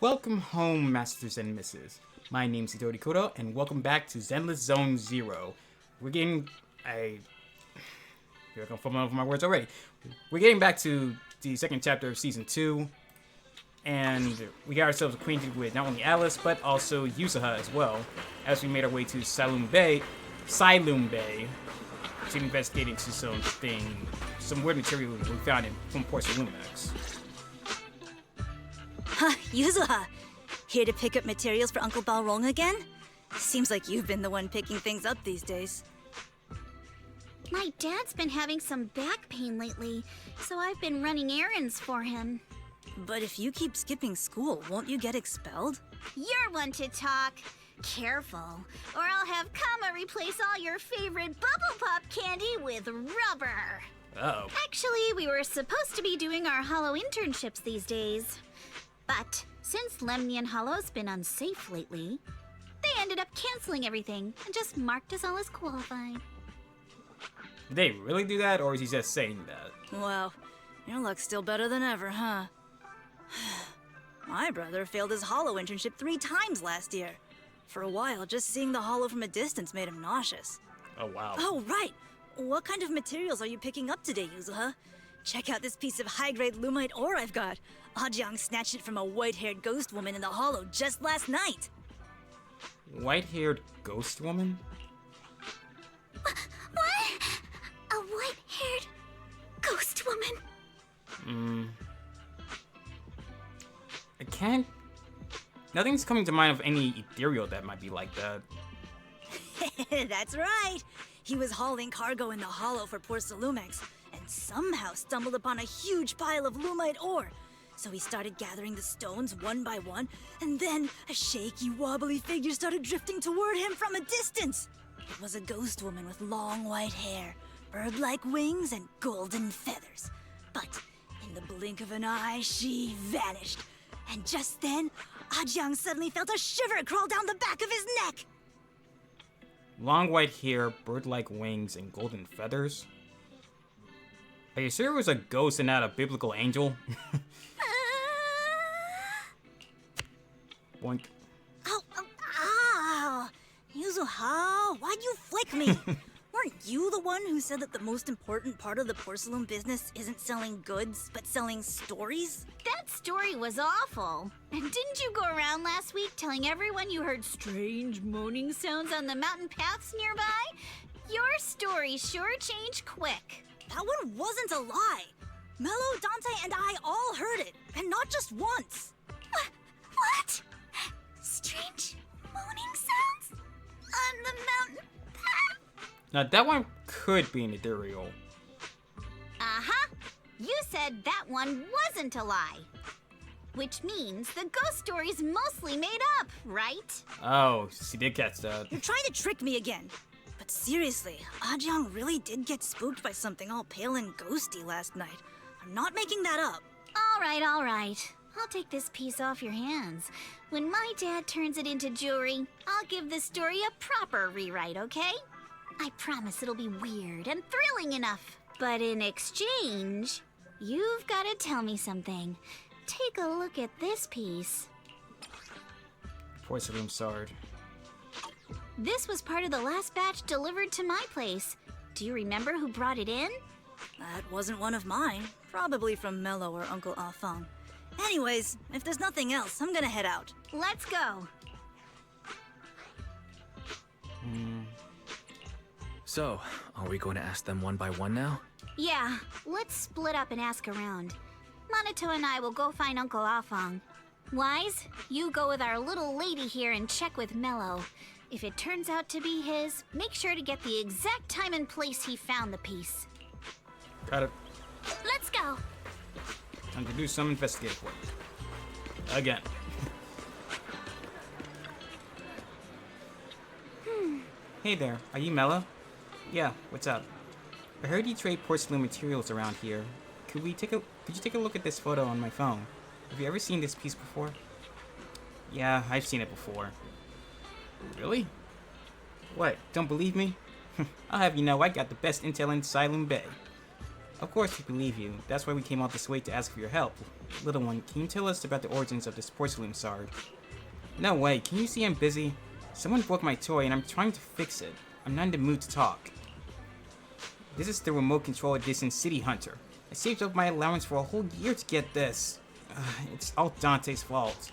Welcome home, masters and misses. My name's HidoriKuro, and welcome back to Zenless Zone Zero. We're getting I feel like I'm fumbling over my words already. We're getting back to the second chapter of season 2, and we got ourselves acquainted with not only Alice but also Yusuha as well, as we made our way to Siloam Bay, to investigate into some weird material we found from Porcelumex. Yuzuha, here to pick up materials for Uncle Balrong again? Seems like you've been the one picking things up these days. My dad's been having some back pain lately, so I've been running errands for him. But if you keep skipping school, won't you get expelled? You're one to talk. Careful, or I'll have Kama replace all your favorite Bubble Pop candy with rubber. Uh-oh. Actually, we were supposed to be doing our Hollow internships these days. But since Lemnian Hollow's been unsafe lately, they ended up canceling everything and just marked us all as qualified. Did they really do that, or is he just saying that? Wow, your luck's still better than ever, huh? My brother failed his Hollow internship 3 times last year. For a while, just seeing the Hollow from a distance made him nauseous. Oh, wow. Oh, right! What kind of materials are you picking up today, Yuzuha? Check out this piece of high-grade lumite ore I've got. Ajang snatched it from a white-haired ghost woman in the Hollow just last night. White-haired ghost woman? What? A white-haired ghost woman? I can't... Nothing's coming to mind of any ethereal that might be like that. That's right. He was hauling cargo in the Hollow for Porcelumex, and somehow stumbled upon a huge pile of lumite ore. So he started gathering the stones one by one, and then a shaky, wobbly figure started drifting toward him from a distance. It was a ghost woman with long white hair, bird-like wings, and golden feathers. But in the blink of an eye, she vanished. And just then, Ajang suddenly felt a shiver crawl down the back of his neck. Long white hair, bird-like wings, and golden feathers? Are you sure it was a ghost and not a biblical angel? Boink. Ow! Yuzuha, why'd you flick me? Weren't you the one who said that the most important part of the porcelain business isn't selling goods, but selling stories? That story was awful. And didn't you go around last week telling everyone you heard strange moaning sounds on the mountain paths nearby? Your story sure changed quick. That one wasn't a lie. Mello, Dante, and I all heard it, and not just once. What? Strange moaning sounds? On the mountain path? Now that one could be an ethereal. Uh-huh. You said that one wasn't a lie. Which means the ghost story's mostly made up, right? Oh, she did catch that. You're trying to trick me again. But seriously, Ajang really did get spooked by something all pale and ghosty last night. I'm not making that up. All right. I'll take this piece off your hands. When my dad turns it into jewelry, I'll give the story a proper rewrite, okay? I promise it'll be weird and thrilling enough. But in exchange, you've got to tell me something. Take a look at this piece. Porcelain sword. This was part of the last batch delivered to my place. Do you remember who brought it in? That wasn't one of mine. Probably from Mello or Uncle Afang. Anyways, if there's nothing else, I'm gonna head out. Let's go. So, are we going to ask them one by one now? Yeah, let's split up and ask around. Monato and I will go find Uncle Afang. Wise, you go with our little lady here and check with Mello. If it turns out to be his, make sure to get the exact time and place he found the piece. Got it. Let's go. Time to do some investigative work. Again. Hey there, are you Mello? Yeah, what's up? I heard you trade porcelain materials around here. Could you take a look at this photo on my phone? Have you ever seen this piece before? Yeah, I've seen it before. Really? What, don't believe me? I'll have you know I got the best intel in Siloam Bay. Of course we believe you. That's why we came out this way to ask for your help. Little one, can you tell us about the origins of this porcelain shard? No way, can you see I'm busy? Someone broke my toy and I'm trying to fix it. I'm not in the mood to talk. This is the remote control edition City Hunter. I saved up my allowance for a whole year to get this. It's all Dante's fault.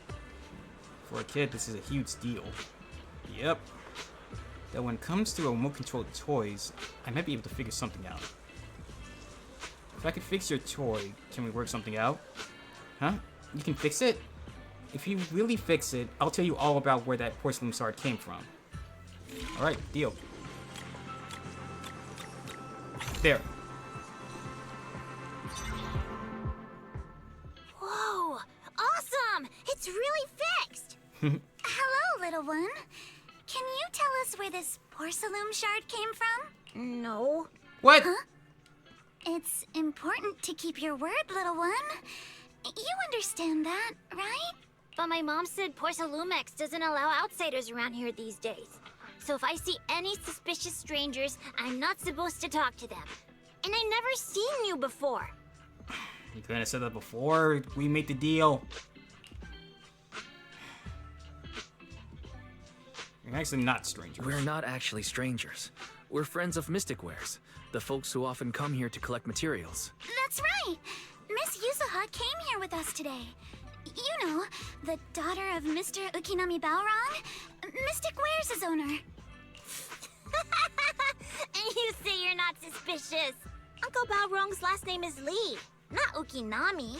For a kid, this is a huge deal. Yep. Though when it comes to remote controlled toys, I might be able to figure something out. If I could fix your toy, can we work something out? Huh? You can fix it? If you really fix it, I'll tell you all about where that porcelain shard came from. Alright, deal. There. Whoa! Awesome! It's really fixed! Hello, little one. Can you tell us where this porcelain shard came from? No. What? Huh? It's important to keep your word, little one. You understand that, right? But my mom said Porcelumex doesn't allow outsiders around here these days. So if I see any suspicious strangers, I'm not supposed to talk to them. And I never seen you before. You couldn't have said that before we made the deal. You're actually not strangers. We're not actually strangers. We're friends of Mystic Wares, the folks who often come here to collect materials. That's right. Miss Yuzuha came here with us today. You know, the daughter of Mr. Ukinami Balrog, Mystic Wares' owner. And you say you're not suspicious. Uncle Balrog's last name is Lee, not Ukinami.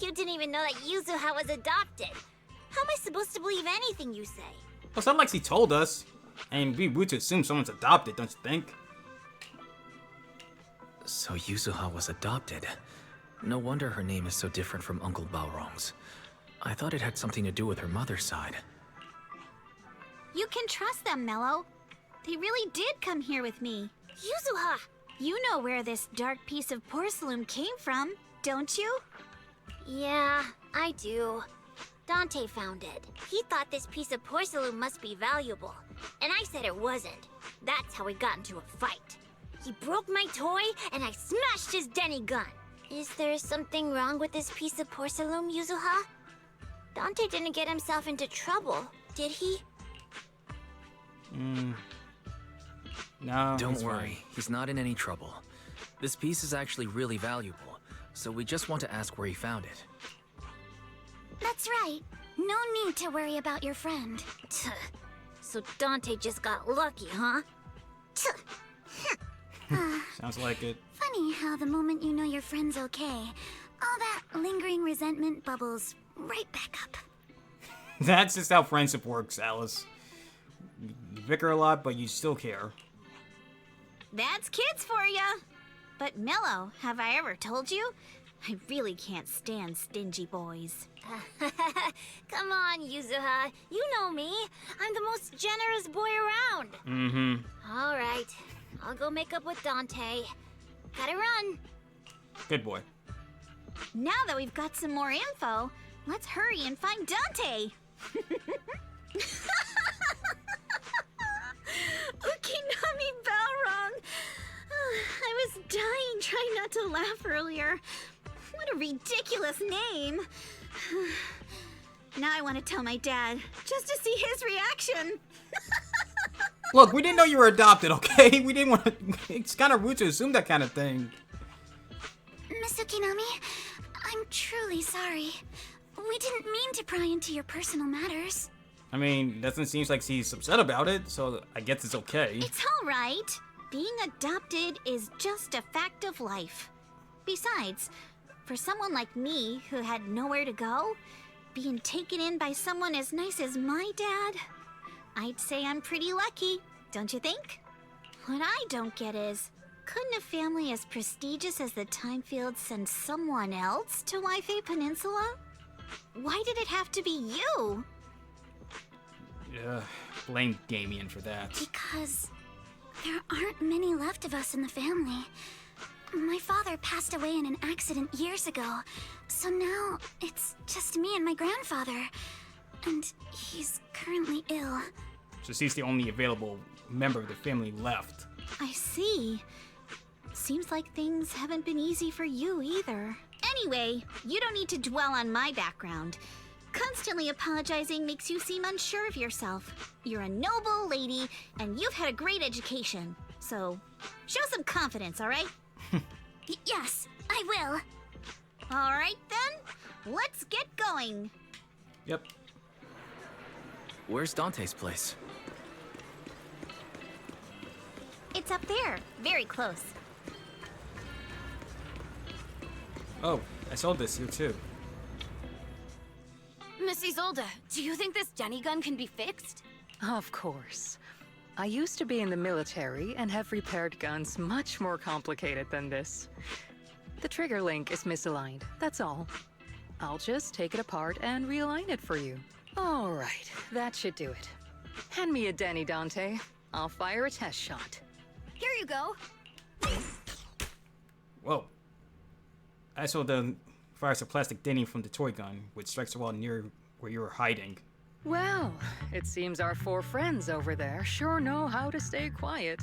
You didn't even know that Yuzuha was adopted. How am I supposed to believe anything you say? Well, it's not like he told us. And we would assume someone's adopted, don't you think? So Yuzuha was adopted. No wonder her name is so different from Uncle Balrog's. I thought it had something to do with her mother's side. You can trust them, Mello. They really did come here with me. Yuzuha! You know where this dark piece of porcelain came from, don't you? Yeah, I do. Dante found it. He thought this piece of porcelain must be valuable, and I said it wasn't. That's how we got into a fight. He broke my toy, and I smashed his Denny gun. Is there something wrong with this piece of porcelain, Yuzuha? Dante didn't get himself into trouble, did he? No. Don't worry, he's not in any trouble. This piece is actually really valuable, so we just want to ask where he found it. That's right. No need to worry about your friend. So Dante just got lucky, huh? Sounds like it. Funny how the moment you know your friend's okay, all that lingering resentment bubbles right back up. That's just how friendship works, Alice. You bicker a lot, but you still care. That's kids for ya. But Mello, have I ever told you? I really can't stand stingy boys. Come on, Yuzuha. You know me. I'm the most generous boy around. Mm-hmm. All right. I'll go make up with Dante. Gotta run. Good boy. Now that we've got some more info, let's hurry and find Dante. Ukinami Balrog. I was dying trying not to laugh earlier. What a ridiculous name. Now I want to tell my dad, just to see his reaction. Look, we didn't know you were adopted, okay? We didn't want to... It's kind of rude to assume that kind of thing. Miss Ukinami, I'm truly sorry. We didn't mean to pry into your personal matters. I mean, doesn't seem like she's upset about it, so I guess it's okay. It's all right. Being adopted is just a fact of life. Besides, for someone like me who had nowhere to go, being taken in by someone as nice as my dad, I'd say I'm pretty lucky, don't you think? What I don't get is, couldn't a family as prestigious as the Timefields send someone else to Waifei Peninsula? Why did it have to be you? Yeah, blame Damien for that. Because there aren't many left of us in the family. My father passed away in an accident years ago, so now it's just me and my grandfather. And he's currently ill. So she's the only available member of the family left. I see. Seems like things haven't been easy for you either. Anyway, you don't need to dwell on my background. Constantly apologizing makes you seem unsure of yourself. You're a noble lady, and you've had a great education. So, show some confidence, alright? Yes, I will. Alright then, let's get going. Yep. Where's Dante's place? It's up there, very close. Oh, I sold this here too. Miss Isolde, do you think this Denny gun can be fixed? Of course. I used to be in the military and have repaired guns much more complicated than this. The trigger link is misaligned, that's all. I'll just take it apart and realign it for you. All right, that should do it. Hand me a Denny, Dante. I'll fire a test shot. Here you go. Whoa. I saw the fires a plastic Denny from the toy gun, which strikes the wall near where you were hiding. Well, it seems our 4 friends over there sure know how to stay quiet.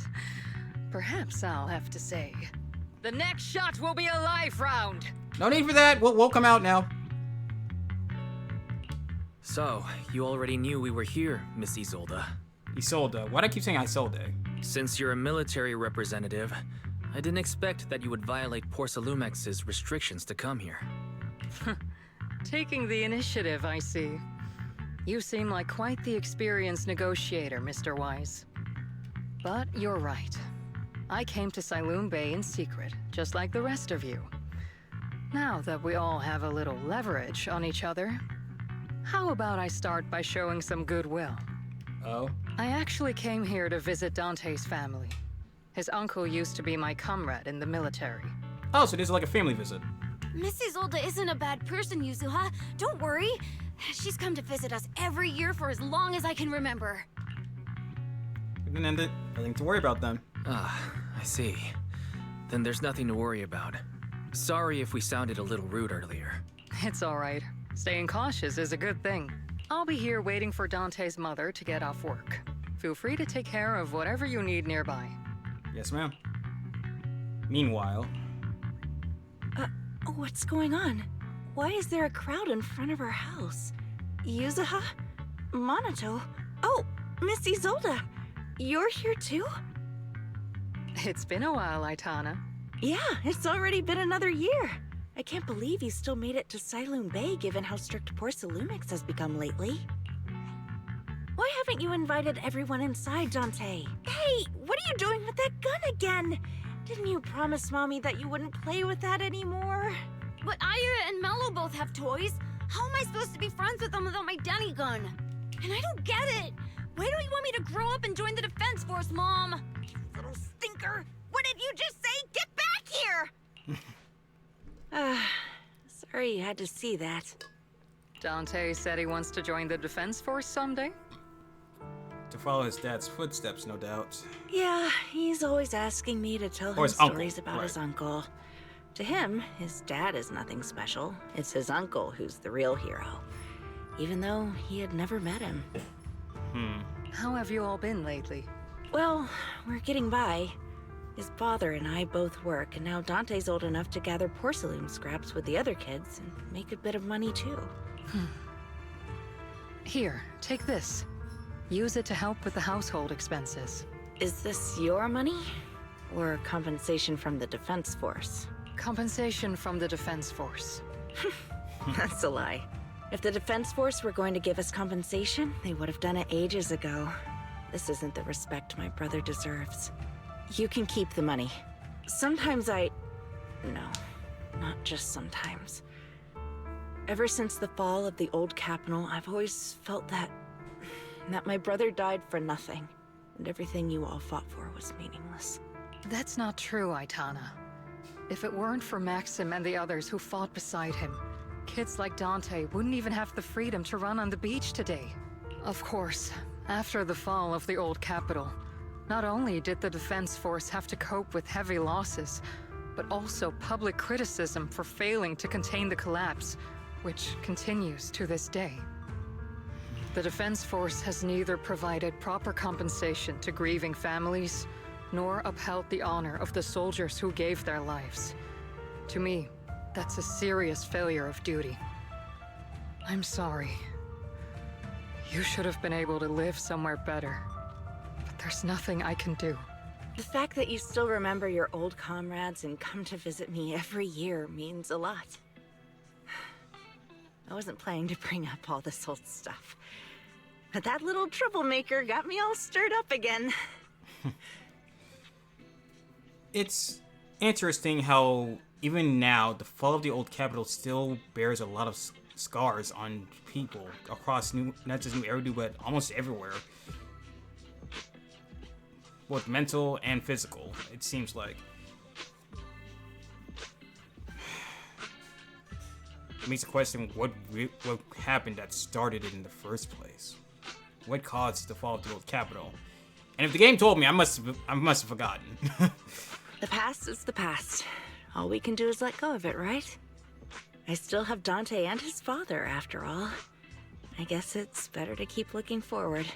Perhaps I'll have to say, the next shot will be a live round. No need for that. We'll come out now. So, you already knew we were here, Miss Isolde. Isolde. Why do I keep saying Isolde? Since you're a military representative, I didn't expect that you would violate Porcelumex's restrictions to come here. Taking the initiative, I see. You seem like quite the experienced negotiator, Mr. Wise. But you're right. I came to Siloon Bay in secret, just like the rest of you. Now that we all have a little leverage on each other, how about I start by showing some goodwill? Oh? I actually came here to visit Dante's family. His uncle used to be my comrade in the military. Oh, so this is like a family visit. Miss Isolde isn't a bad person, Yuzuha. Don't worry. She's come to visit us every year for as long as I can remember. We didn't end it. Nothing to worry about then. Ah, I see. Then there's nothing to worry about. Sorry if we sounded a little rude earlier. It's all right. Staying cautious is a good thing. I'll be here waiting for Dante's mother to get off work. Feel free to take care of whatever you need nearby. Yes, ma'am. Meanwhile... What's going on? Why is there a crowd in front of our house? Yuzuha? Monato? Oh, Miss Isolde! You're here too? It's been a while, Aitana. Yeah, it's already been another year. I can't believe you still made it to Siloon Bay given how strict Porcelumex has become lately. Why haven't you invited everyone inside, Dante? Hey, what are you doing with that gun again? Didn't you promise Mommy that you wouldn't play with that anymore? But Aya and Mello both have toys. How am I supposed to be friends with them without my Denny gun? And I don't get it. Why don't you want me to grow up and join the Defense Force, Mom? You little stinker. What did you just say? Get back here! Sorry you had to see that. Dante said he wants to join the Defense Force someday? To follow his dad's footsteps, no doubt. Yeah, he's always asking me to tell him his uncle, stories about his uncle. To him, his dad is nothing special. It's his uncle who's the real hero. Even though he had never met him. How have you all been lately? Well, we're getting by. His father and I both work, and now Dante's old enough to gather porcelain scraps with the other kids and make a bit of money too. Here, take this. Use it to help with the household expenses. Is this your money? Or compensation from the Defense Force? Compensation from the Defense Force. That's a lie. If the Defense Force were going to give us compensation, they would have done it ages ago. This isn't the respect my brother deserves. You can keep the money. Sometimes No, not just sometimes. Ever since the fall of the old capital, I've always felt that my brother died for nothing, and everything you all fought for was meaningless. That's not true, Aitana. If it weren't for Maxim and the others who fought beside him, kids like Dante wouldn't even have the freedom to run on the beach today. Of course, after the fall of the old capital, not only did the Defense Force have to cope with heavy losses, but also public criticism for failing to contain the collapse, which continues to this day. The Defense Force has neither provided proper compensation to grieving families, nor upheld the honor of the soldiers who gave their lives. To me, that's a serious failure of duty. I'm sorry. You should have been able to live somewhere better. But there's nothing I can do. The fact that you still remember your old comrades and come to visit me every year means a lot. I wasn't planning to bring up all this old stuff, but that little troublemaker got me all stirred up again. It's interesting how even now the fall of the old capital still bears a lot of scars on people across not just New Eridu, but almost everywhere. Both mental and physical, it seems like. It makes a question what happened that started it in the first place. What caused the fall of the old capital? And if the game told me, I must have forgotten. The past is the past. All we can do is let go of it, right? I still have Dante and his father, after all. I guess it's better to keep looking forward.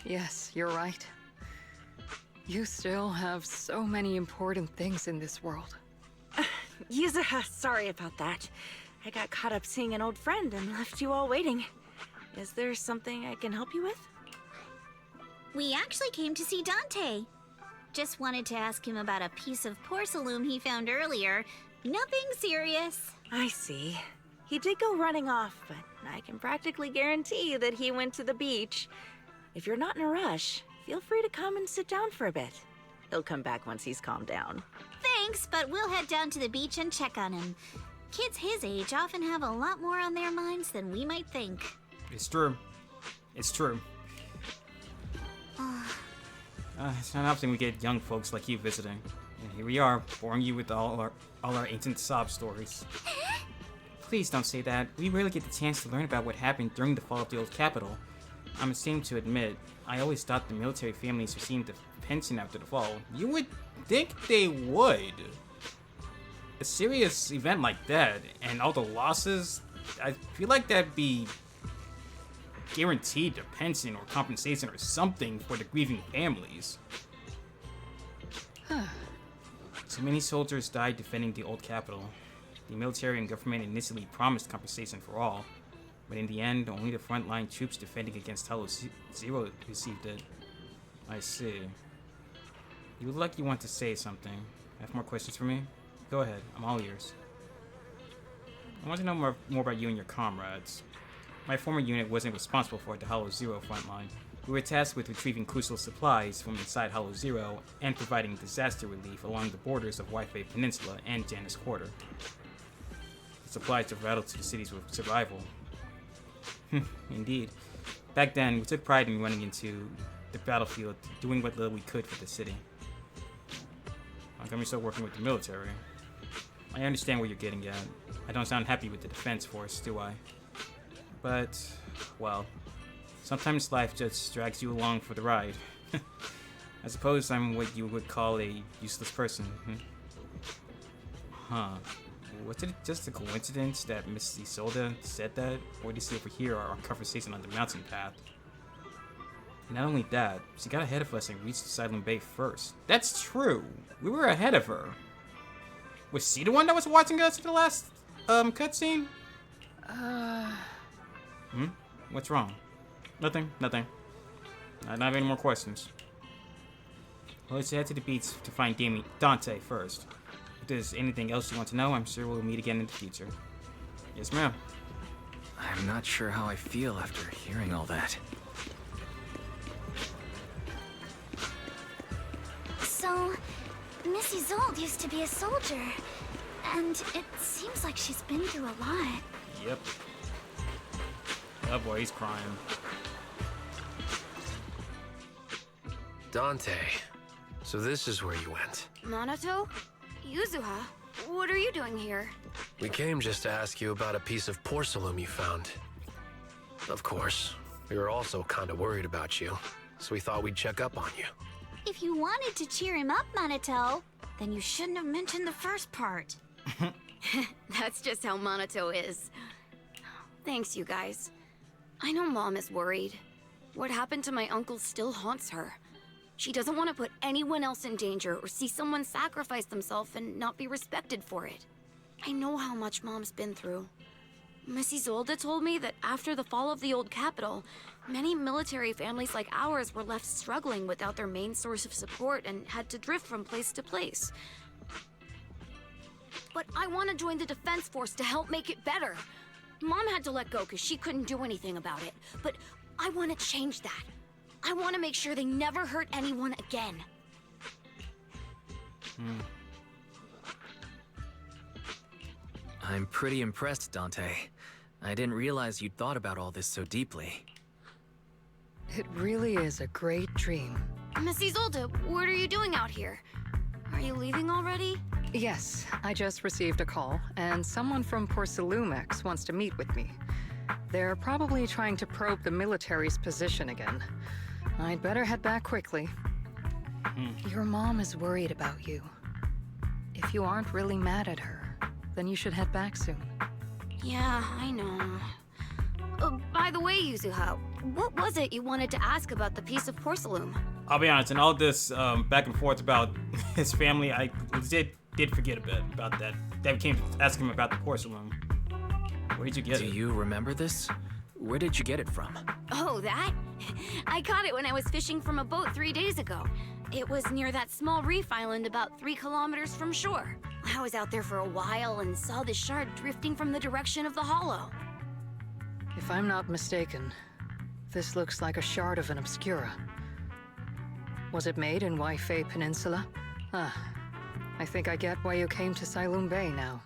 Yes, you're right. You still have so many important things in this world. Yuzuha, sorry about that. I got caught up seeing an old friend and left you all waiting. Is there something I can help you with? We actually came to see Dante. Just wanted to ask him about a piece of porcelain he found earlier. Nothing serious. I see. He did go running off, but I can practically guarantee that he went to the beach. If you're not in a rush, feel free to come and sit down for a bit. He'll come back once he's calmed down. Thanks, but we'll head down to the beach and check on him. Kids his age often have a lot more on their minds than we might think. It's true. It's true. It's not often we get young folks like you visiting. And here we are, boring you with all our ancient sob stories. Please don't say that. We rarely get the chance to learn about what happened during the fall of the old capital. I'm ashamed to admit, I always thought the military families received a pension after the fall. You would think they would. A serious event like that, and all the losses, I feel like that'd be guaranteed a pension or compensation or something for the grieving families. So many soldiers died defending the old capital. The military and government initially promised compensation for all, but in the end, only the frontline troops defending against Hollow Zero received it. I see. You look like you want to say something. Have more questions for me? Go ahead, I'm all ears. I want to know more about you and your comrades. My former unit wasn't responsible for the Hollow Zero frontline. We were tasked with retrieving crucial supplies from inside Hollow Zero and providing disaster relief along the borders of Wi-Fi Peninsula and Janus Quarter. The supplies are vital to the city's survival. Indeed. Back then, we took pride in running into the battlefield, doing what little we could for the city. How come you're still working with the military? I understand where you're getting at. I don't sound happy with the defense force, do I? But, well, sometimes life just drags you along for the ride. I suppose I'm what you would call a useless person. Huh. Was it just a coincidence that Miss Isolde said that? Or did she overhear our conversation on the mountain path? And not only that, she got ahead of us and reached Silent Bay first. That's true! We were ahead of her. Was she the one that was watching us in the last, cutscene? What's wrong? Nothing. I don't have any more questions. Well, let's head to the beach to find Dante first. If there's anything else you want to know, I'm sure we'll meet again in the future. Yes, ma'am. I'm not sure how I feel after hearing all that. So, Miss Isolde used to be a soldier, and it seems like she's been through a lot. Yep. Oh boy, he's crying. Dante, so this is where you went. Minato? Yuzuha? What are you doing here? We came just to ask you about a piece of porcelain you found. Of course, we were also kind of worried about you, so we thought we'd check up on you. If you wanted to cheer him up, Minato, then you shouldn't have mentioned the first part. That's just how Minato is. Thanks, you guys. I know Mom is worried. What happened to my uncle still haunts her. She doesn't want to put anyone else in danger or see someone sacrifice themselves and not be respected for it. I know how much Mom's been through. Miss Isolde told me that after the fall of the old capital, many military families like ours were left struggling without their main source of support and had to drift from place to place. But I want to join the defense force to help make it better. Mom had to let go because she couldn't do anything about it, but I want to change that. I want to make sure they never hurt anyone again. I'm pretty impressed, Dante. I didn't realize you'd thought about all this so deeply. It really is a great dream. Miss Isolde, what are you doing out here? Are you leaving already? Yes, I just received a call, and someone from Porcelumex wants to meet with me. They're probably trying to probe the military's position again. I'd better head back quickly. Your mom is worried about you. If you aren't really mad at her, then you should head back soon. Yeah, I know. By the way, Yuzuha, what was it you wanted to ask about the piece of porcelain? I'll be honest, in all this back and forth about his family, I did forget a bit about that. Dad came to ask him about the porcelain. Where did you get it? Do you remember this? Where did you get it from? Oh, that? I caught it when I was fishing from a boat 3 days ago. It was near that small reef island about 3 kilometers from shore. I was out there for a while and saw the shard drifting from the direction of the hollow. If I'm not mistaken, this looks like a shard of an Obscura. Was it made in Waifei Peninsula? I think I get why you came to Silum Bay now.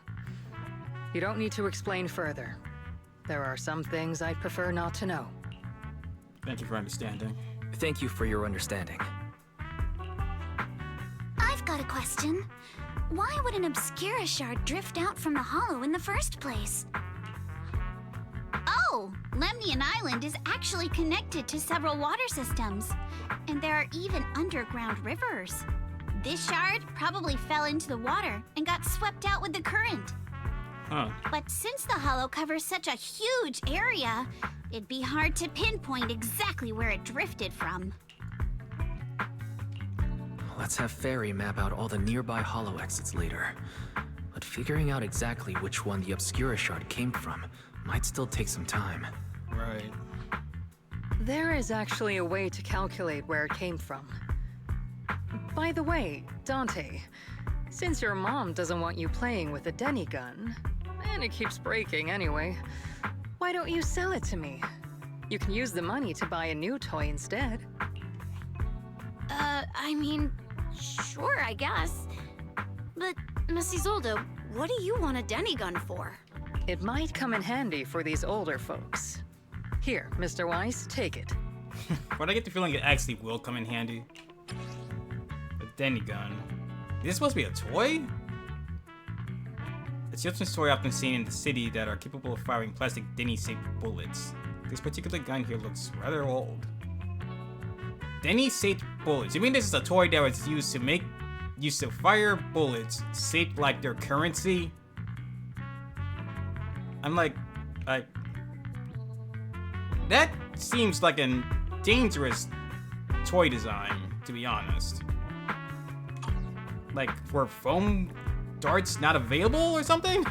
You don't need to explain further. There are some things I'd prefer not to know. Thank you for understanding. Thank you for your understanding. I've got a question. Why would an Obscura shard drift out from the hollow in the first place? Oh, Lemnian Island is actually connected to several water systems. And there are even underground rivers. This shard probably fell into the water and got swept out with the current. Huh. But since the hollow covers such a huge area, it'd be hard to pinpoint exactly where it drifted from. Let's have Fairy map out all the nearby hollow exits later. But figuring out exactly which one the Obscura shard came from might still take some time. Right. There is actually a way to calculate where it came from. By the way, Dante, since your mom doesn't want you playing with a Denny gun, and it keeps breaking anyway, why don't you sell it to me? You can use the money to buy a new toy instead. I mean, sure, I guess. But, Miss Isolde, what do you want a Denny gun for? It might come in handy for these older folks. Here, Mr. Weiss, take it. But I get the feeling it actually will come in handy. A Denny gun. Is this supposed to be a toy? A children's toy often seen in the city that are capable of firing plastic Denny-shaped bullets. This particular gun here looks rather old. Denny-shaped bullets. You mean this is a toy that was used to fire bullets shaped like their currency? I'm like, that seems like a dangerous toy design, to be honest. Like, were foam darts not available or something?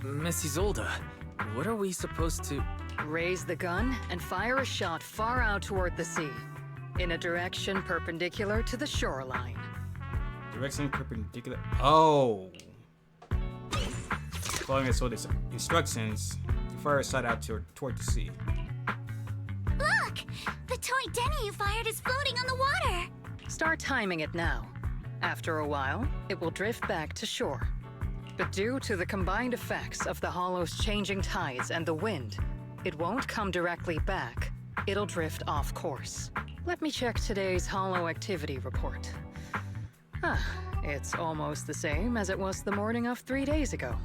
Miss Isolde, what are we supposed to... Raise the gun and fire a shot far out toward the sea, in a direction perpendicular to the shoreline. Direction perpendicular. Oh. Following the instructions, you fire a shot out toward the sea. Look! The toy Denny you fired is floating on the water! Start timing it now. After a while, it will drift back to shore. But due to the combined effects of the hollow's changing tides and the wind, it won't come directly back. It'll drift off course. Let me check today's hollow activity report. It's almost the same as it was the morning of 3 days ago.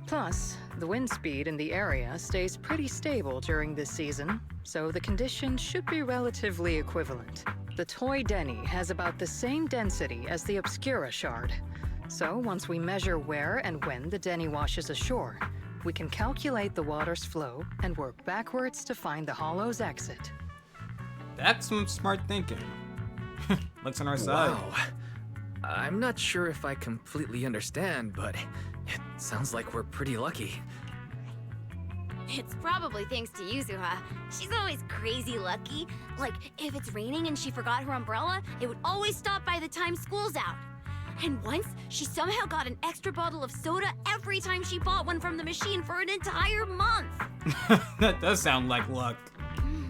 Plus, the wind speed in the area stays pretty stable during this season, so the conditions should be relatively equivalent. The toy Denny has about the same density as the Obscura shard. So once we measure where and when the Denny washes ashore, we can calculate the water's flow and work backwards to find the hollow's exit. That's some smart thinking. Luck's on our side. Wow. I'm not sure if I completely understand, but it sounds like we're pretty lucky. It's probably thanks to Yuzuha. She's always crazy lucky. Like, if it's raining and she forgot her umbrella, it would always stop by the time school's out. And once, she somehow got an extra bottle of soda every time she bought one from the machine for an entire month. That does sound like luck.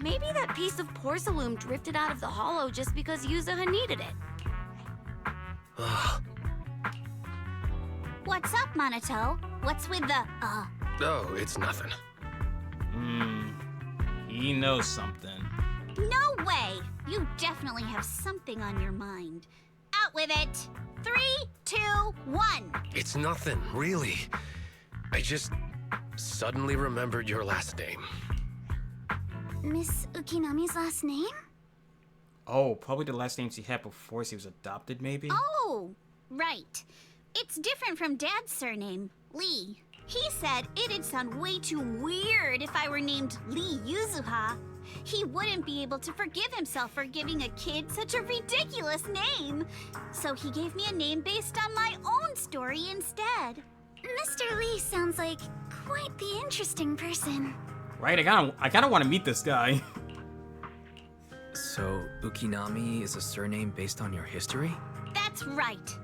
Maybe that piece of porcelain drifted out of the hollow just because Yuzuha needed it. Ugh. What's up, Monato? What's with the, Oh, it's nothing. He knows something. No way! You definitely have something on your mind. Out with it! 3, 2, 1. It's nothing, really. I just suddenly remembered your last name. Miss Ukinami's last name? Oh, probably the last name she had before she was adopted, maybe? Oh, right. It's different from Dad's surname, Lee. He said it'd sound way too weird if I were named Lee Yuzuha. He wouldn't be able to forgive himself for giving a kid such a ridiculous name. So he gave me a name based on my own story instead. Mr. Lee sounds like quite the interesting person. Right, I kinda wanna meet this guy. So, Ukinami is a surname based on your history? That's right.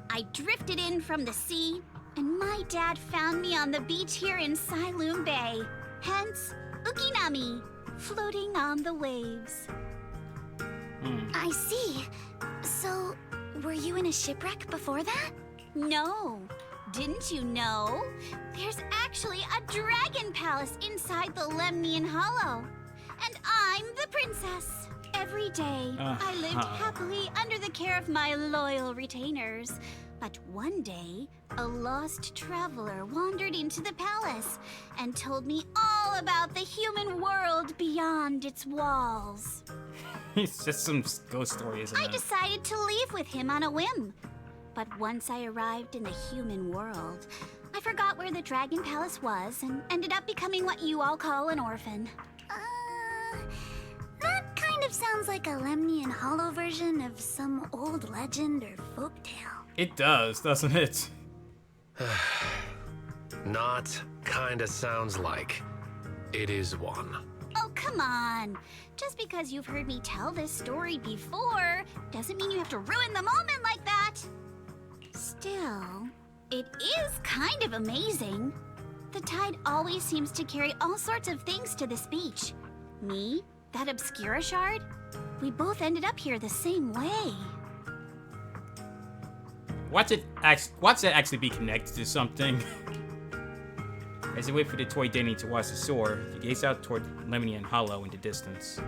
I drifted in from the sea, and my dad found me on the beach here in Siloom Bay. Hence, Ukinami, floating on the waves. I see. So, were you in a shipwreck before that? No. Didn't you know? There's actually a dragon palace inside the Lemnian Hollow. And I'm the princess. Every day, I lived happily under the care of my loyal retainers. But one day, a lost traveler wandered into the palace and told me all about the human world beyond its walls. It's just some ghost story, isn't I it? decided to leave with him on a whim. But once I arrived in the human world, I forgot where the Dragon Palace was and ended up becoming what you all call an orphan. That kind of sounds like a Lemnian Hollow version of some old legend or folktale. It does, doesn't it? Not kinda sounds like. It is one. Oh, come on. Just because you've heard me tell this story before doesn't mean you have to ruin the moment like that. Still, it is kind of amazing. The tide always seems to carry all sorts of things to this beach. Me, that Obscura shard, we both ended up here the same way. Watch it actually be connected to something. As you wait for the toy Denny to watch the shore, you gaze out toward Lemnian Hollow in the distance.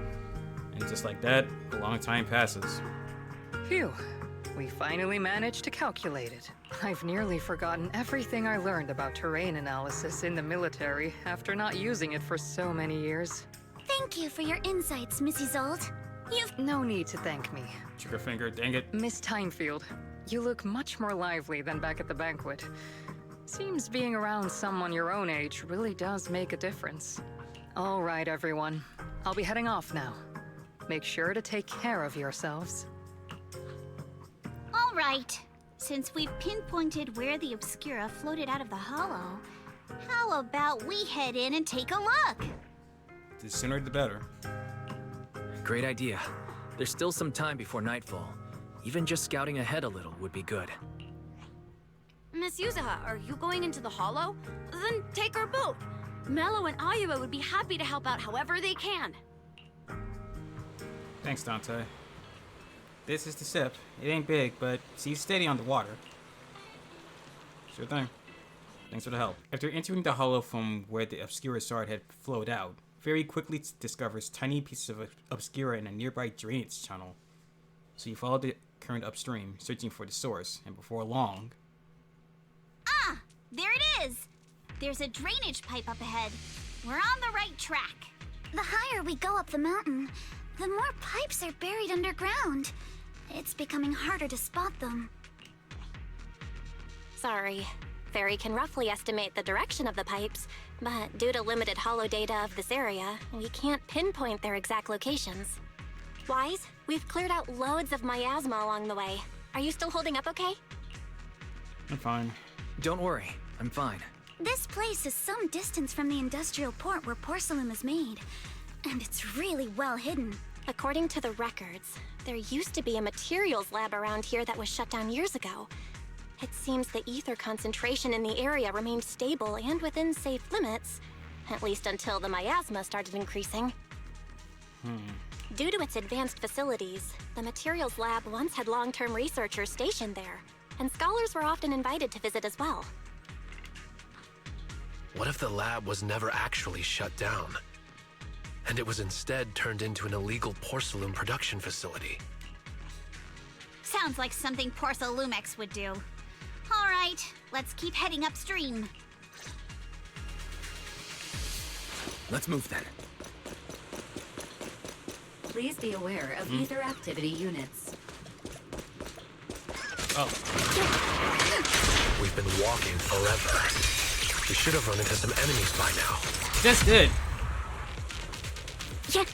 And just like that, a long time passes. Phew. We finally managed to calculate it. I've nearly forgotten everything I learned about terrain analysis in the military after not using it for so many years. Thank you for your insights, Mrs. Zold. You've... No need to thank me. Trigger finger, dang it. Miss Timefield, you look much more lively than back at the banquet. Seems being around someone your own age really does make a difference. All right, everyone. I'll be heading off now. Make sure to take care of yourselves. All right. Since we've pinpointed where the Obscura floated out of the hollow, how about we head in and take a look? The sooner the better. Great idea. There's still some time before nightfall. Even just scouting ahead a little would be good. Miss Yuzuha, are you going into the hollow? Then take our boat. Mello and Ayuba would be happy to help out however they can. Thanks, Dante. This is the ship. It ain't big, but she's steady on the water. Sure thing. Thanks for the help. After entering the hollow from where the Obscura shard had flowed out, Fairy quickly discovers tiny pieces of Obscura in a nearby drainage channel. So you follow the current upstream, searching for the source, and before long... Ah! There it is! There's a drainage pipe up ahead. We're on the right track. The higher we go up the mountain, the more pipes are buried underground. It's becoming harder to spot them. Sorry. Fairy can roughly estimate the direction of the pipes, but due to limited holo data of this area, we can't pinpoint their exact locations. Wise, we've cleared out loads of miasma along the way. Are you still holding up okay? I'm fine. Don't worry, I'm fine. This place is some distance from the industrial port where porcelain is made, and it's really well hidden. According to the records, there used to be a materials lab around here that was shut down years ago. It seems the ether concentration in the area remained stable and within safe limits, at least until the miasma started increasing. Due to its advanced facilities, the materials lab once had long-term researchers stationed there, and scholars were often invited to visit as well. What if the lab was never actually shut down? And it was instead turned into an illegal porcelain production facility? Sounds like something Porcelumex would do. All right, let's keep heading upstream. Let's move then. Please be aware of ether activity units. Oh. We've been walking forever. We should have run into some enemies by now. Just did. Yeah.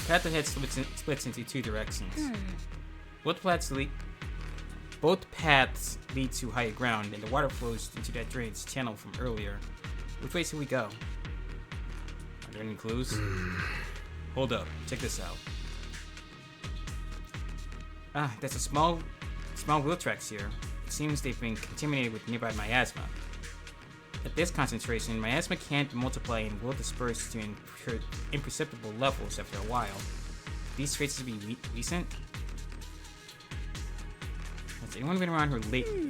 Path ahead splits into two directions. Both paths lead to higher ground, and the water flows into that drainage channel from earlier. Which way should we go? Are there any clues? Hold up, check this out. Ah, there's a small wheel tracks here. It seems they've been contaminated with nearby miasma. At this concentration, miasma can't multiply and will disperse to imperceptible levels after a while. These traces be recent? Has anyone been around here lately?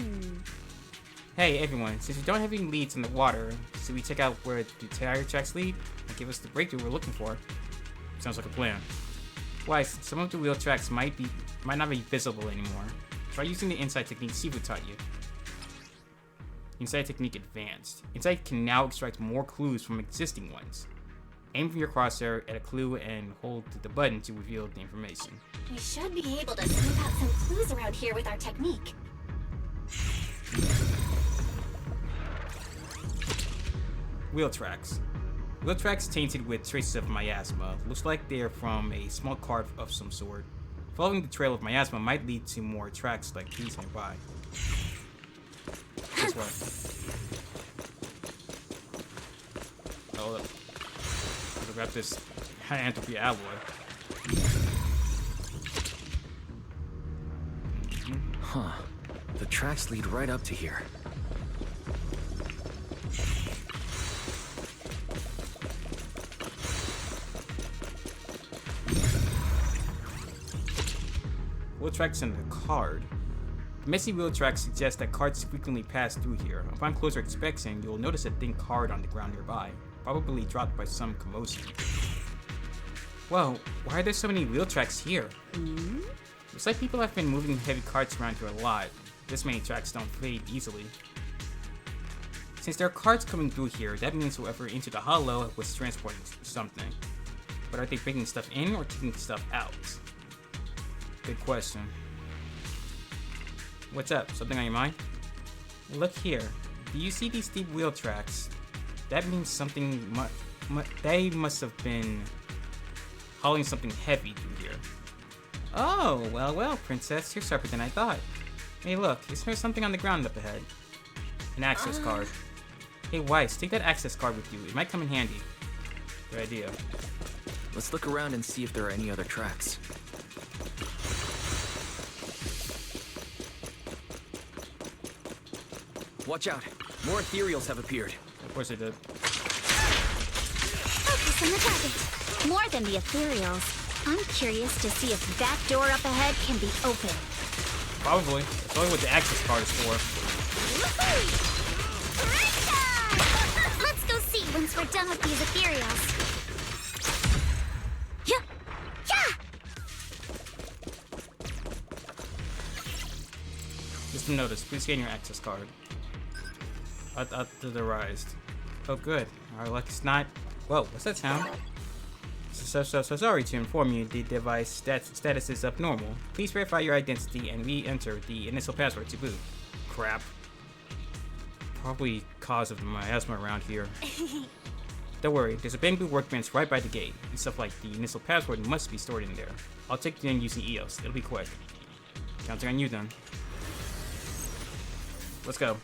Hey everyone, since we don't have any leads in the water, should we check out where the tire tracks lead and give us the breakthrough we're looking for? Sounds like a plan. Why, some of the wheel tracks might not be visible anymore. Try using the insight technique Sifu taught you. Insight technique advanced. Insight can now extract more clues from existing ones. Aim from your crosshair at a clue and hold the button to reveal the information. We should be able to sniff out some clues around here with our technique. Wheel tracks. Wheel tracks tainted with traces of miasma. Looks like they're from a small cart of some sort. Following the trail of miasma might lead to more tracks like these nearby. This way. Oh, look. I'll grab this entropy alloy. Huh. The tracks lead right up to here. Wheel tracks in the card. The messy wheel tracks suggest that carts frequently pass through here. Upon closer inspection, you'll notice a thin card on the ground nearby, probably dropped by some commotion. Whoa, why are there so many wheel tracks here? Looks like people have been moving heavy carts around here a lot. This many tracks don't fade easily. Since there are carts coming through here, that means whoever entered the hollow was transporting something. But are they bringing stuff in or taking stuff out? Good question. What's up? Something on your mind? Look here. Do you see these steep wheel tracks? That means something they must have been hauling something heavy through here. Oh, well, princess. You're sharper than I thought. Hey, look. Is there something on the ground up ahead? An access card. Hey, Weiss, take that access card with you. It might come in handy. Good idea. Let's look around and see if there are any other tracks. Watch out! More ethereals have appeared. Of course they did. Focus on the target. More than the ethereals. I'm curious to see if that door up ahead can be opened. Probably. That's only what the access card is for. Let's go see once we're done with these ethereals. Yeah! Just a notice. Please scan your access card. Authorized. Oh, good. Our luck is not. Whoa, what's that sound? So sorry to inform you, the device status is abnormal. Please verify your identity and re-enter the initial password to boot. Crap. Probably cause of the miasma around here. Don't worry, there's a bamboo workbench right by the gate, and stuff like the initial password must be stored in there. I'll take you in using EOS. It'll be quick. Counting on you then. Let's go.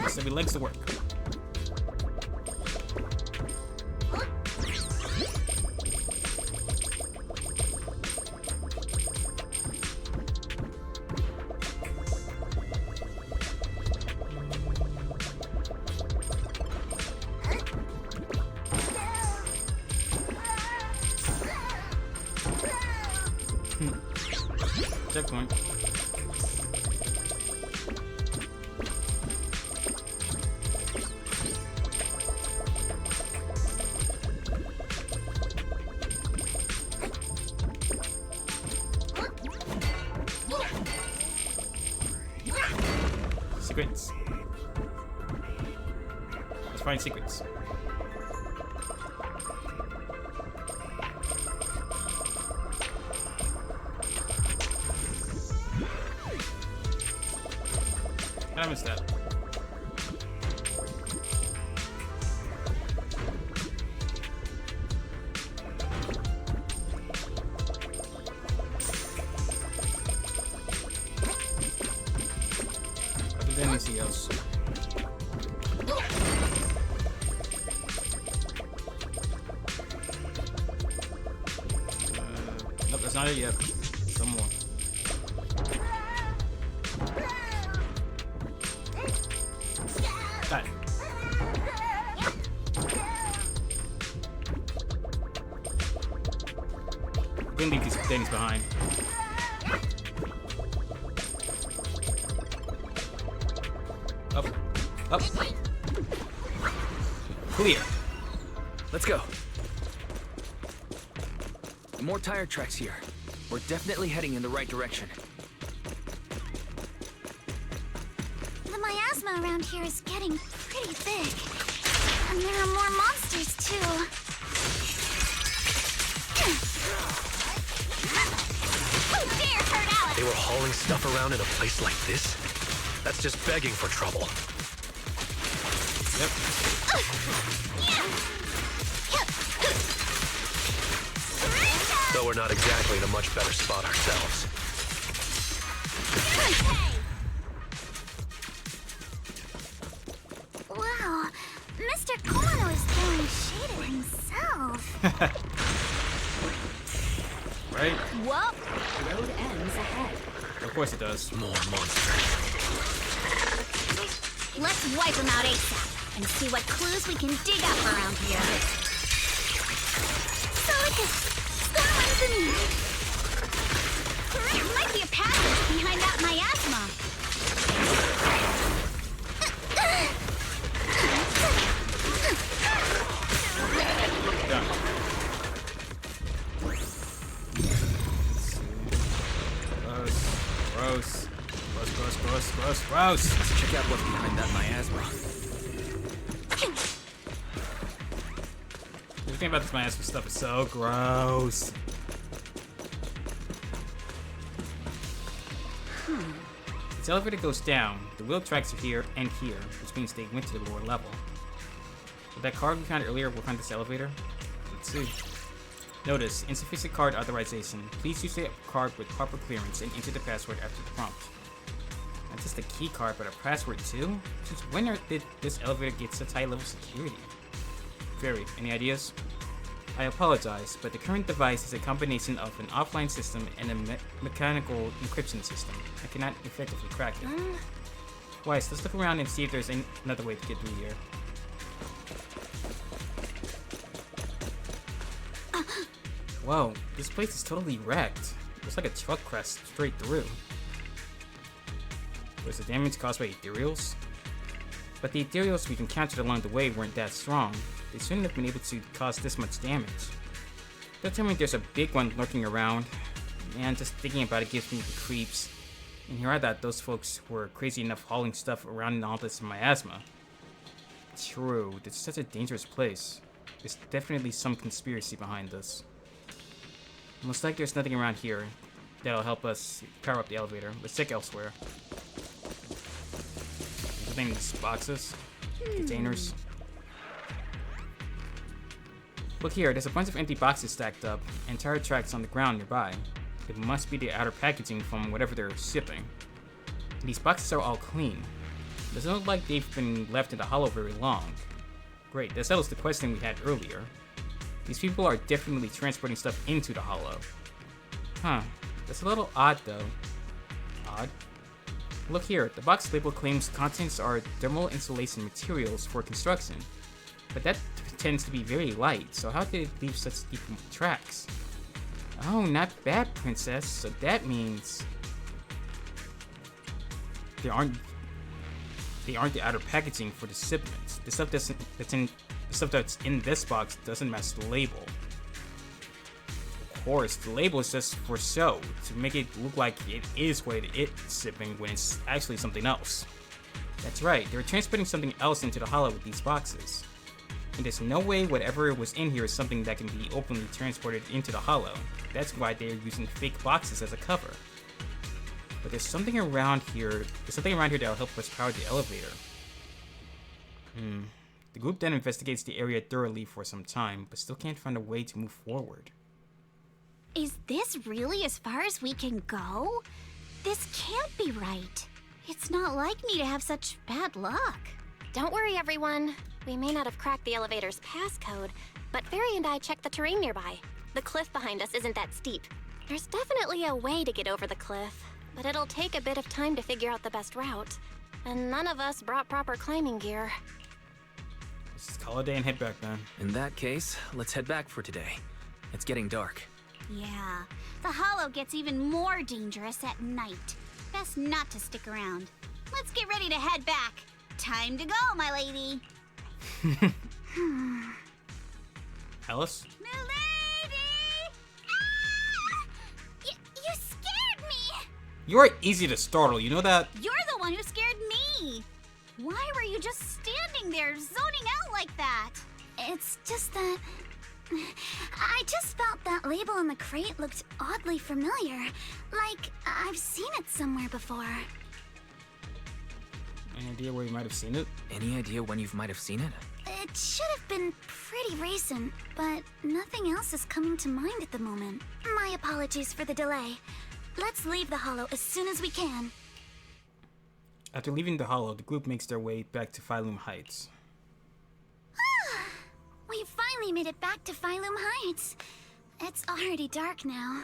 So we legs to work. Checkpoint. Secrets. Let's find secrets. I missed that. Other than anything else. Nope, that's not it yet. Some more. Got it. We're gonna leave these things behind. Up. Up. Clear. Let's go. More tire tracks here. We're definitely heading in the right direction. The miasma around here is getting pretty big. And there are more monsters, too. Who dare hurt Alex? They were hauling stuff around in a place like this? That's just begging for trouble. Yep. Though we're not exactly in a much better spot ourselves. Wow, Mr. Kono is throwing shade at himself. Right? Well, road ends ahead. Of course it does. More monsters. Let's wipe them out ASAP and see what clues we can dig up around here. There might be a passage behind that miasma. Done. Gross. Gross. Let's check out what's behind that miasma. Everything about this miasma stuff is so gross. This elevator goes down. The wheel tracks are here and here, which means they went to the lower level. With that card we found earlier, we'll find this elevator. Let's see. Notice, insufficient card authorization. Please use the card with proper clearance and enter the password after the prompt. Not just a key card, but a password too? Since when did this elevator get such high level security? Fairy, any ideas? I apologize, but the current device is a combination of an offline system and a mechanical encryption system. I cannot effectively crack it. Weiss, let's look around and see if there's another way to get through here. Whoa, this place is totally wrecked. Looks like a truck crashed straight through. Was the damage caused by ethereals? But the ethereals we've encountered along the way weren't that strong. They shouldn't have been able to cause this much damage. Don't tell me there's a big one lurking around. Man, just thinking about it gives me the creeps. And here I thought those folks were crazy enough hauling stuff around in all this miasma. True, this is such a dangerous place. There's definitely some conspiracy behind this. Looks like there's nothing around here that'll help us power up the elevator. Let's check elsewhere. Anything in these boxes? Containers? Look here, there's a bunch of empty boxes stacked up and tire tracks on the ground nearby. It must be the outer packaging from whatever they're shipping. These boxes are all clean. Doesn't look like they've been left in the hollow very long. Great, that settles the question we had earlier. These people are definitely transporting stuff into the hollow. Huh, that's a little odd though. Odd? Look here, the box label claims contents are thermal insulation materials for construction. But that tends to be very light, so how did it leave such deep tracks? Oh, not bad, princess. So that means they aren't the outer packaging for the shipments. The stuff that's in this box doesn't match the label. Of course, the label is just for show, to make it look like it is what it is shipping when it's actually something else. That's right, they're transporting something else into the hollow with these boxes. And there's no way whatever was in here is something that can be openly transported into the hollow. That's why they're using fake boxes as a cover. But there's something around here that'll help us power the elevator. The group then investigates the area thoroughly for some time, but still can't find a way to move forward. Is this really as far as we can go? This can't be right. It's not like me to have such bad luck. Don't worry, everyone. We may not have cracked the elevator's passcode, but Fairy and I checked the terrain nearby. The cliff behind us isn't that steep. There's definitely a way to get over the cliff, but it'll take a bit of time to figure out the best route. And none of us brought proper climbing gear. Let's just call it a day and head back then. In that case, let's head back for today. It's getting dark. Yeah, the hollow gets even more dangerous at night. Best not to stick around. Let's get ready to head back. Time to go, my lady. Alice? Milady! Ah! You scared me! You're easy to startle, you know that? You're the one who scared me! Why were you just standing there, zoning out like that? It's just that... I just felt that label on the crate looked oddly familiar. Like, I've seen it somewhere before. Any idea where you might have seen it? Any idea when you might have seen it? It should have been pretty recent, but nothing else is coming to mind at the moment. My apologies for the delay. Let's leave the hollow as soon as we can. After leaving the hollow, the group makes their way back to Phylum Heights. We finally made it back to Phylum Heights. It's already dark now.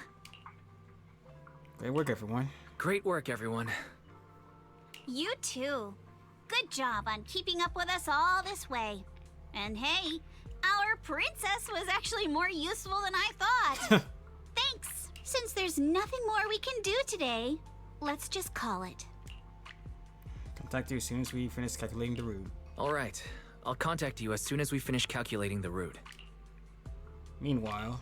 Great work, everyone. Great work, everyone. You too. Good job on keeping up with us all this way. And hey, our princess was actually more useful than I thought. Thanks. Since there's nothing more we can do today, let's just call it. Contact you as soon as we finish calculating the route. All right. I'll contact you as soon as we finish calculating the route. Meanwhile...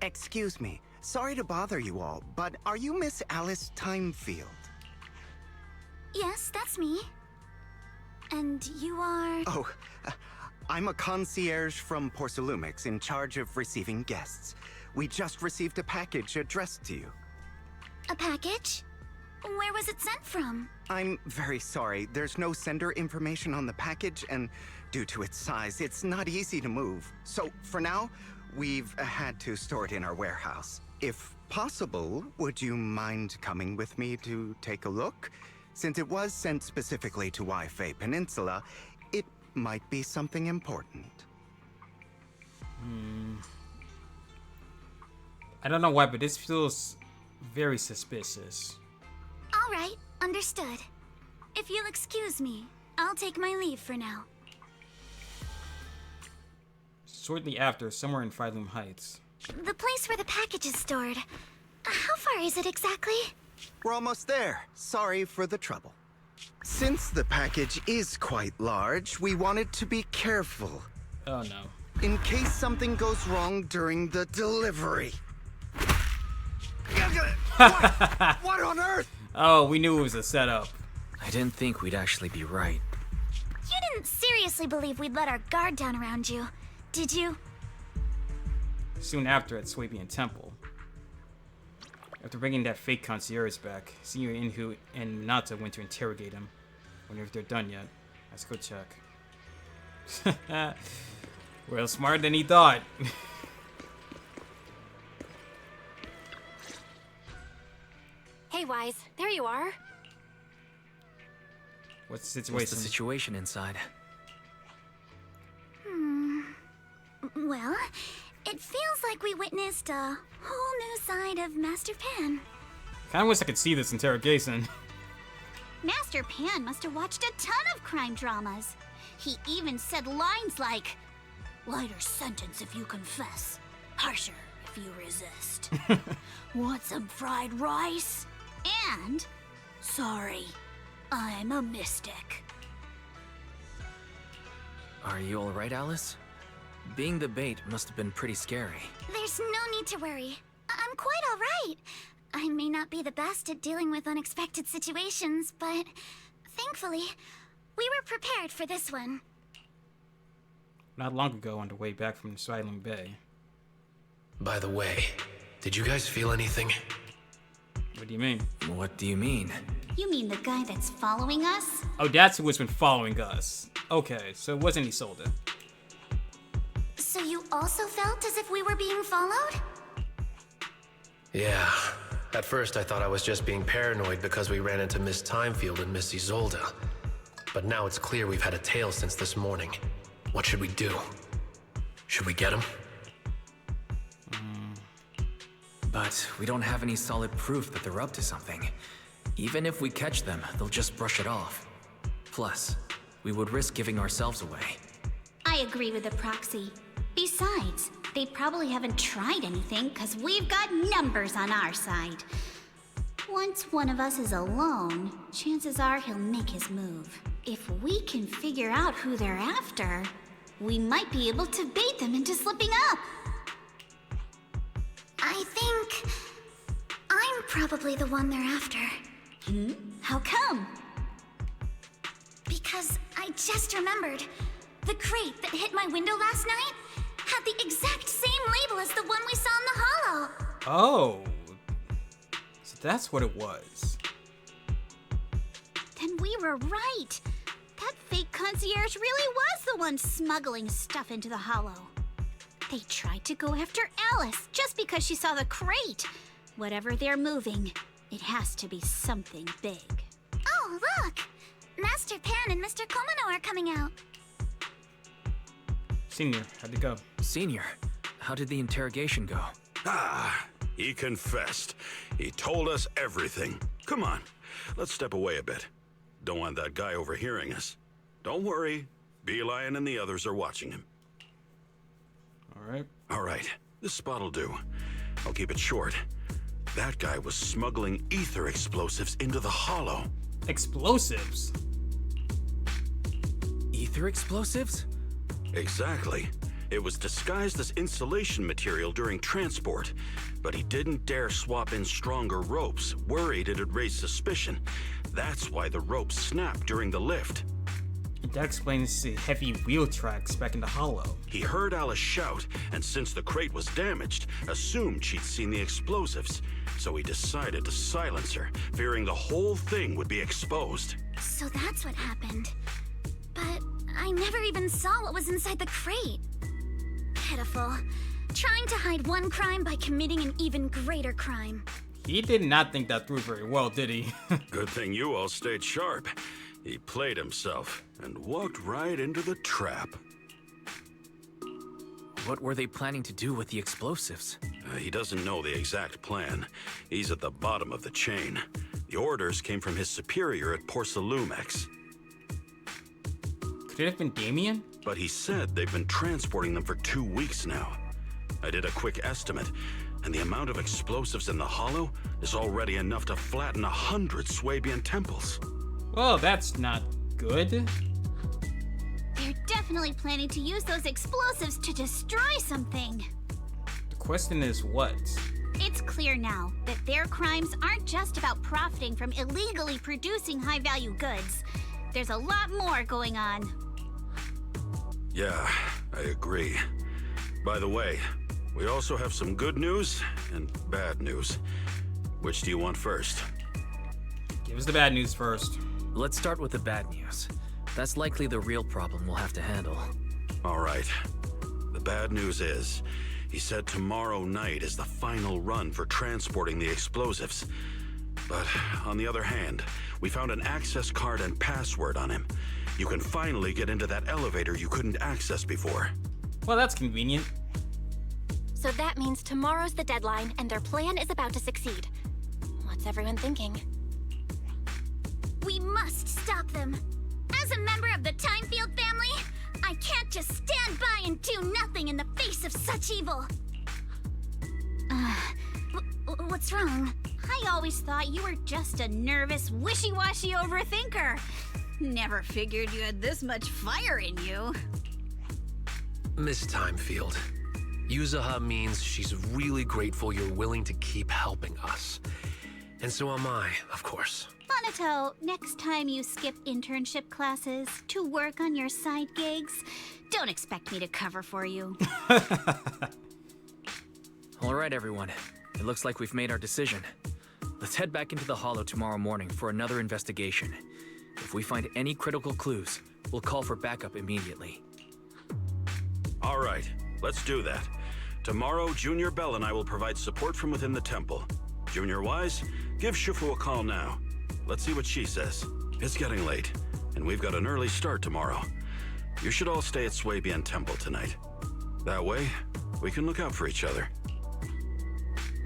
Excuse me. Sorry to bother you all, but are you Miss Alice Timefield? Yes, that's me. And you are... Oh, I'm a concierge from Porcelumex in charge of receiving guests. We just received a package addressed to you. A package? Where was it sent from? I'm very sorry. There's no sender information on the package, and due to its size, it's not easy to move. So, for now, we've had to store it in our warehouse. If possible, would you mind coming with me to take a look? Since it was sent specifically to Wi-Fi Peninsula, it might be something important. I don't know why, but this feels very suspicious. All right, understood. If you'll excuse me, I'll take my leave for now. Shortly after, somewhere in Phylum Heights. The place where the package is stored. How far is it exactly? We're almost there. Sorry for the trouble. Since the package is quite large, we wanted to be careful. Oh no. In case something goes wrong during the delivery. What on earth? Oh, we knew it was a setup. I didn't think we'd actually be right. You didn't seriously believe we'd let our guard down around you, did you? Soon after at Swabian Temple. After bringing that fake concierge back, Senior Inhu and Nata went to interrogate him. Wonder if they're done yet. Let's go check. Well, smarter than he thought. Hey, Wise, there you are. What's the situation? What's the situation inside? Well, it feels like we witnessed a whole new side of Master Pan. Kinda wish I could see this interrogation. Master Pan must have watched a ton of crime dramas. He even said lines like, "Lighter sentence if you confess, harsher if you resist. Want some fried rice? And, sorry, I'm a mystic." Are you alright, Alice? Being the bait must have been pretty scary. There's no need to worry. I'm quite alright. I may not be the best at dealing with unexpected situations, but thankfully, we were prepared for this one. Not long ago, on the way back from Silent Bay. By the way, did you guys feel anything? What do you mean? What do you mean? You mean the guy that's following us? Oh, that's who has been following us. Okay, so it wasn't Isolde. So you also felt as if we were being followed? Yeah. At first I thought I was just being paranoid because we ran into Miss Timefield and Miss Isolde. But now it's clear we've had a tail since this morning. What should we do? Should we get him? But we don't have any solid proof that they're up to something. Even if we catch them, they'll just brush it off. Plus, we would risk giving ourselves away. I agree with the proxy. Besides, they probably haven't tried anything because we've got numbers on our side. Once one of us is alone, chances are he'll make his move. If we can figure out who they're after, we might be able to bait them into slipping up. I think I'm probably the one they're after. How come? Because I just remembered. The crate that hit my window last night had the exact same label as the one we saw in the hollow. Oh. So that's what it was. Then we were right. That fake concierge really was the one smuggling stuff into the hollow. They tried to go after Alice just because she saw the crate. Whatever they're moving, it has to be something big. Oh, look! Master Pan and Mr. Komino are coming out. Senior, how'd it go? Senior, how did the interrogation go? He confessed. He told us everything. Come on, let's step away a bit. Don't want that guy overhearing us. Don't worry, Beelion and the others are watching him. All right, this spot'll do. I'll keep it short. That guy was smuggling ether explosives into the hollow. Explosives? Ether explosives? Exactly. It was disguised as insulation material during transport, but he didn't dare swap in stronger ropes, worried it'd raise suspicion. That's why the ropes snapped during the lift. That explains the heavy wheel tracks back in the hollow. He heard Alice shout, and since the crate was damaged, assumed she'd seen the explosives. So he decided to silence her, fearing the whole thing would be exposed. So that's what happened. But I never even saw what was inside the crate. Pitiful. Trying to hide one crime by committing an even greater crime. He did not think that through very well, did he? Good thing you all stayed sharp. He played himself and walked right into the trap. What were they planning to do with the explosives? He doesn't know the exact plan. He's at the bottom of the chain. The orders came from his superior at Porcelumex. Could it have been Damien? But he said they've been transporting them for 2 weeks now. I did a quick estimate, and the amount of explosives in the hollow is already enough to flatten 100 Swabian temples. Well, that's not good. They're definitely planning to use those explosives to destroy something. The question is what? It's clear now that their crimes aren't just about profiting from illegally producing high-value goods. There's a lot more going on. Yeah, I agree. By the way, we also have some good news and bad news. Which do you want first? Give us the bad news first. Let's start with the bad news. That's likely the real problem we'll have to handle. All right. The bad news is, he said tomorrow night is the final run for transporting the explosives. But on the other hand, we found an access card and password on him. You can finally get into that elevator you couldn't access before. Well, that's convenient. So that means tomorrow's the deadline, and their plan is about to succeed. What's everyone thinking? We must stop them. As a member of the Timefield family, I can't just stand by and do nothing in the face of such evil. What's wrong? I always thought you were just a nervous, wishy-washy overthinker. Never figured you had this much fire in you. Miss Timefield, Yuzaha means she's really grateful you're willing to keep helping us. And so am I, of course. Monato, next time you skip internship classes to work on your side gigs, don't expect me to cover for you. All right, everyone. It looks like we've made our decision. Let's head back into the Hollow tomorrow morning for another investigation. If we find any critical clues, we'll call for backup immediately. All right, let's do that. Tomorrow, Junior Bell and I will provide support from within the temple. Junior Wise, give Shifu a call now. Let's see what she says. It's getting late, and we've got an early start tomorrow. You should all stay at Swabian Temple tonight. That way, we can look out for each other.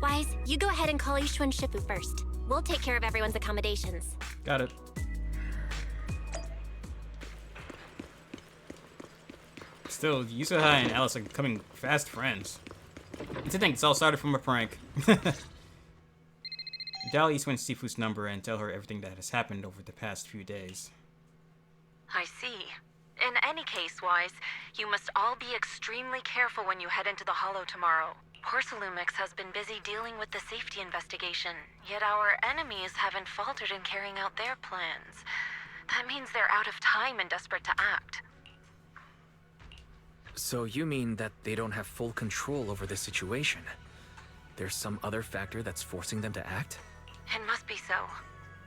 Wise, you go ahead and call Ishu and Shifu first. We'll take care of everyone's accommodations. Got it. Still, Yusuha and Alice are becoming fast friends. To think it's all started from a prank. Dial Eastwind Sifu's number and tell her everything that has happened over the past few days. I see. In any case, Wise, you must all be extremely careful when you head into the Hollow tomorrow. Porcelumex has been busy dealing with the safety investigation, yet our enemies haven't faltered in carrying out their plans. That means they're out of time and desperate to act. So you mean that they don't have full control over the situation? There's some other factor that's forcing them to act? It must be so.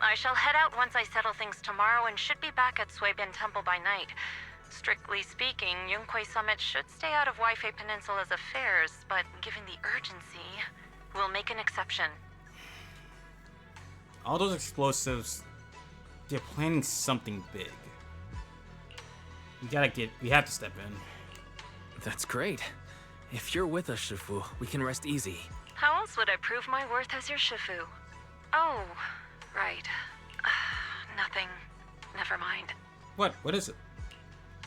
I shall head out once I settle things tomorrow and should be back at Swabian Temple by night. Strictly speaking, Yunquay Summit should stay out of Waifei Peninsula's affairs, but given the urgency, we'll make an exception. All those explosives, they're planning something big. We have to step in. That's great. If you're with us, Shifu, we can rest easy. How else would I prove my worth as your Shifu? Oh, right. Nothing. Never mind. What? What is it?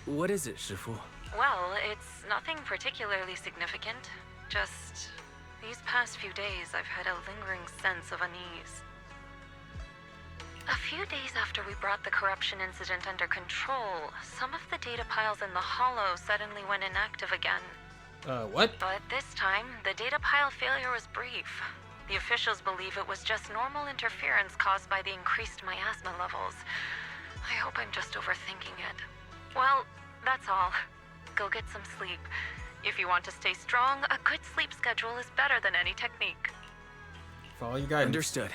What is it, Shifu? Well, it's nothing particularly significant. Just these past few days, I've had a lingering sense of unease. A few days after we brought the corruption incident under control, some of the data piles in the Hollow suddenly went inactive again. What? But this time, the data pile failure was brief. The officials believe it was just normal interference caused by the increased miasma levels. I hope I'm just overthinking it. Well, that's all. Go get some sleep. If you want to stay strong, a good sleep schedule is better than any technique. Follow your guidance. Understood.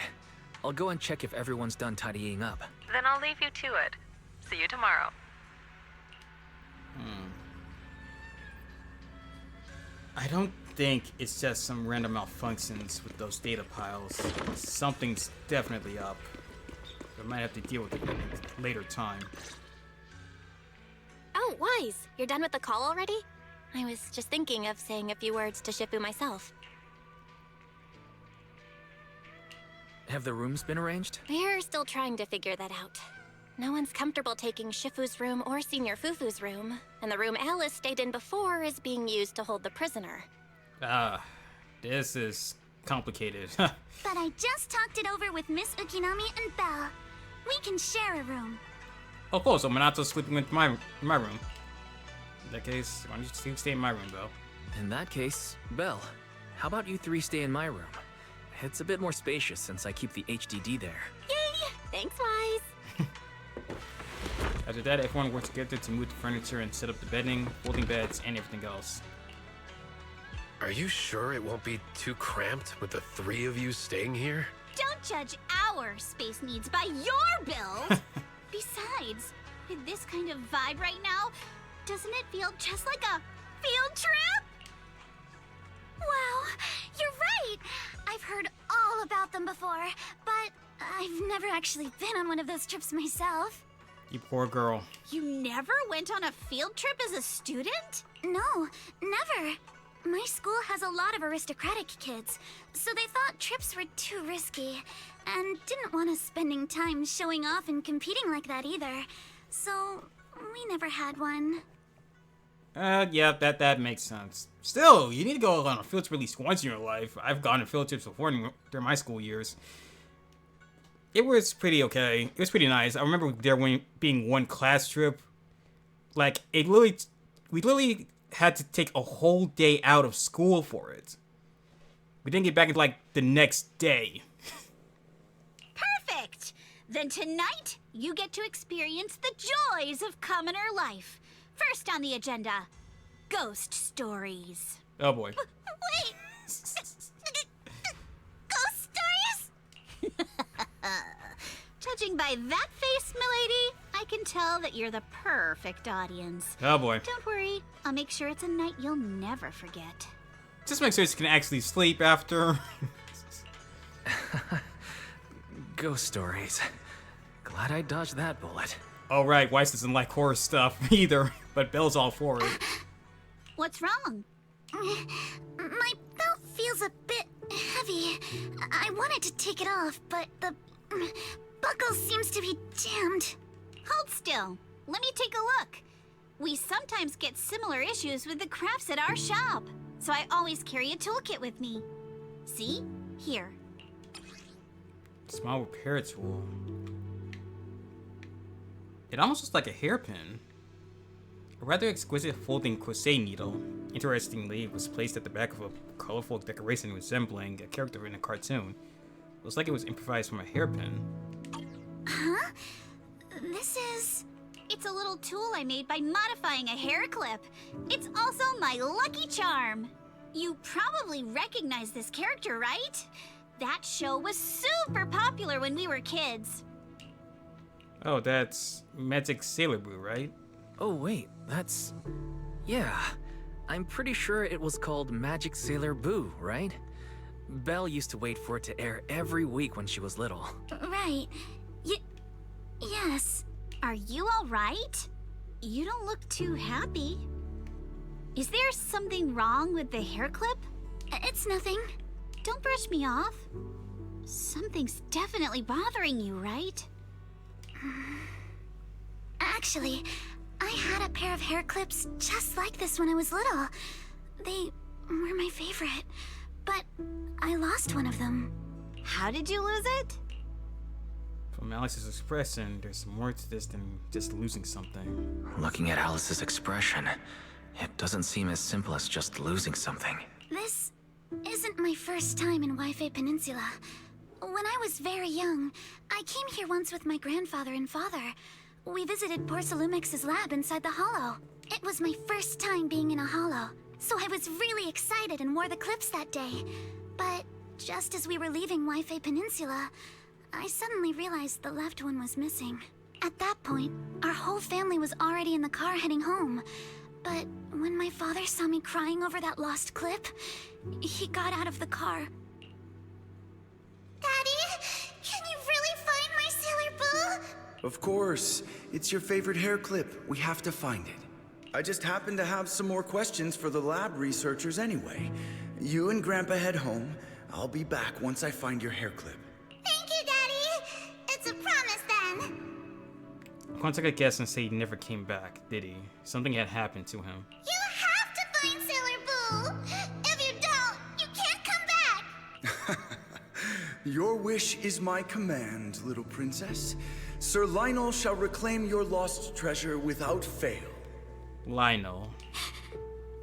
I'll go and check if everyone's done tidying up. Then I'll leave you to it. See you tomorrow. I don't think it's just some random malfunctions with those data piles. Something's definitely up. I might have to deal with it at a later time. Oh, Wise, you're done with the call already? I was just thinking of saying a few words to Shifu myself. Have the rooms been arranged? We're still trying to figure that out. No one's comfortable taking Shifu's room or Senior Fufu's room, and the room Alice stayed in before is being used to hold the prisoner. This is complicated. But I just talked it over with Miss Ukinami and Belle. We can share a room. Oh, cool. So Minato's sleeping in my room. In that case, why don't you stay in my room, Belle? In that case, Belle, how about you three stay in my room? It's a bit more spacious since I keep the HDD there. Yay! Thanks, Wise. After that, everyone worked together to move the furniture and set up the bedding, folding beds, and everything else. Are you sure it won't be too cramped with the three of you staying here? judge our space needs by your build. Besides, with this kind of vibe right now, doesn't it feel just like a field trip? Wow, you're right! I've heard all about them before, but I've never actually been on one of those trips myself. You poor girl. You never went on a field trip as a student? No, never. My school has a lot of aristocratic kids, so they thought trips were too risky, and didn't want us spending time showing off and competing like that either. So, we never had one. Yeah, that makes sense. Still, you need to go on a field trip at least once in your life. I've gone on field trips before during my school years. It was pretty okay. It was pretty nice. I remember there being one class trip. Like, we literally had to take a whole day out of school for it. We didn't get back until, like, the next day. Perfect! Then tonight, you get to experience the joys of commoner life. First on the agenda, ghost stories. Oh boy. Wait! Ghost stories? Judging by that face, milady, I can tell that you're the perfect audience. Oh boy. Don't worry, I'll make sure it's a night you'll never forget. Just make sure you can actually sleep after. Ghost stories. Glad I dodged that bullet. All right, Weiss doesn't like horror stuff either, but Belle's all for it. What's wrong? My belt feels a bit heavy. I wanted to take it off, but the buckle seems to be jammed. Hold still. Let me take a look. We sometimes get similar issues with the crafts at our shop, so I always carry a toolkit with me. See? Here. Small repair tool. It almost looks like a hairpin. A rather exquisite folding crochet needle. Interestingly, it was placed at the back of a colorful decoration resembling a character in a cartoon. Looks like it was improvised from a hairpin. Huh? This is... It's a little tool I made by modifying a hair clip. It's also my lucky charm. You probably recognize this character, right? That show was super popular when we were kids. Oh, that's Magic Sailor Boo, right? Oh wait, that's... Yeah, I'm pretty sure it was called Magic Sailor Boo, right? Belle used to wait for it to air every week when she was little. Right. Yes. Are you all right? You don't look too happy. Is there something wrong with the hair clip? It's nothing. Don't brush me off. Something's definitely bothering you, right? Actually, I had a pair of hair clips just like this when I was little. They were my favorite, but I lost one of them. How did you lose it? From Alice's expression, there's more to this than just losing something. Looking at Alice's expression, it doesn't seem as simple as just losing something. This isn't my first time in Wi-Fi Peninsula. When I was very young, I came here once with my grandfather and father. We visited Porcelumex's lab inside the hollow. It was my first time being in a hollow, so I was really excited and wore the clips that day. But just as we were leaving Wi-Fi Peninsula, I suddenly realized the left one was missing. At that point, our whole family was already in the car heading home. But when my father saw me crying over that lost clip, he got out of the car. Daddy, can you really find my Sailor Boo? Of course. It's your favorite hair clip. We have to find it. I just happen to have some more questions for the lab researchers anyway. You and Grandpa head home. I'll be back once I find your hair clip. Thank you, Daddy. It's a promise then. I'm gonna take a guess and say he never came back, did he? Something had happened to him. You have to find Sailor Boo. If you don't, you can't come back. Your wish is my command, little princess. Sir Lionel shall reclaim your lost treasure without fail. Lionel.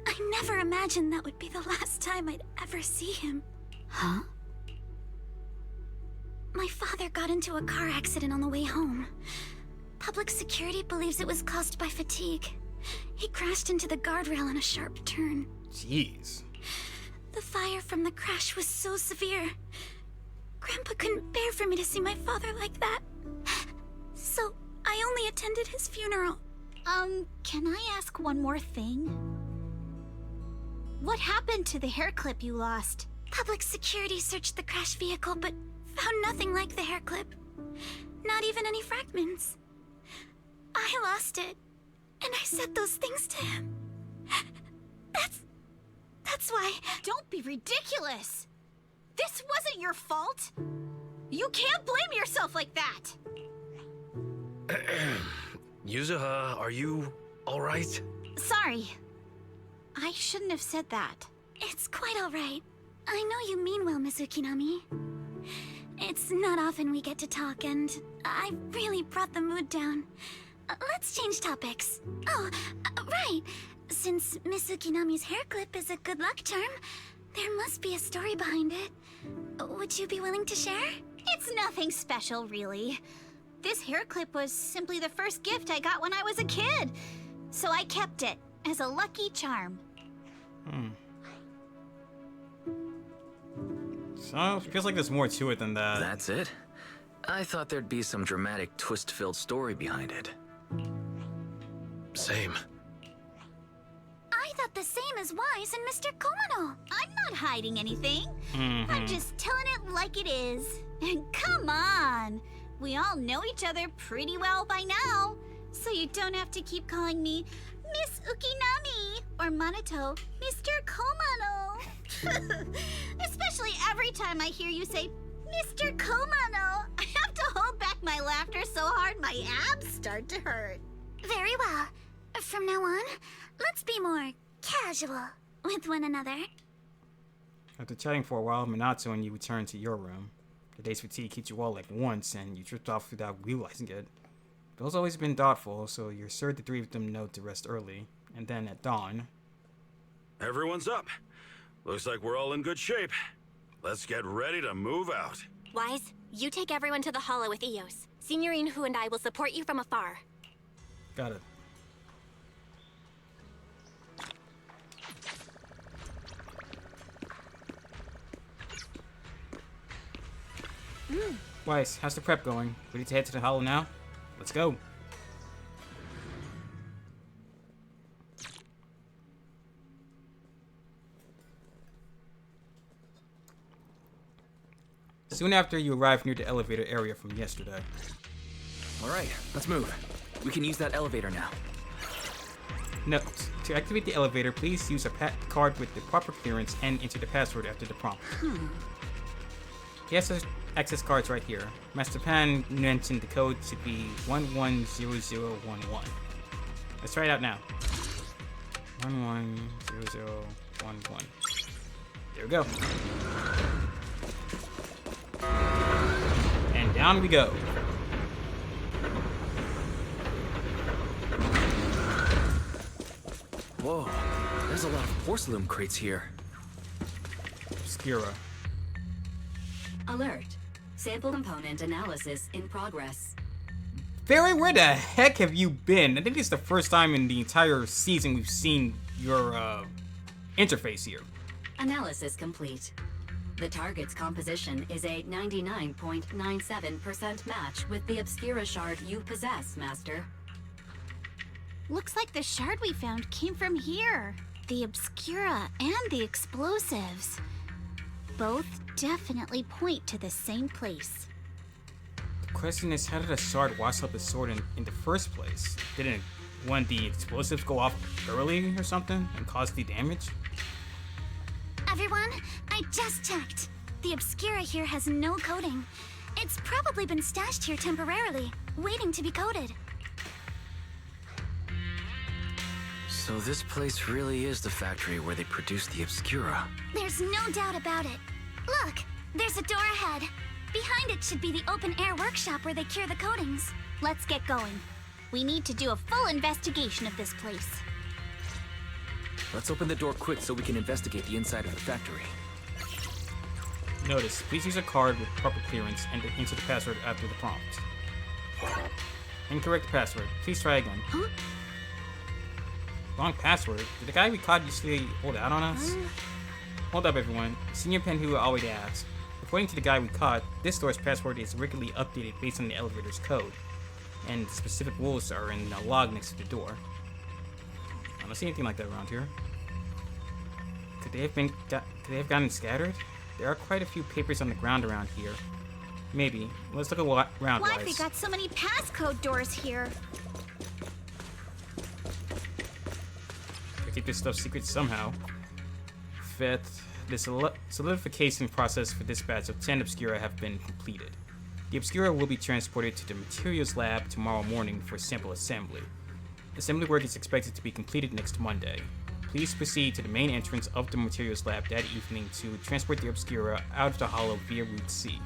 I never imagined that would be the last time I'd ever see him. Huh? My father got into a car accident on the way home. Public security believes it was caused by fatigue. He crashed into the guardrail on a sharp turn. Jeez. The fire from the crash was so severe. Grandpa couldn't bear for me to see my father like that. So I only attended his funeral. Can I ask one more thing? What happened to the hair clip you lost? Public security searched the crashed vehicle, but found nothing like the hair clip. Not even any fragments. I lost it, and I said those things to him. That's why... Don't be ridiculous! This wasn't your fault! You can't blame yourself like that! Yuzuha, are you alright? Sorry. I shouldn't have said that. It's quite alright. I know you mean well, Miss Ukinami. It's not often we get to talk, and I really brought the mood down. Let's change topics. Oh, right. Since Miss Ukinami's hair clip is a good luck charm, there must be a story behind it. Would you be willing to share? It's nothing special, really. This hair clip was simply the first gift I got when I was a kid. So I kept it as a lucky charm. So, it feels like there's more to it than that. That's it? I thought there'd be some dramatic, twist-filled story behind it. Same. I thought the same as Wise and Mr. Komano. I'm not hiding anything. Mm-hmm. I'm just telling it like it is. And come on! We all know each other pretty well by now. So you don't have to keep calling me Miss Ukinami or Manato Mr. Komano. Especially every time I hear you say Mr. Komano. I have to hold back my laughter so hard my abs start to hurt. Very well. From now on, let's be more casual with one another. After chatting for a while, Minato and you returned to your room. The day's fatigue hit you all at once, and you drift off without realizing it. Bill's always been thoughtful, so you assured the three of them know to rest early. And then at dawn... Everyone's up. Looks like we're all in good shape. Let's get ready to move out. Wise, you take everyone to the hollow with Eos. Signorine Hu and I will support you from afar. Got it. Weiss, how's the prep going? Ready to head to the hollow now? Let's go. Soon after, you arrive near the elevator area from yesterday. Alright, let's move. We can use that elevator now. Note, to activate the elevator, please use a card with the proper clearance and enter the password after the prompt. The access card's right here. Master Pan mentioned the code should be 110011. Let's try it out now. 110011. There we go. And down we go. Whoa, there's a lot of porcelain crates here. Obscura. Alert. Sample component analysis in progress. Fairy, where the heck have you been? I think it's the first time in the entire season we've seen your interface here. Analysis complete. The target's composition is a 99.97% match with the Obscura shard you possess, Master. Looks like the shard we found came from here. The Obscura and the explosives. Both definitely point to the same place. The question is, how did a shard wash up the sword in the first place? Didn't one of the explosives go off early or something and cause the damage? Everyone, I just checked. The Obscura here has no coating. It's probably been stashed here temporarily, waiting to be coated. So this place really is the factory where they produce the Obscura. There's no doubt about it. Look, there's a door ahead. Behind it should be the open-air workshop where they cure the coatings. Let's get going. We need to do a full investigation of this place. Let's open the door quick so we can investigate the inside of the factory. Notice, please use a card with proper clearance and enter the password after the prompt. Incorrect password. Please try again. Huh? Wrong password? Did the guy we caught usually hold out on us? Hold up, everyone. Senior Pen who always asks. according to the guy we caught, this door's password is regularly updated based on the elevator's code, and the specific rules are in a log next to the door. I don't see anything like that around here. Could they have gotten scattered? There are quite a few papers on the ground around here. Maybe. Let's look around. Why have we got so many passcode doors here? Keep this stuff secret somehow. Fifth, the solidification process for this batch of 10 Obscura have been completed. The Obscura will be transported to the materials lab tomorrow morning for sample assembly. Assembly work is expected to be completed next Monday. Please proceed to the main entrance of the materials lab that evening to transport the Obscura out of the hollow via Route C.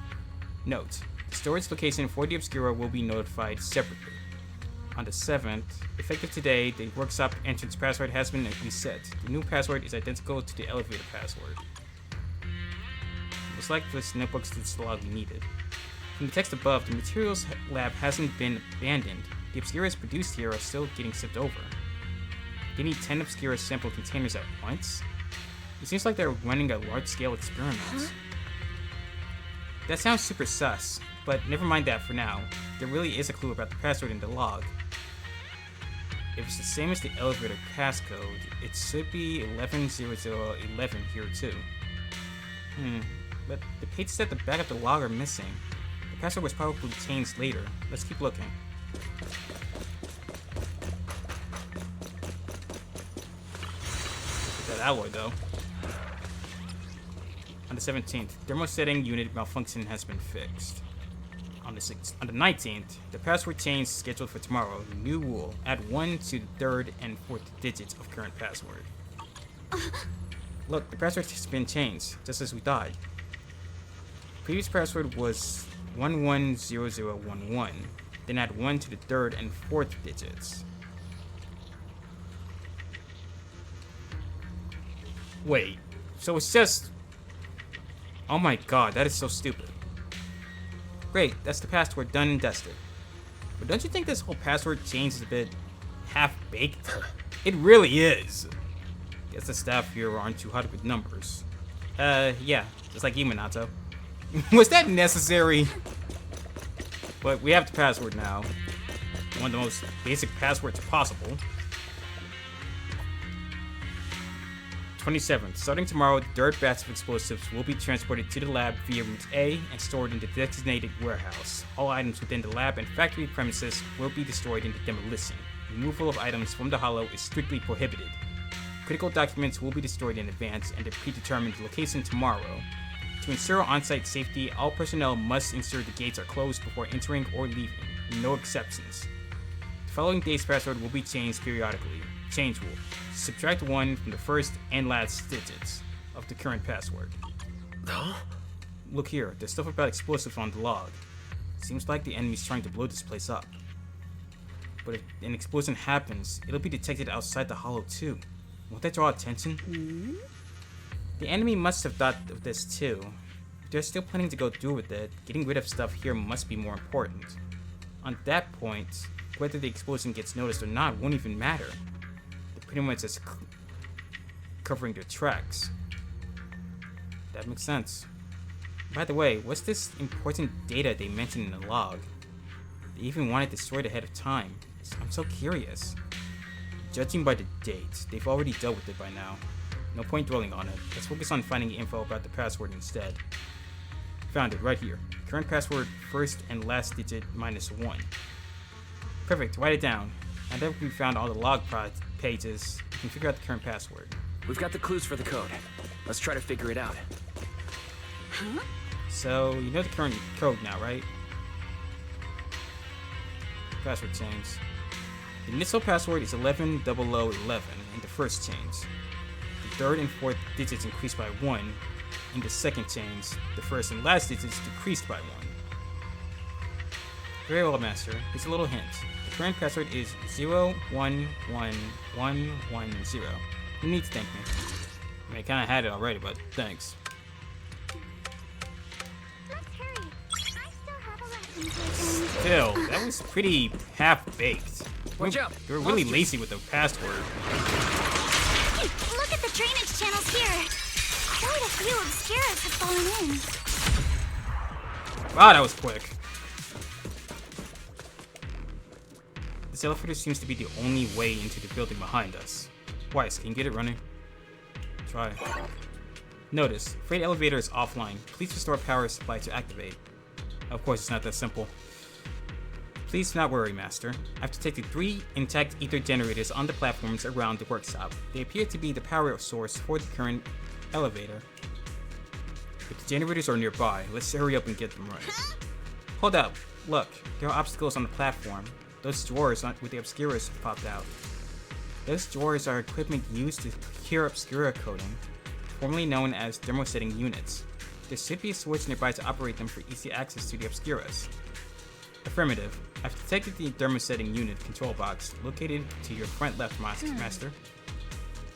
Note, the storage location for the Obscura will be notified separately. On the 7th, effective today, the workshop entrance password has been reset. The new password is identical to the elevator password. Looks like this notebook's the log we needed. From the text above, the materials lab hasn't been abandoned. The Obscuras produced here are still getting shipped over. They need 10 Obscura sample containers at once? It seems like they're running a large-scale experiment. That sounds super sus, but never mind that for now. There really is a clue about the password in the log. If it's the same as the elevator passcode, it should be 110011 here too. But the pages at the back of the log are missing. The password was probably changed later. Let's keep looking. That alloy though. On the 17th, thermosetting unit malfunction has been fixed. On the 19th, the password change scheduled for tomorrow. New rule: add 1 to the 3rd and 4th digits of current password. Look, the password has been changed, just as we thought. Previous password was 110011. Then add 1 to the 3rd and 4th digits. Wait, so it's just... Oh my god, that is so stupid. Great, that's the password done and dusted. But don't you think this whole password change is a bit half-baked? It really is. Guess the staff here aren't too hot with numbers. Yeah, just like you, Minato. Was that necessary? But we have the password now. One of the most basic passwords possible. 27th. Starting tomorrow, the third batch of explosives will be transported to the lab via Route A and stored in the designated warehouse. All items within the lab and factory premises will be destroyed in the demolition. Removal of items from the hollow is strictly prohibited. Critical documents will be destroyed in advance and the predetermined location tomorrow. To ensure on-site safety, all personnel must ensure the gates are closed before entering or leaving. No exceptions. The following day's password will be changed periodically. Change rule: subtract 1 from the first and last digits of the current password. Look here, there's stuff about explosives on the log. Seems like the enemy's trying to blow this place up. But if an explosion happens, it'll be detected outside the hollow too. Won't that draw attention? The enemy must have thought of this too. If they're still planning to go through with it, getting rid of stuff here must be more important. On that point, whether the explosion gets noticed or not won't even matter. Pretty much just covering their tracks. That makes sense. By the way, what's this important data they mentioned in the log? They even want it destroyed ahead of time. I'm so curious. Judging by the date, they've already dealt with it by now. No point dwelling on it. Let's focus on finding info about the password instead. Found it right here. Current password, first and last digit -1. Perfect, write it down. Now that we've found all the log pages, we can figure out the current password. We've got the clues for the code. Let's try to figure it out. So, you know the current code now, right? Password change. The initial password is 110011 in the first change. The third and fourth digits increased by 1. In the second change, the first and last digits decreased by 1. Very well, Master. Here's a little hint. The current password is 011110. You need to thank me. I mean, I kinda had it already, but thanks. Still, that was pretty half-baked. Watch out! They were really lazy with the password. Look at the drainage channels here. Quite a few Obscuras have fallen in. Wow, that was quick. This elevator seems to be the only way into the building behind us. Weiss, can you get it running? Try. Notice, freight elevator is offline. Please restore power supply to activate. Of course, it's not that simple. Please do not worry, Master. I have to take the 3 intact ether generators on the platforms around the workshop. They appear to be the power source for the current elevator. If the generators are nearby, let's hurry up and get them running. Hold up. Look, there are obstacles on the platform. Those drawers with the Obscuras popped out. Those drawers are equipment used to cure Obscura coding, formerly known as thermosetting units. There should be a switch nearby to operate them for easy access to the Obscuras. Affirmative. I've detected the thermosetting unit control box located to your front left, Master.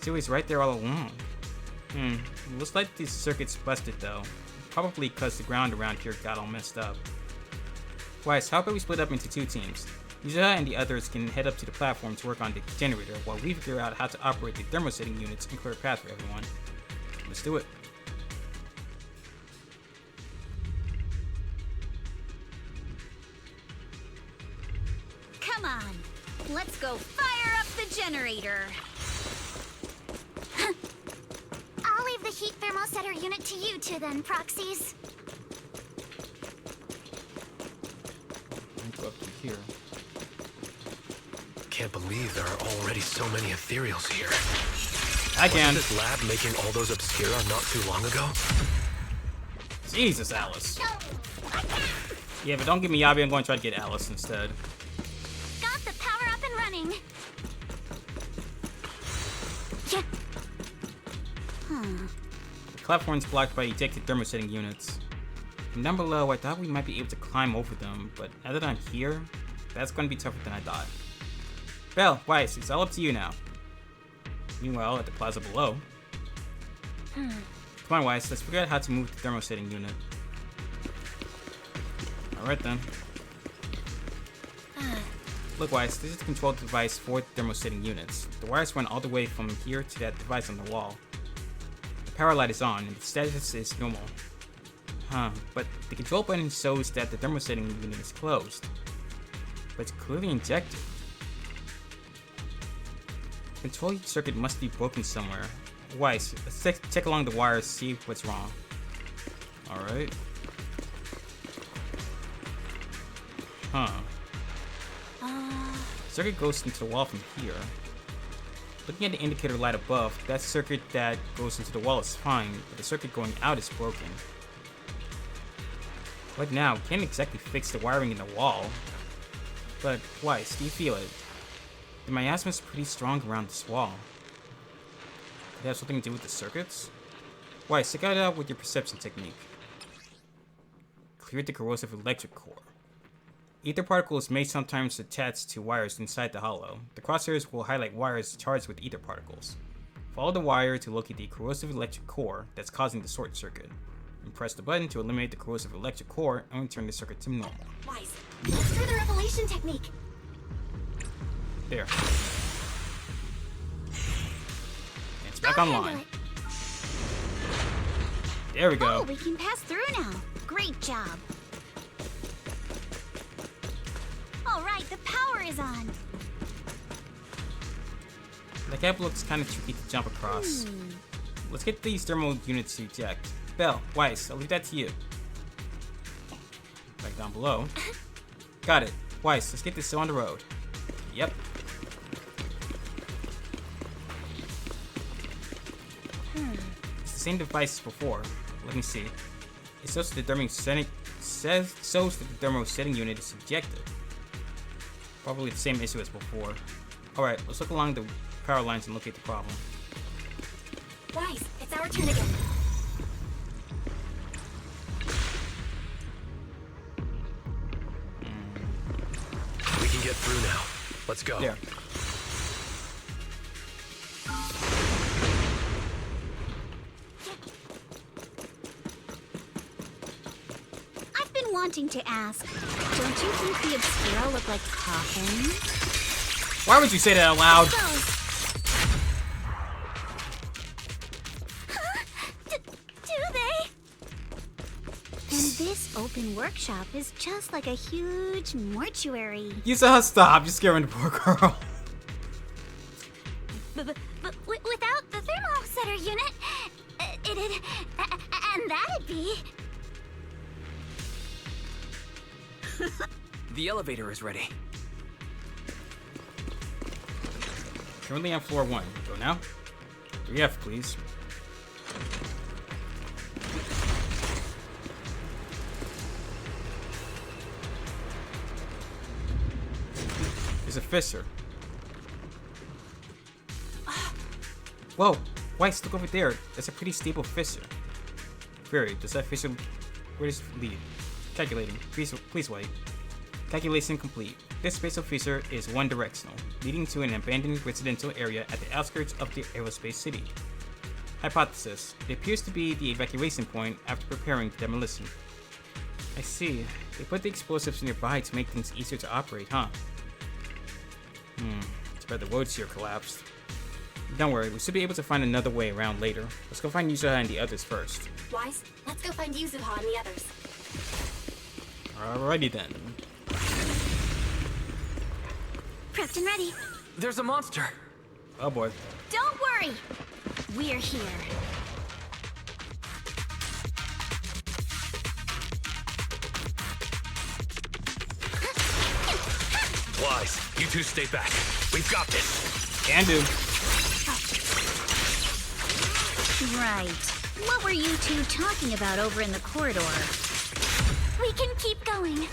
So he's right there all along. Looks like the circuit's busted though. Probably because the ground around here got all messed up. Weiss, how about we split up into 2 teams? Yuza and the others can head up to the platform to work on the generator while we figure out how to operate the thermosetting units and clear a path for everyone. Let's do it. Come on, let's go fire up the generator. I'll leave the heat thermosetter unit to you two then, Proxies. Go up to here. Can't believe there are already so many ethereals here. I can. Wasn't this lab making all those Obscura not too long ago? Jesus, Alice. Yeah, but don't give me Yabi, I'm going to try to get Alice instead. Got the power up and running. Yeah. The platform's blocked by ejected thermosetting units. From down below, I thought we might be able to climb over them, but now that I'm here, that's going to be tougher than I thought. Belle, Weiss, it's all up to you now. Meanwhile, at the plaza below. Come on, Weiss, let's figure out how to move the thermosetting unit. Alright then. Look, Weiss, this is the control device for thermosetting units. The wires run all the way from here to that device on the wall. The power light is on, and the status is normal. But the control button shows that the thermosetting unit is closed. But it's clearly injected. The control circuit must be broken somewhere. Weiss, let's check along the wires, see what's wrong. Alright. Circuit goes into the wall from here. Looking at the indicator light above, that circuit that goes into the wall is fine, but the circuit going out is broken. What now? Can't exactly fix the wiring in the wall. But Weiss, do you feel it? The miasma is pretty strong around this wall. Could it have something to do with the circuits? Weiss, check it out with your perception technique. Clear the corrosive electric core. Ether particles may sometimes attach to wires inside the hollow. The crosshairs will highlight wires charged with ether particles. Follow the wire to locate the corrosive electric core that's causing the short circuit. And press the button to eliminate the corrosive electric core and return the circuit to normal. Weiss, let's try the revelation technique. There. It's back online. There we go. Oh, we can pass through now. Great job. All right, the power is on. The gap looks kind of tricky to jump across. Let's get these thermal units to eject. Belle, Weiss, I'll leave that to you. Back down below. Got it. Weiss, let's get this on the road. Yep. It's the same device as before. Let me see. It shows that the thermosetting unit is ejected. Probably the same issue as before. Alright, let's look along the power lines and locate the problem. Weiss, it's our turn again. We can get through now. Let's go. There. I've been wanting to ask, don't you think the Obscura look like coffins? Why would you say that out loud? Do they? And This open workshop is just like a huge mortuary. Yusaha, stop! You're scaring the poor girl. But without the thermosetter unit, and that'd be... The elevator is ready. Currently on floor 1. Go now. 3F, please. There's a fissure. Whoa! Weiss, look over there. That's a pretty stable fissure. Query, does that fissure... Where does it lead? Calculating. Please wait. Calculation complete. This spatial fissure is one-directional, leading to an abandoned residential area at the outskirts of the aerospace city. Hypothesis. It appears to be the evacuation point after preparing the demolition. I see. They put the explosives nearby to make things easier to operate, huh? It's bad the roads here collapsed. Don't worry, we should be able to find another way around later. Let's go find Yusaha and the others first. Wise, let's go find Yuzuha and the others. Alrighty then. Prepped and ready. There's a monster. Oh boy. Don't worry. We're here. Wise, you two stay back. We've got this. Can do. Right. What were you two talking about over in the corridor? We can keep going.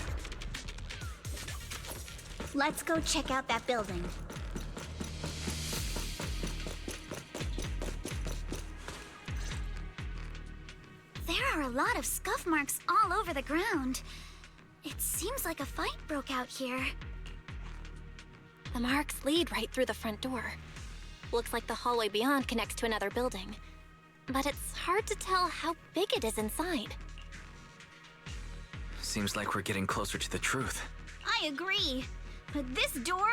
Let's go check out that building. There are a lot of scuff marks all over the ground. It seems like a fight broke out here. The marks lead right through the front door. Looks like the hallway beyond connects to another building. But it's hard to tell how big it is inside. Seems like we're getting closer to the truth. I agree. But this door...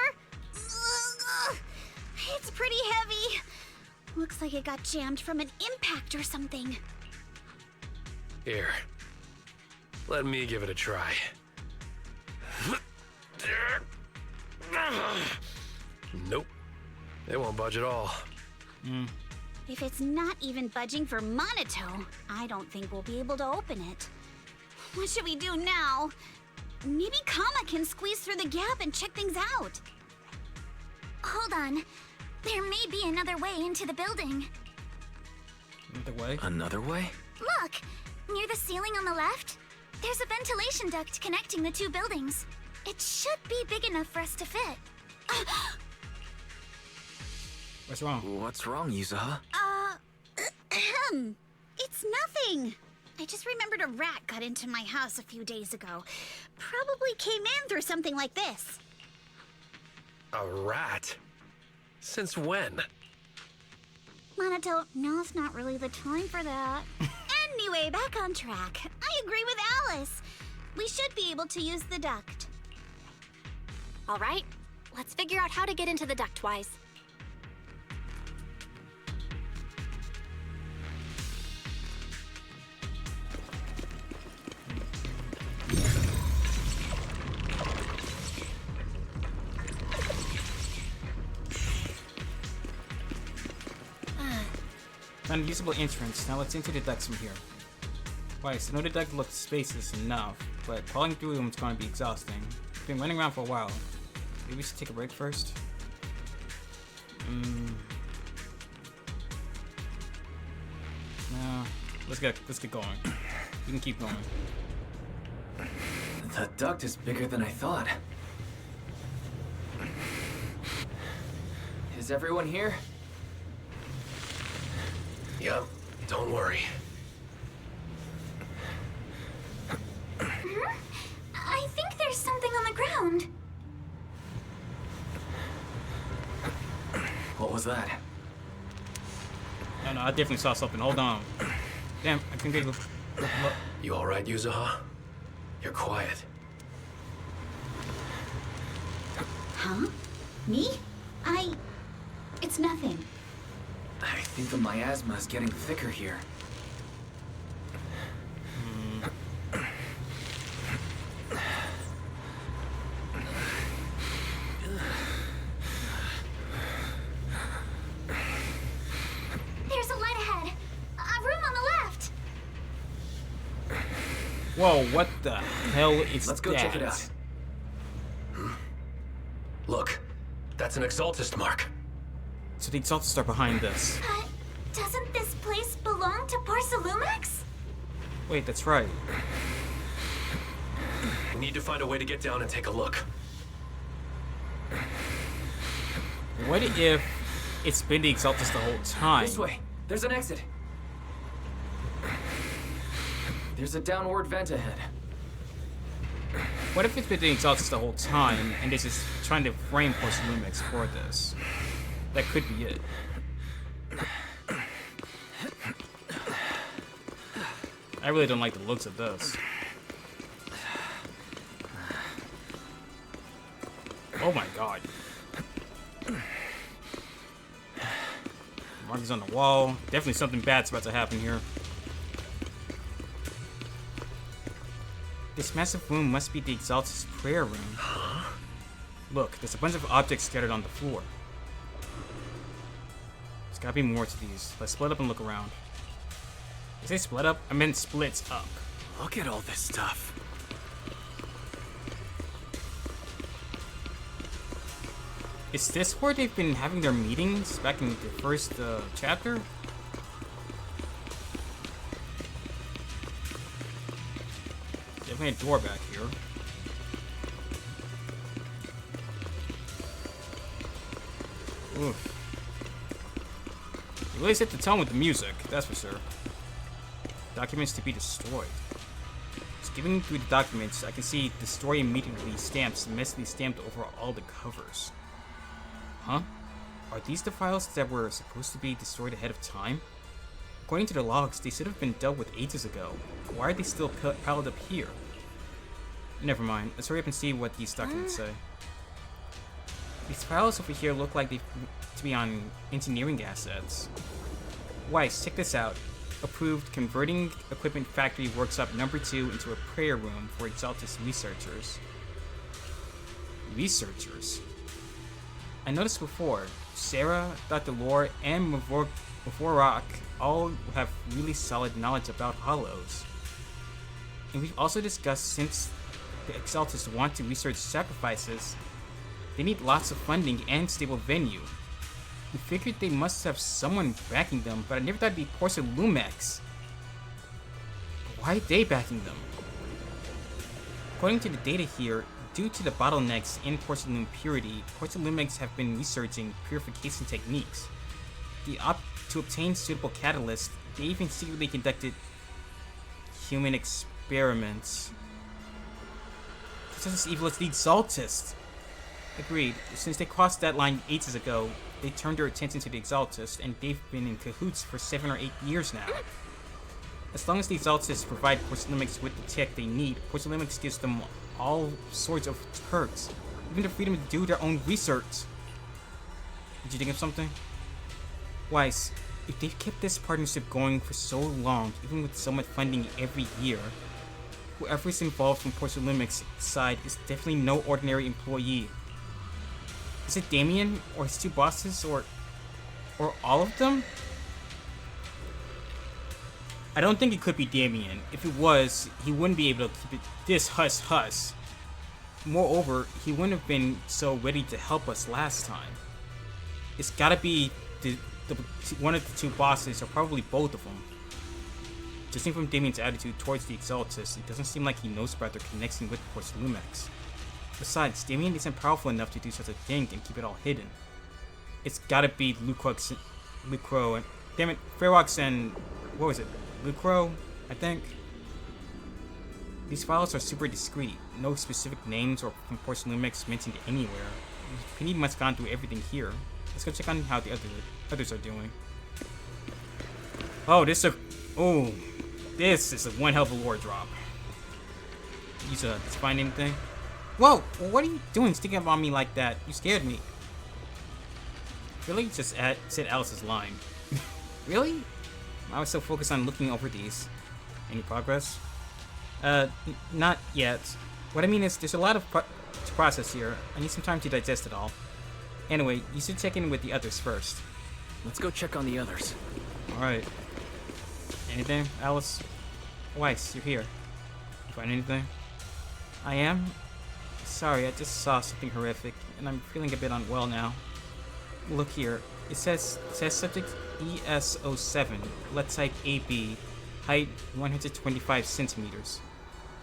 it's pretty heavy. Looks like it got jammed from an impact or something. Here. Let me give it a try. Nope. They won't budge at all. If it's not even budging for Monato, I don't think we'll be able to open it. What should we do now? Maybe Kama can squeeze through the gap and check things out. Hold on. There may be another way into the building. Another way? Another way? Look! Near the ceiling on the left, there's a ventilation duct connecting the two buildings. It should be big enough for us to fit. What's wrong? What's wrong, Yusaha? It's nothing. I just remembered a rat got into my house a few days ago. Probably came in through something like this. A rat? Since when? Monato, now's not really the time for that. Anyway, back on track. I agree with Alice. We should be able to use the duct. All right, let's figure out how to get into the duct, Wise. Found a usable entrance. Now let's enter the ducts from here. Weiss, I know the duct looks spacious enough, but crawling through them is going to be exhausting. We've been running around for a while. Maybe we should take a break first? No. Let's get going. We can keep going. The duct is bigger than I thought. Is everyone here? Yep, don't worry. I think there's something on the ground. What was that? No, I definitely saw something. Hold on. Damn, I can get... You alright, Yuzuha? You're quiet. Huh? Me? It's nothing. I think the miasma is getting thicker here. Whoa, what the hell is Let's go that? check it out. Look, that's an Exaltist mark. So the Exaltists are behind this. But doesn't this place belong to Porcelumex? Wait, that's right. We need to find a way to get down and take a look. What if it's been the Exaltists the whole time? This way. There's an exit. There's a downward vent ahead. What if it's been the Exaltists the whole time, and this is trying to frame Porcelumex for this? That could be it. I really don't like the looks of this. Oh my god. Markings on the wall. Definitely something bad's about to happen here. This massive room must be the Exaltist's prayer room. Look, there's a bunch of objects scattered on the floor. There's gotta be more to these. Let's split up and look around. Did I say split up? I meant splits up. Look at all this stuff. Is this where they've been having their meetings back in the first chapter? Definitely a door back here. Oof. You really set the tone with the music, that's for sure. Documents to be destroyed. Skimming through the documents, I can see destroy immediately stamps messily stamped over all the covers. Huh? Are these the files that were supposed to be destroyed ahead of time? According to the logs, they should have been dealt with ages ago. Why are they still piled up here? Never mind. Let's hurry up and see what these documents say. These files over here look like they to be on engineering assets. Weiss, check this out. Approved converting equipment factory workshop number 2 into a prayer room for Exaltist researchers. Researchers? I noticed before, Sarah, Dr. Lore, and Mavorak all have really solid knowledge about hollows. And we've also discussed since the Exaltists want to research sacrifices, they need lots of funding and stable venue. We figured they must have someone backing them, but I never thought it'd be Porcelumex. Why are they backing them? According to the data here, due to the bottlenecks in porcelain purity, Porcelumex have been researching purification techniques. To obtain suitable catalysts, they even secretly conducted human experiments. It's just as evil as the Exaltists. Agreed. Since they crossed that line ages ago, they turned their attention to the Exaltists, and they've been in cahoots for 7 or 8 years now. As long as the Exaltists provide Porcelumex with the tech they need, Porcelumex gives them all sorts of perks, even the freedom to do their own research. Did you think of something? Weiss, if they've kept this partnership going for so long, even with so much funding every year, whoever's involved from Porcelumex's side is definitely no ordinary employee. Is it Damien, or his 2 bosses, or all of them? I don't think it could be Damien. If it was, he wouldn't be able to keep it this hush. Moreover, he wouldn't have been so ready to help us last time. It's gotta be one of the 2 bosses, or probably both of them. Judging from Damien's attitude towards the Exaltists, it doesn't seem like he knows about their connection with Porcelumex. Besides, Damien isn't powerful enough to do such a thing and keep it all hidden. It's gotta be Lucro, and damn it, Ferox and what was it? Lucro, I think. These files are super discreet. No specific names or from Porcelumex mentioned anywhere. Penny must have gone through everything here. Let's go check on how the others are doing. Oh, this is a one hell of a lore drop. Did you find anything? Whoa! What are you doing sticking up on me like that? You scared me. Really? Just said Alice's line. Really? I was so focused on looking over these. Any progress? Not yet. What I mean is, there's a lot of to process here. I need some time to digest it all. Anyway, you should check in with the others first. Let's go check on the others. Alright. Anything, Alice? Weiss, you're here. Find anything? I am? Sorry, I just saw something horrific, and I'm feeling a bit unwell now. Look here. It says subject ES07, blood type AB, height 125 centimeters.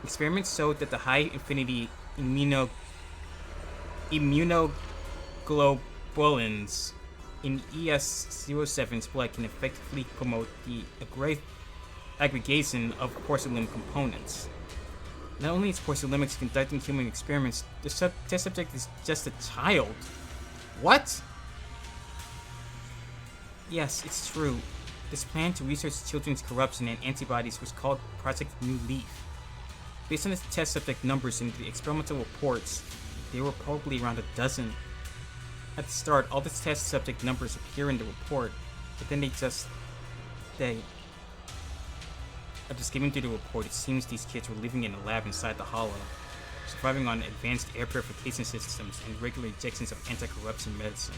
Experiments showed that the high affinity immunoglobulins in ES07's blood can effectively promote the aggregation of porcelain components. Not only is Porcelumex conducting human experiments, the test subject is just a child. What? Yes, it's true. This plan to research children's corruption and antibodies was called Project New Leaf. Based on the test subject numbers in the experimental reports, there were probably around a dozen. At the start, all the test subject numbers appear in the report, but then after skimming through the report, it seems these kids were living in a lab inside the hollow, surviving on advanced air purification systems and regular injections of anti-corruption medicine.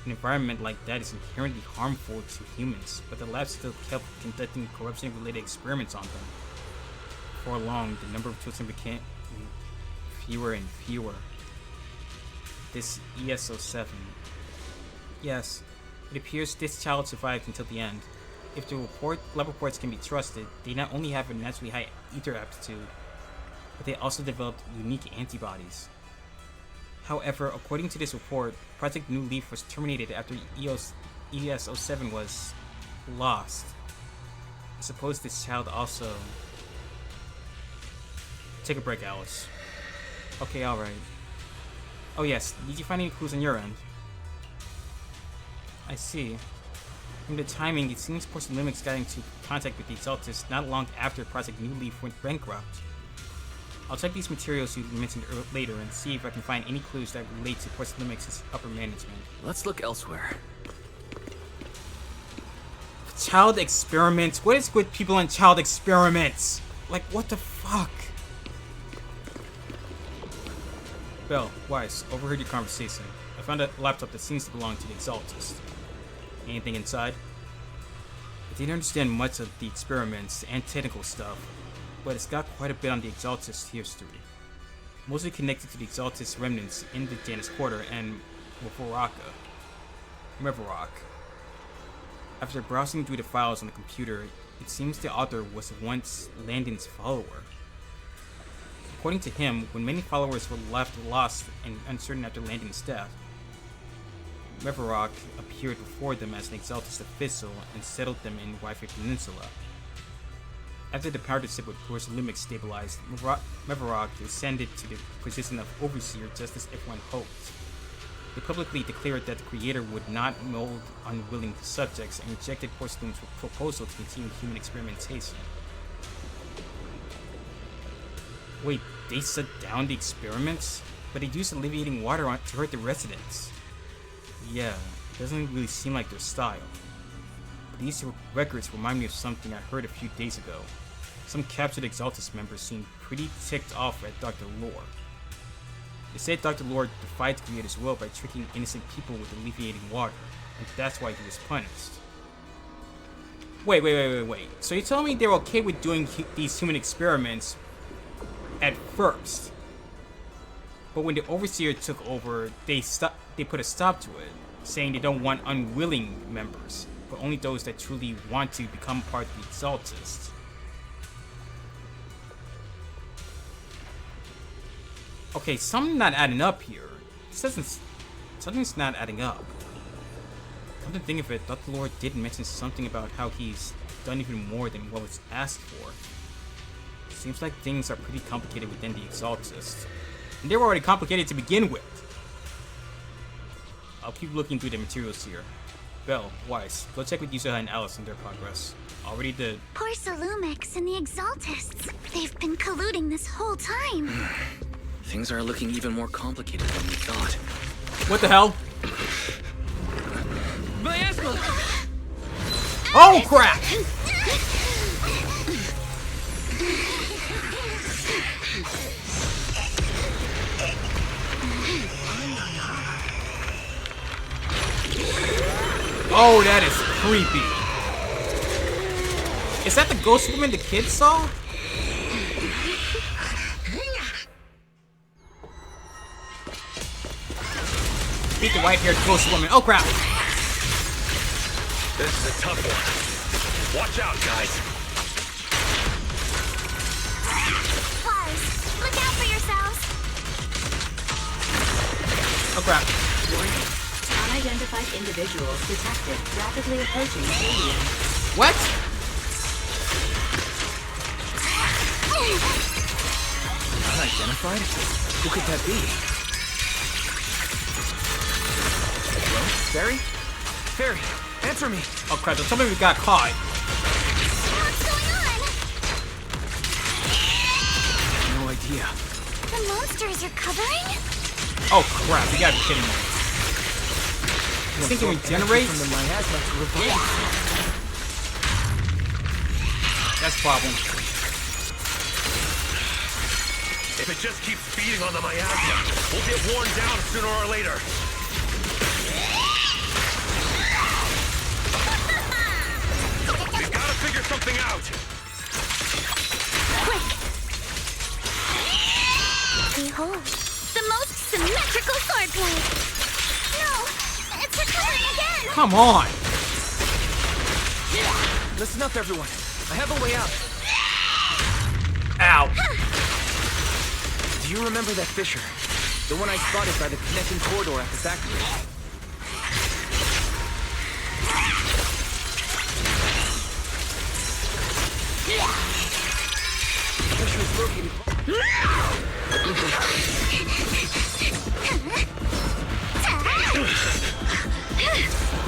An environment like that is inherently harmful to humans, but the lab still kept conducting corruption-related experiments on them. Before long, the number of children became fewer and fewer. This ES07. Yes, it appears this child survived until the end. If the lab reports can be trusted, they not only have a naturally high ether aptitude, but they also developed unique antibodies. However, according to this report, Project New Leaf was terminated after ES07 was lost. I suppose this child also... Take a break, Alice. Okay, alright. Oh yes, did you find any clues on your end? I see. From the timing, it seems Porcelumex got into contact with the Exaltus not long after Project New Leaf went bankrupt. I'll check these materials you mentioned later and see if I can find any clues that relate to Porcelumex's upper management. Let's look elsewhere. Child experiments? What is with people on child experiments? Like, what the fuck? Bell, Weiss, overheard your conversation. I found a laptop that seems to belong to the Exaltus. Anything inside? I didn't understand much of the experiments and technical stuff, but it's got quite a bit on the Exaltus history. Mostly connected to the Exaltus remnants in the Janus Quarter and Mevorok. After browsing through the files on the computer, it seems the author was once Landon's follower. According to him, when many followers were left lost and uncertain after Landon's death, Mevorok appeared before them as an Exaltus official and settled them in Wi-Fi Peninsula. After the partnership with Porcelumex stabilized, Mevorok ascended to the position of Overseer just as everyone hoped. They publicly declared that the creator would not mold unwilling subjects and rejected Porcelumex's proposal to continue human experimentation. Wait, they shut down the experiments? But they used alleviating water to hurt the residents. Yeah, it doesn't really seem like their style. But these records remind me of something I heard a few days ago. Some captured Exaltus members seemed pretty ticked off at Dr. Lore. They said Dr. Lore defied the creator's will by tricking innocent people with alleviating water, and that's why he was punished. Wait. So you're telling me they're okay with doing these human experiments at first, but when the Overseer took over, they put a stop to it, saying they don't want unwilling members, but only those that truly want to become part of the Exaltists. Okay, something's not adding up here. Something's not adding up. Come to think of it, Dr. Lord did mention something about how he's done even more than what was asked for. Seems like things are pretty complicated within the Exaltists. And they were already complicated to begin with. I'll keep looking through the materials here. Bell, Weiss, go check with Yusuha and Alice on their progress. Already did. Porcelumex and the Exaltists. They've been colluding this whole time. Things are looking even more complicated than we thought. What the hell? Miasma! Oh crap! Oh, that is creepy. Is that the ghost woman the kids saw? defeat the white-haired ghost woman. Oh crap! This is a tough one. Watch out, guys. Wise, look out for yourselves. Oh crap! Unidentified individuals detected rapidly approaching stadium. What? Unidentified? Who could that be? Hello? Fairy? Fairy, answer me! Oh crap, so somebody got caught. What's going on? No idea. The monsters are covering? Oh crap, you gotta be kidding me. You think it can regenerate? From the miasma to revive. That's a problem. If it just keeps feeding on the miasma, we'll get worn down sooner or later. We've got to figure something out. Quick! Behold, the most symmetrical swordplay. No, it's recovering again. Come on! Listen up, everyone. I have a way out. Ow! Do you remember that fissure? The one I spotted by the connecting corridor at the factory. The fissure is located.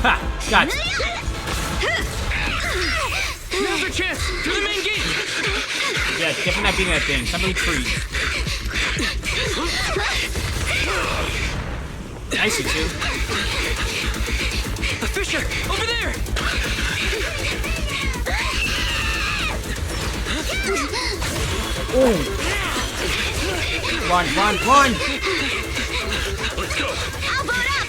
Ha! Gotcha! Now's our chance! To the main gate! Yeah, definitely not beating that thing. Somebody tree. Nice, you two. A fissure! Over there! Oh! Run, run, run! Let's go. I'll boot up.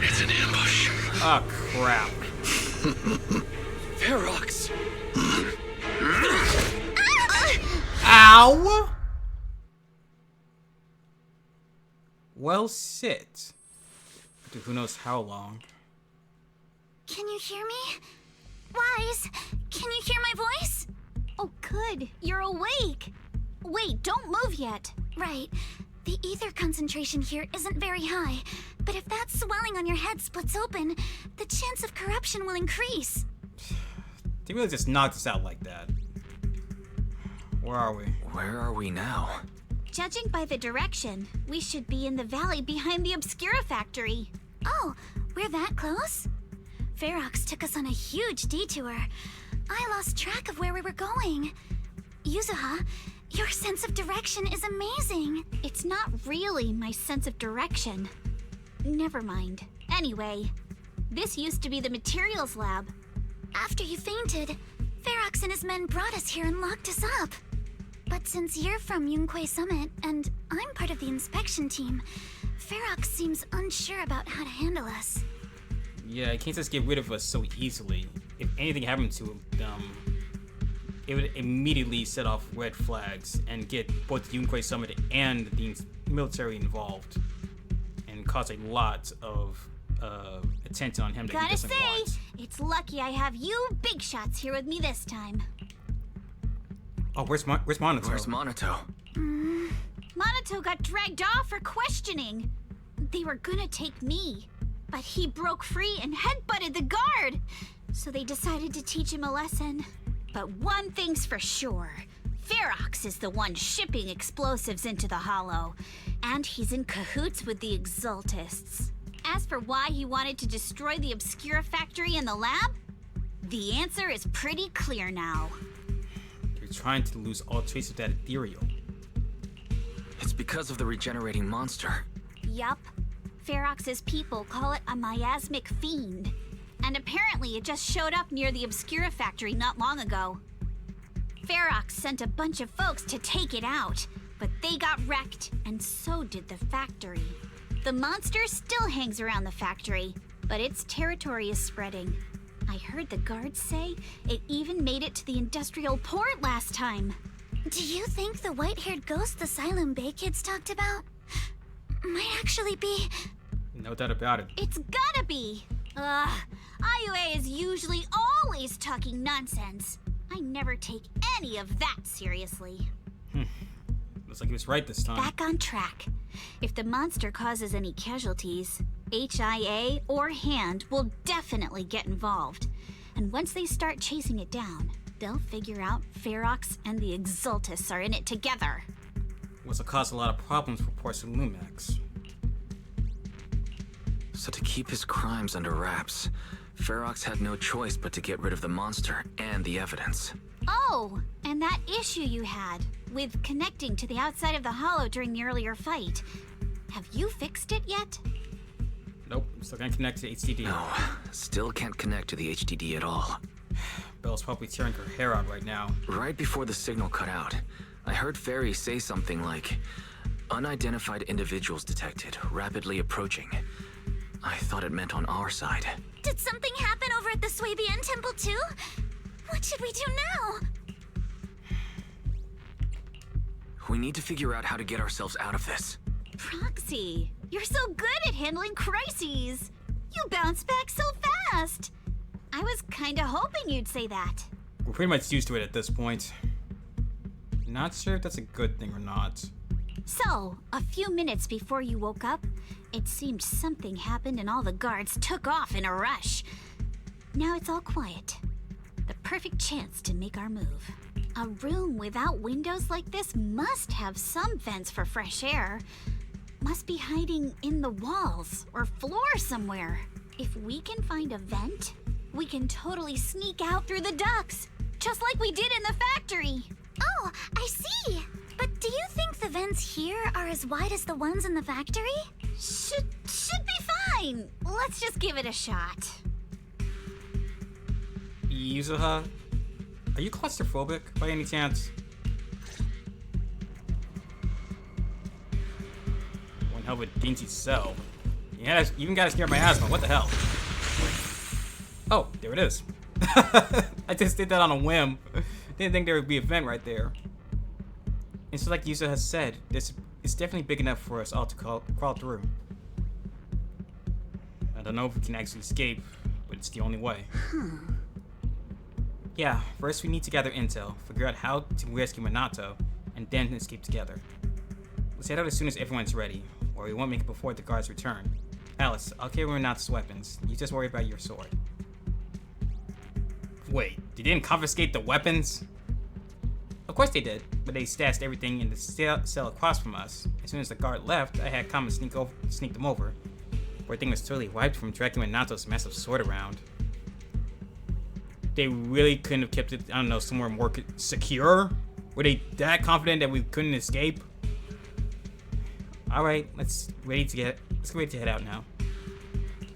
It's an ambush. Oh, crap. Ferox! Ow! Well, sit. Dude, who knows how long. Can you hear me? Wise, can you hear my voice? Oh, good. You're awake. Wait, don't move yet. Right. The ether concentration here isn't very high, but if that swelling on your head splits open, the chance of corruption will increase. They really just knocked us out like that. Where are we? Where are we now? Judging by the direction, we should be in the valley behind the Obscura factory. Oh, we're that close? Ferox took us on a huge detour. I lost track of where we were going. Yuzuha, your sense of direction is amazing. It's not really my sense of direction. Never mind. Anyway, this used to be the materials lab. After you fainted, Ferox and his men brought us here and locked us up. But since you're from Yunquei Summit and I'm part of the inspection team, Ferox seems unsure about how to handle us. Yeah, he can't just get rid of us so easily. If anything happened to them, it would immediately set off red flags and get both the Yunquei Summit and the military involved, and cause a lot of attention on him that he Gotta doesn't say, want. it's lucky I have you big shots here with me this time. Oh, where's Monato? Where's Monato? Monato got dragged off for questioning. They were gonna take me, but he broke free and headbutted the guard. So they decided to teach him a lesson. But one thing's for sure. Ferox is the one shipping explosives into the Hollow, and he's in cahoots with the Exaltists. As for why he wanted to destroy the Obscura factory and the lab, the answer is pretty clear now. They're trying to lose all trace of that ethereal. It's because of the regenerating monster. Yup. Ferox's people call it a miasmic fiend. And apparently it just showed up near the Obscura factory not long ago. Ferox sent a bunch of folks to take it out, but they got wrecked, and so did the factory. The monster still hangs around the factory, but its territory is spreading. I heard the guards say it even made it to the industrial port last time. Do you think the white-haired ghost the Asylum Bay kids talked about might actually be... No doubt about it. It's gotta be! IUA is usually always talking nonsense. I never take any of that seriously. Looks like he was right this time. Back on track. If the monster causes any casualties, HIA or Hand will definitely get involved. And once they start chasing it down, they'll figure out Ferox and the Exultus are in it together. Which will cause a lot of problems for Porcelumex. So to keep his crimes under wraps, Ferox had no choice but to get rid of the monster and the evidence. Oh, and that issue you had with connecting to the outside of the hollow during the earlier fight. Have you fixed it yet? Nope, still can't connect to HDD. No, still can't connect to the HDD at all. Belle's probably tearing her hair out right now. Right before the signal cut out, I heard Fairy say something like, "Unidentified individuals detected, rapidly approaching." I thought it meant on our side. Did something happen over at the Swabian Temple too? What should we do now? We need to figure out how to get ourselves out of this. Proxy, you're so good at handling crises. You bounce back so fast. I was kinda hoping you'd say that. We're pretty much used to it at this point. Not sure if that's a good thing or not. So, a few minutes before you woke up, it seemed something happened and all the guards took off in a rush. Now it's all quiet. The perfect chance to make our move. A room without windows like this must have some vents for fresh air. Must be hiding in the walls or floor somewhere. If we can find a vent, we can totally sneak out through the ducts, just like we did in the factory. Oh, I see. But do you think the vents here are as wide as the ones in the factory? Should be fine. Let's just give it a shot. Yuzuha, are you claustrophobic by any chance? One hell of a dainty cell. Yeah, you even got to scare my asthma. What the hell? Oh, there it is. I just did that on a whim. Didn't think there would be a vent right there. And so like Yuzuha has said, it's definitely big enough for us all to crawl through. I don't know if we can actually escape, but it's the only way. Yeah, first we need to gather intel, figure out how to rescue Minato, and then escape together. Let's head out as soon as everyone's ready, or we won't make it before the guards return. Alice, I'll carry Minato's weapons. You just worry about your sword. Wait, they didn't confiscate the weapons? Of course they did, but they stashed everything in the cell across from us. As soon as the guard left, I had Kama sneak them over. Everything was totally wiped from dragging Minato's massive sword around. They really couldn't have kept it, I don't know, somewhere more secure? Were they that confident that we couldn't escape? Alright, let's get ready to head out now.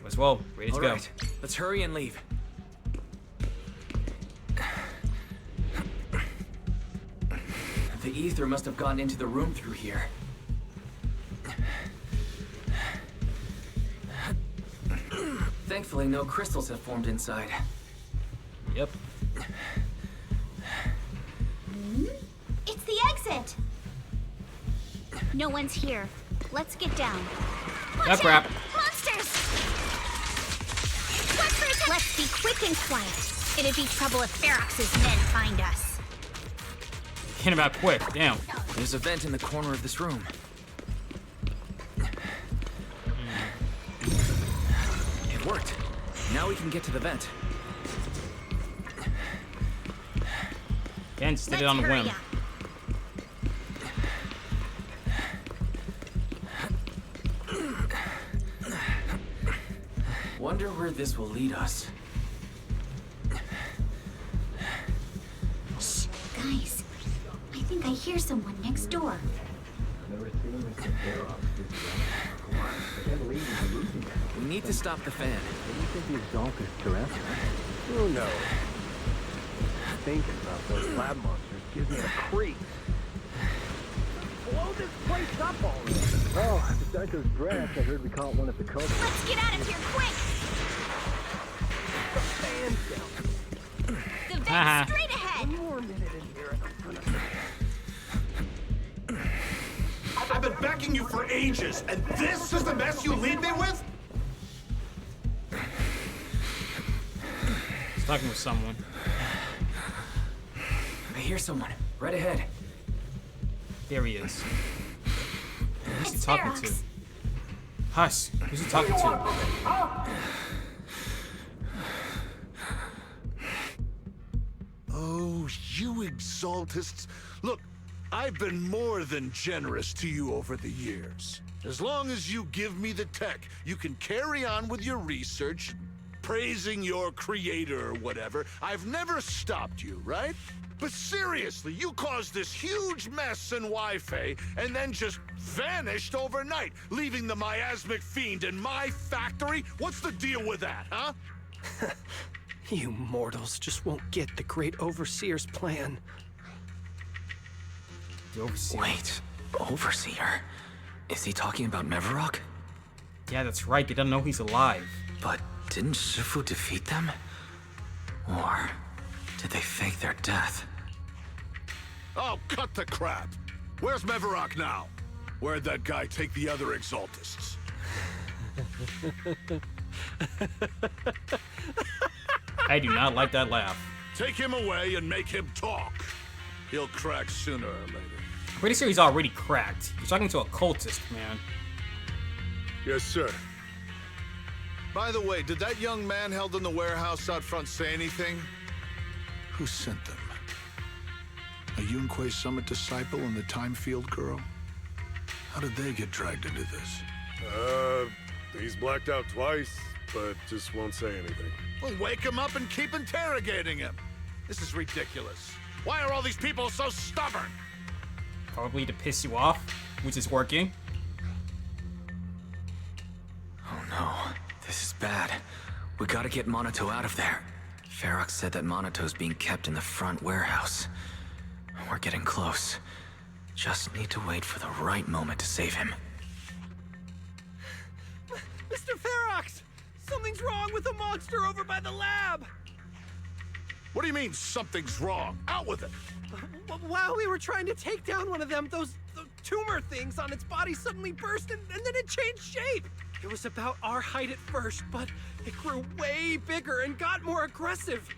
As well, ready to go. Alright, let's hurry and leave. The ether must have gone into the room through here. Thankfully, no crystals have formed inside. Yep. It's the exit! No one's here. Let's get down. Watch crap. Monsters! Let's be quick and quiet. It'd be trouble if Ferox's men find us. Thinking about quick, damn. There's a vent in the corner of this room. It worked. Now we can get to the vent. Again, just did it on a whim. Wonder where this will lead us. Shh, guys. I think I hear someone next door. We need to stop the fan. What do you think the Exalted terrestrial? Who knows? Thinking about those lab monsters gives me the creeps. Blow this place up already! Oh, besides those drafts, I heard we caught one at the coast. Let's get out of here quick! The hands down. The vent straight ahead. One more minute in here and I'm gonna... I've been begging you for ages, and this is the mess you leave me with? He's talking with someone. I hear someone. Right ahead. There he is. Who's he talking to? Ferox. Hush. Who's he talking to? Oh, you exaltists. Look, I've been more than generous to you over the years. As long as you give me the tech, you can carry on with your research, praising your creator or whatever. I've never stopped you, right? But seriously, you caused this huge mess in Wi-Fi and then just vanished overnight, leaving the miasmic fiend in my factory? What's the deal with that, huh? You mortals just won't get the Great Overseer's plan. The Overseer. Wait, Overseer? Is he talking about Mevarok? Yeah, that's right. They don't know he's alive. But didn't Shifu defeat them? Or did they fake their death? Oh, cut the crap! Where's Mevarok now? Where'd that guy take the other exaltists? I do not like that laugh. Take him away and make him talk. He'll crack sooner or later. I'm pretty sure he's already cracked. He's talking to a cultist, man. Yes, sir. By the way, did that young man held in the warehouse out front say anything? Who sent them? A Yunque Summit disciple and the Time Field girl? How did they get dragged into this? He's blacked out twice, but just won't say anything. Well, wake him up and keep interrogating him. This is ridiculous. Why are all these people so stubborn? Probably to piss you off, which is working. Oh no, this is bad. We gotta get Monato out of there. Ferox said that Monato's being kept in the front warehouse. We're getting close. Just need to wait for the right moment to save him. Mr. Ferox! Something's wrong with the monster over by the lab! What do you mean, something's wrong? Out with it! While we were trying to take down one of them, those tumor things on its body suddenly burst and then it changed shape. It was about our height at first, but it grew way bigger and got more aggressive.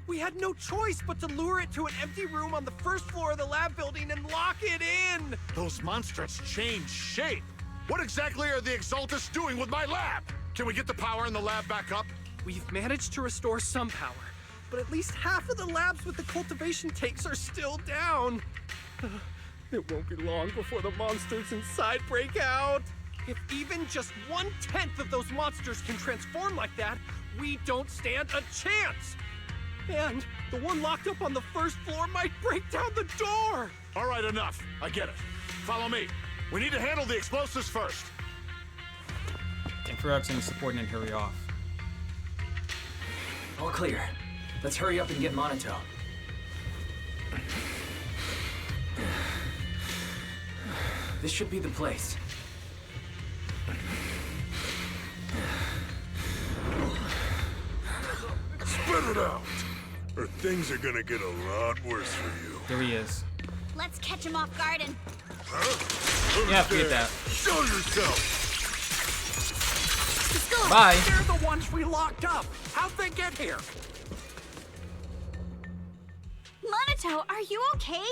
We had no choice but to lure it to an empty room on the first floor of the lab building and lock it in. Those monsters changed shape. What exactly are the Exaltists doing with my lab? Can we get the power in the lab back up? We've managed to restore some power, but at least half of the labs with the cultivation tanks are still down. It won't be long before the monsters inside break out. If even just 1/10 of those monsters can transform like that, we don't stand a chance. And the one locked up on the first floor might break down the door. All right, enough. I get it. Follow me. We need to handle the explosives first. And Ferox and support and hurry off. All clear. Let's hurry up and get Monato. This should be the place. Spit it out, or things are gonna get a lot worse for you. There he is. Let's catch him off guard and... Huh? Yeah, forget that. Show yourself! Bye. They're the ones we locked up. How'd they get here? Monato, are you okay?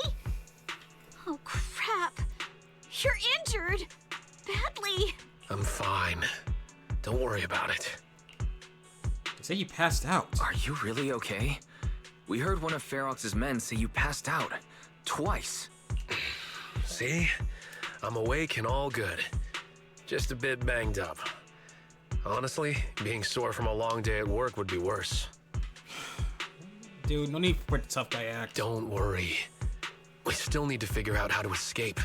Oh, crap. You're injured. Badly. I'm fine. Don't worry about it. They say you passed out. Are you really okay? We heard one of Ferox's men say you passed out. Twice. See? I'm awake and all good. Just a bit banged up. Honestly, being sore from a long day at work would be worse. Dude, no need for the tough guy act. Don't worry. We still need to figure out how to escape.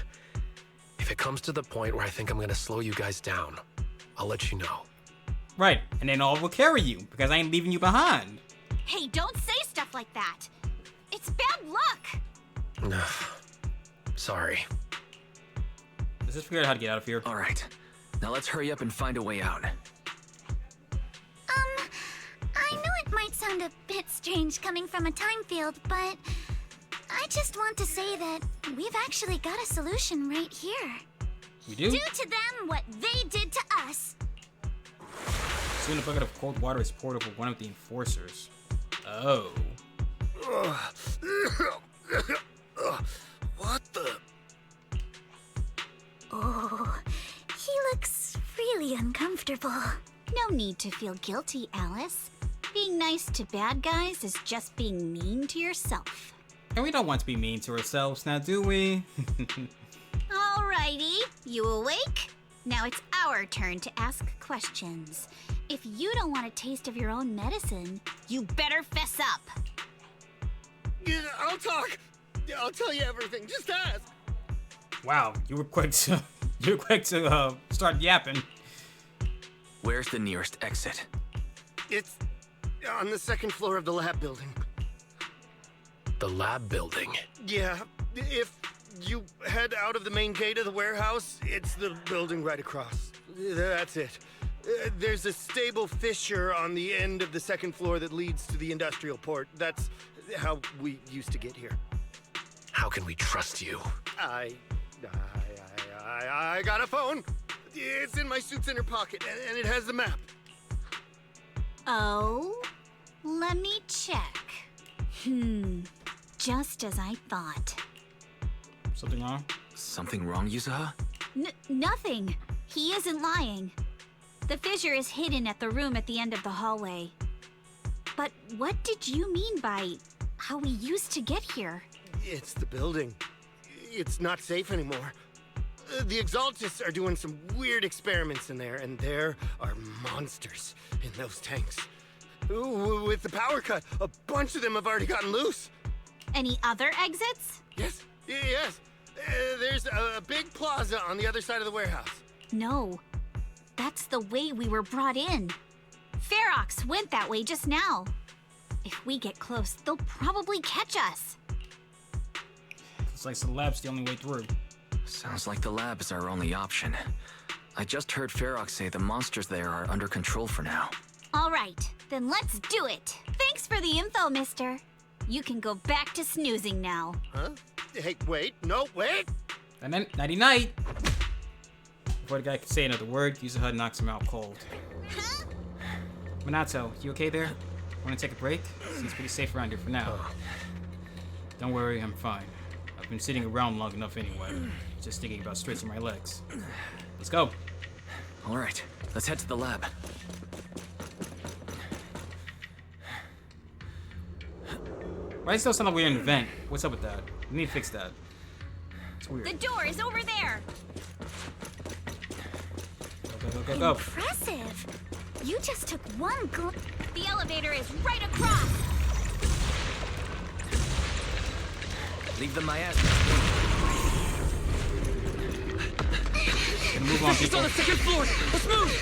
If it comes to the point where I think I'm gonna slow you guys down, I'll let you know. Right, and then I will carry you, because I ain't leaving you behind. Hey, don't say stuff like that. It's bad luck. Sorry. Let's just figure out how to get out of here. All right. Now let's hurry up and find a way out. I know it might sound a strange coming from a time field, but I just want to say that we've actually got a solution right here. We do? Do to them what they did to us. Soon a bucket of cold water is poured over one of the enforcers. Oh. What the? Oh, he looks really uncomfortable. No need to feel guilty, Alice. Being nice to bad guys is just being mean to yourself. And we don't want to be mean to ourselves now, do we? Alrighty, you awake? Now it's our turn to ask questions. If you don't want a taste of your own medicine, you better fess up. Yeah, I'll talk. I'll tell you everything. Just ask. Wow, you were quick to start yapping. Where's the nearest exit? It's on the second floor of the lab building. The lab building? Yeah, if you head out of the main gate of the warehouse, it's the building right across. That's it. There's a stable fissure on the end of the second floor that leads to the industrial port. That's how we used to get here. How can we trust you? I got a phone. It's in my suit's inner pocket, and it has the map. Oh? Let me check. Just as I thought. Something wrong? Something wrong, Yuzuha? Nothing. He isn't lying. The fissure is hidden at the room at the end of the hallway. But what did you mean by how we used to get here? It's the building. It's not safe anymore. The Exaltists are doing some weird experiments in there, and there are monsters in those tanks. Ooh, with the power cut, a bunch of them have already gotten loose. Any other exits? Yes. There's a big plaza on the other side of the warehouse. No. That's the way we were brought in. Ferox went that way just now. If we get close, they'll probably catch us. It's like the lab's the only way through. Sounds like the lab is our only option. I just heard Ferox say the monsters there are under control for now. All right, then let's do it. Thanks for the info, mister. You can go back to snoozing now. Huh? Hey, wait. No, wait. And then, nighty-night. Before the guy could say another word, Yuzuha knocks him out cold. Minato, you okay there? Want to take a break? Seems pretty safe around here for now. Don't worry, I'm fine. I've been sitting around long enough anyway. Just thinking about stretching my legs. Let's go. All right, let's head to the lab. Why does it still sound like we're in an event? What's up with that? We need to fix that. It's weird. The door is over there. Go. Impressive. You just took one glimpse. The elevator is right across. Leave the miasma. Move on, people. on the second floor. Let's move.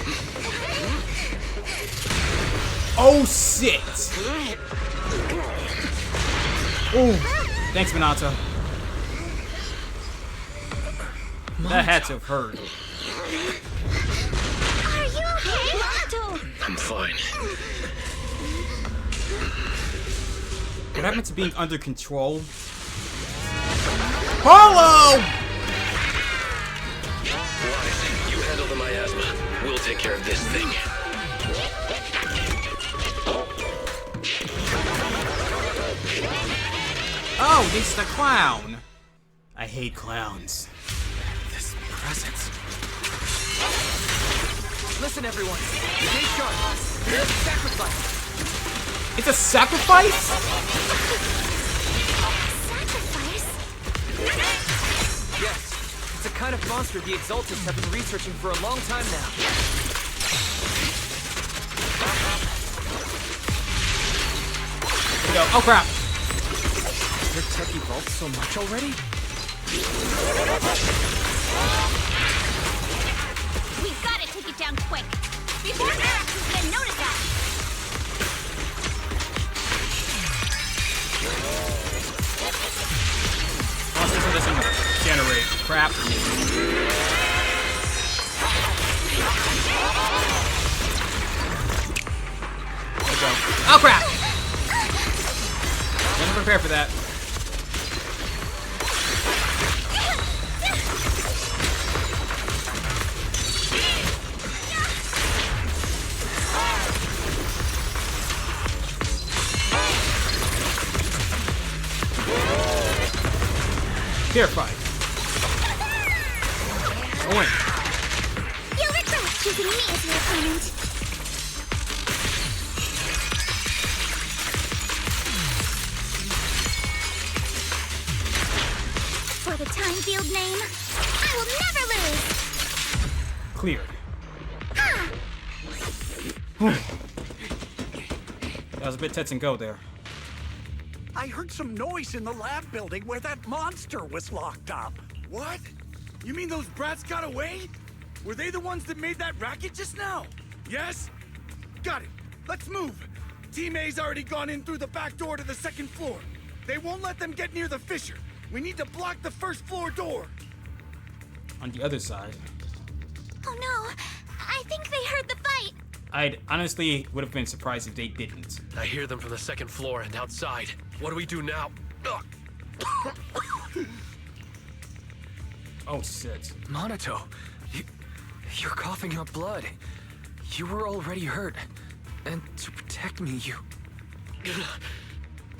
Oh, shit. Oh, thanks, Minato. That had to have hurt. Are you okay, Minato? I'm fine. What happened to being under control? Polo! Wise, you handle the miasma. We'll take care of this thing. Oh, this is the clown. I hate clowns. This presence. Listen, everyone. Stay sharp. There's a sacrifice. It's a sacrifice? Sacrifice? Yes. It's a kind of monster the Exaltists have been researching for a long time now. Here we go. Oh, crap. Your tech evolved so much already? We've got to take it down quick. Before Ferox's men notice us. Oh, this one doesn't generate. Crap. There we go. Oh, crap. prepared for that. Terrified. I win. You'll regret choosing me as your opponent. For the time field name, I will never lose. Cleared. That was a bit touch and go there. I heard some noise in the lab building where that monster was locked up. What? You mean those brats got away? Were they the ones that made that racket just now? Yes? Got it. Let's move. Team A's already gone in through the back door to the second floor. They won't let them get near the fissure. We need to block the first floor door. On the other side, Oh no, I think they heard the fight. I'd honestly would have been surprised if they didn't. I hear them from the second floor and outside. What do we do now? Ugh. Oh shit. Monato, you're coughing up blood. You were already hurt. And to protect me, you...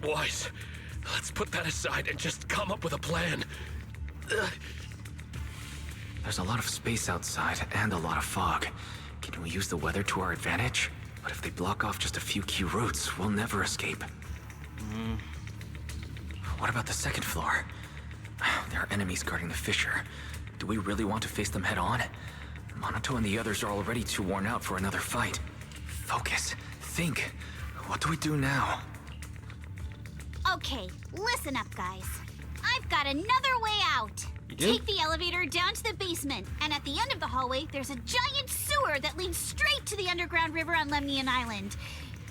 Wise, let's put that aside and just come up with a plan. There's a lot of space outside and a lot of fog. Can we use the weather to our advantage? But if they block off just a few key routes, we'll never escape. What about the second floor? There are enemies guarding the fissure. Do we really want to face them head on? Monato and the others are already too worn out for another fight. Focus. Think. What do we do now? Okay, listen up, guys. I've got another way out. You do? Take the elevator down to the basement, and at the end of the hallway, there's a giant sewer that leads straight to the underground river on Lemnian Island.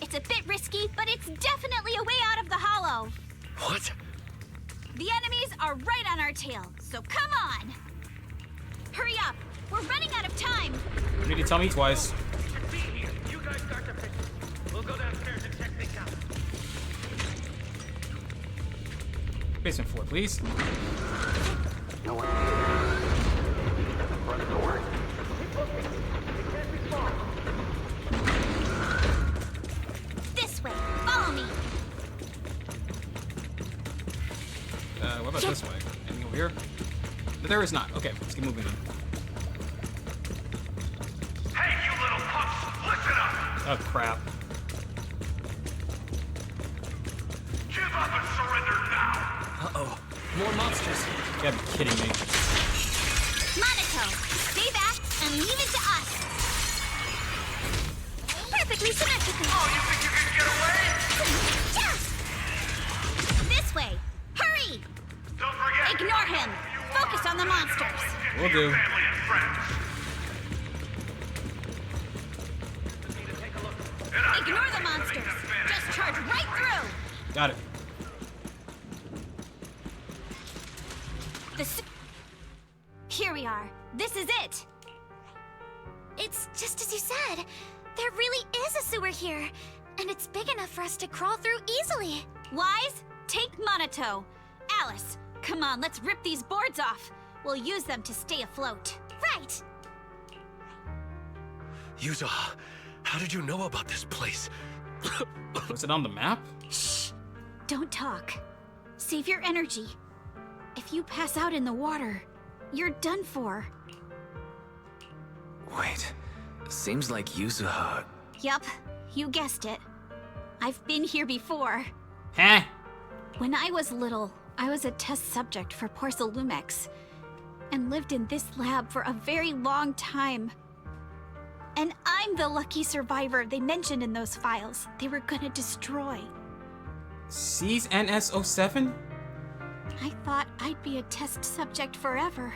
It's a bit risky, but it's definitely a way out of the hollow. What? The enemies are right on our tail, so come on! Hurry up! We're running out of time! You need to tell me twice. You guys start the picture. We'll go downstairs and check things out. Basement floor, please. No one. Front door. This way! Follow me! What about this way? Anything over here? But there is not. Okay, let's get moving then. Hey, you little punks! Listen up! Oh, crap. Give up and surrender now! Uh-oh. More monsters. You gotta be kidding me. Monato, stay back and leave it to us! Perfectly symmetrical. Oh, you think you can get away? This way! Hurry! Don't forget! Ignore him! Focus on the monsters! Will do. Family and friends. Ignore the monsters! Just charge right through! Got it. Here we are. This is it! It's just as you said. There really is a sewer here. And it's big enough for us to crawl through easily. Wise, take Monato. Alice, come on, let's rip these boards off. We'll use them to stay afloat. Right. Yuza, how did you know about this place? Was it on the map? Shh! Don't talk. Save your energy. If you pass out in the water, you're done for. Wait. Seems like Yuzuha... Yup, you guessed it. I've been here before. Huh? When I was little, I was a test subject for Porcelumex, and lived in this lab for a very long time. And I'm the lucky survivor they mentioned in those files they were gonna destroy. C's NS07? I thought I'd be a test subject forever.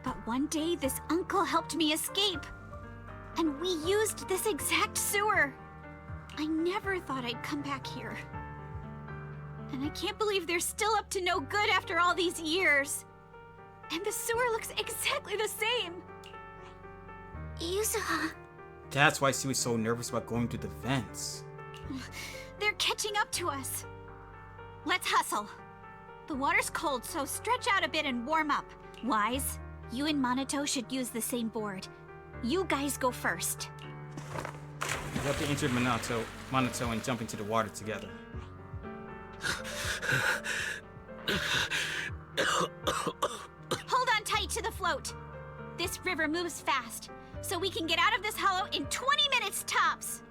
But one day, this uncle helped me escape. And we used this exact sewer. I never thought I'd come back here. And I can't believe they're still up to no good after all these years. And the sewer looks exactly the same. Yuzuha. That's why she was so nervous about going to the vents. They're catching up to us. Let's hustle. The water's cold, so stretch out a bit and warm up. Wise, you and Monato should use the same board. You guys go first. We have to enter Monato and jump into the water together. Hold on tight to the float. This river moves fast, so we can get out of this hollow in 20 minutes tops.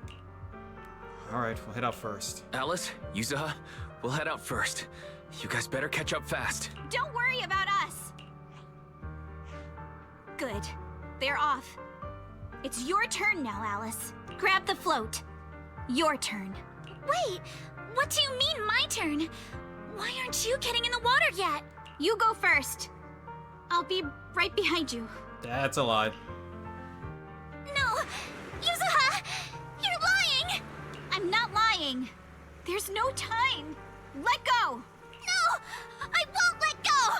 Alright, we'll head out first. Alice, Yuzuha, we'll head out first. You guys better catch up fast. Don't worry about us. Good. They're off. It's your turn now, Alice. Grab the float. Your turn. Wait, what do you mean my turn? Why aren't you getting in the water yet? You go first. I'll be right behind you. That's a lie. No! Yuzuha! You're lying! I'm not lying. There's no time. Let go! No! I won't let go!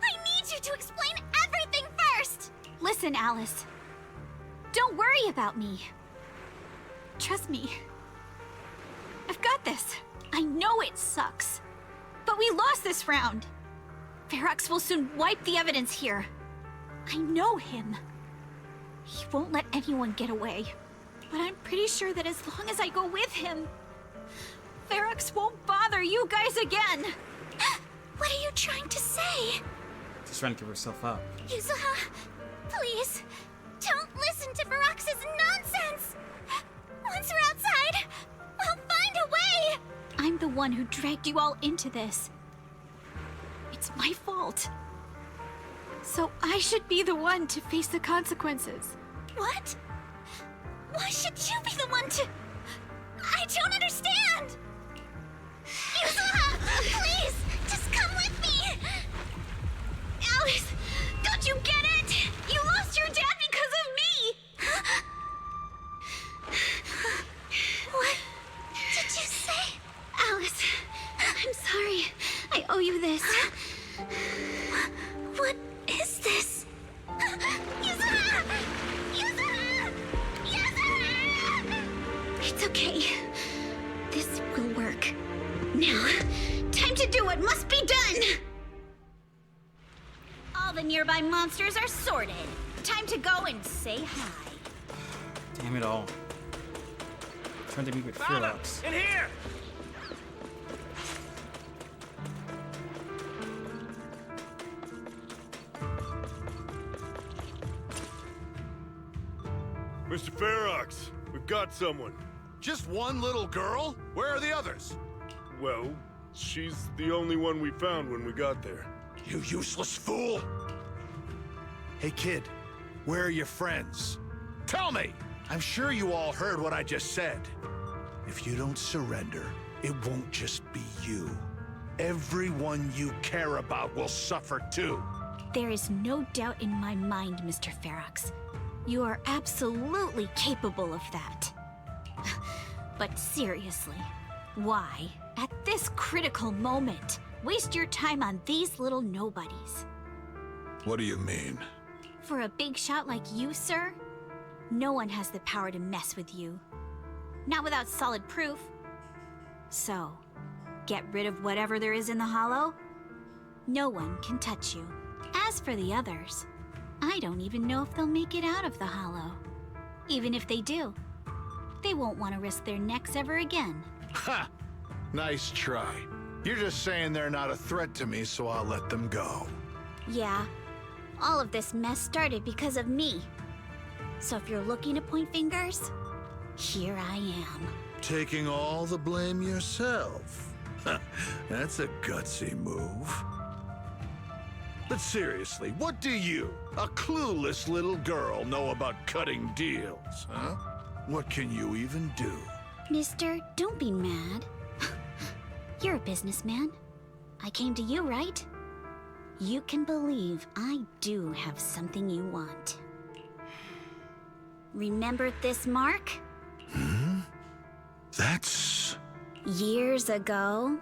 I need you to explain everything first! Listen, Alice. Don't worry about me. Trust me. I've got this. I know it sucks. But we lost this round. Ferox will soon wipe the evidence here. I know him. He won't let anyone get away. But I'm pretty sure that as long as I go with him, Ferox won't bother you guys again. What are you trying to say? She's trying to give herself up. Yuzuha, please, don't listen to Ferox's nonsense! Once we're outside, we'll find a way! I'm the one who dragged you all into this. It's my fault. So I should be the one to face the consequences. What? Why should you be the one to... I don't understand! Yuzuha, please, just come with me! Alice, don't you get it? You lost your dad because of me! What did you say? Alice, I'm sorry. I owe you this. What is this? Yuzuha! Yuzuha! Yuzuha! It's okay. This will work. Now, time to do what must be done! All the nearby monsters are sorted. Time to go and say hi. Damn it all. Trying to meet with Ferox. In here! Mr. Ferox, we've got someone. Just one little girl? Where are the others? Well, she's the only one we found when we got there. You useless fool! Hey kid, where are your friends? Tell me! I'm sure you all heard what I just said. If you don't surrender, it won't just be you. Everyone you care about will suffer too. There is no doubt in my mind, Mr. Ferox. You are absolutely capable of that. But seriously, why, at this critical moment, waste your time on these little nobodies? What do you mean? For a big shot like you, sir, no one has the power to mess with you. Not without solid proof. So, get rid of whatever there is in the hollow. No one can touch you. As for the others, I don't even know if they'll make it out of the hollow. Even if they do, they won't want to risk their necks ever again. Ha! Nice try. You're just saying they're not a threat to me, so I'll let them go. Yeah, all of this mess started because of me. So if you're looking to point fingers, here I am. Taking all the blame yourself. That's a gutsy move. But seriously, what do you, a clueless little girl, know about cutting deals, huh? What can you even do? Mister, don't be mad. You're a businessman. I came to you, right? You can believe I do have something you want. Remember this mark? Hmm? That's... Years ago,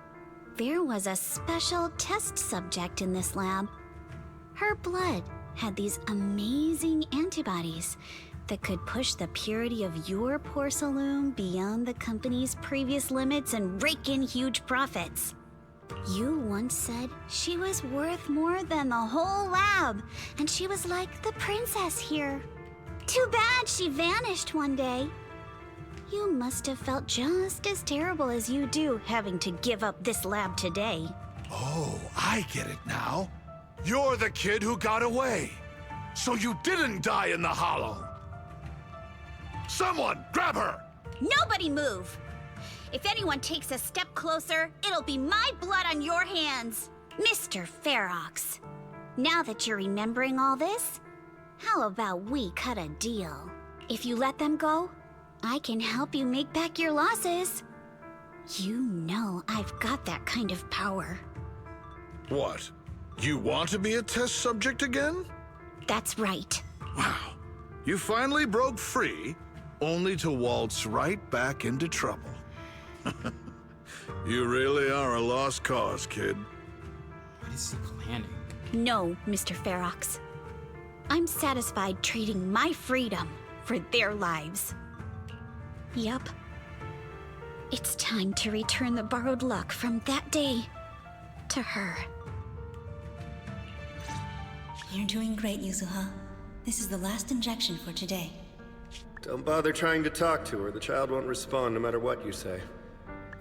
there was a special test subject in this lab. Her blood had these amazing antibodies that could push the purity of your porcelain beyond the company's previous limits and rake in huge profits. You once said she was worth more than the whole lab, and she was like the princess here. Too bad she vanished one day. You must have felt just as terrible as you do having to give up this lab today. Oh, I get it now. You're the kid who got away. So you didn't die in the hollow. Someone, grab her! Nobody move! If anyone takes a step closer, it'll be my blood on your hands. Mr. Ferox, now that you're remembering all this, how about we cut a deal? If you let them go, I can help you make back your losses. You know I've got that kind of power. What? You want to be a test subject again? That's right. Wow. You finally broke free, only to waltz right back into trouble. You really are a lost cause, kid. What is he planning? No, Mr. Ferox. I'm satisfied trading my freedom for their lives. Yup. It's time to return the borrowed luck from that day to her. You're doing great, Yuzuha. This is the last injection for today. Don't bother trying to talk to her. The child won't respond no matter what you say.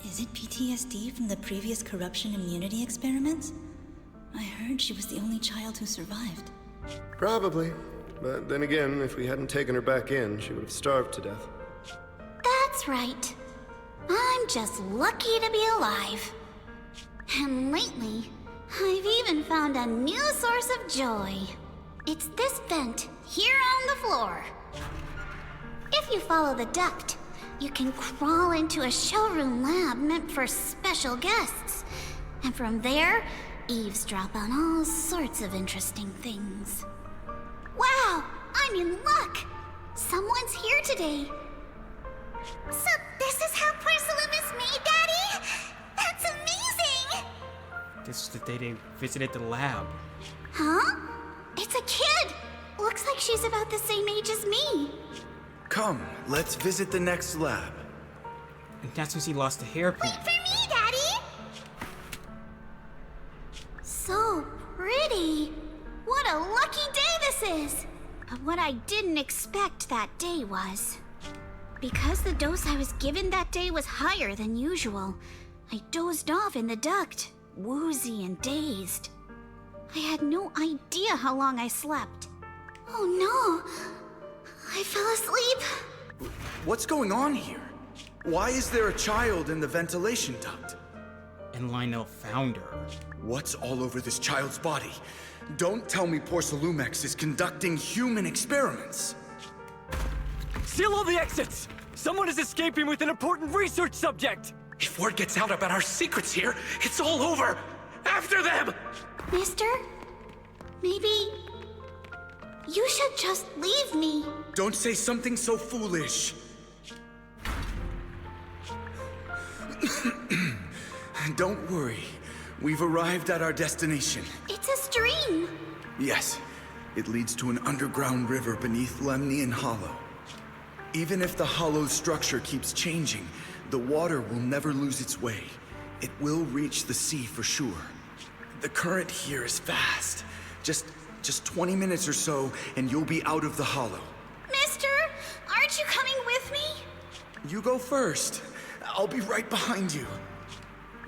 Is it PTSD from the previous corruption immunity experiments? I heard she was the only child who survived. Probably. But then again, if we hadn't taken her back in, she would have starved to death. That's right. I'm just lucky to be alive. And lately, I've even found a new source of joy. It's this vent here on the floor. If you follow the duct, you can crawl into a showroom lab meant for special guests. And from there, eavesdrop on all sorts of interesting things. Wow, I'm in luck! Someone's here today. So this is how Porcelumex is made, Daddy? That's amazing! This is the day they visited the lab. Huh? It's a kid! Looks like she's about the same age as me. Come, let's visit the next lab. And that's when she lost the hairpin. Wait for me, Daddy! So pretty. What a lucky day this is! But what I didn't expect that day was... because the dose I was given that day was higher than usual, I dozed off in the duct, woozy and dazed. I had no idea how long I slept. Oh no! I fell asleep. What's going on here? Why is there a child in the ventilation duct? And Lionel found her. What's all over this child's body? Don't tell me Porcelumex is conducting human experiments. Seal all the exits! Someone is escaping with an important research subject! If word gets out about our secrets here, it's all over! After them! Mister? Maybe... you should just leave me. Don't say something so foolish. Don't worry. We've arrived at our destination. It's a stream. Yes. It leads to an underground river beneath Lemnian Hollow. Even if the hollow's structure keeps changing, the water will never lose its way. It will reach the sea for sure. The current here is fast. Just 20 minutes or so, and you'll be out of the hollow. Mister, aren't you coming with me? You go first. I'll be right behind you.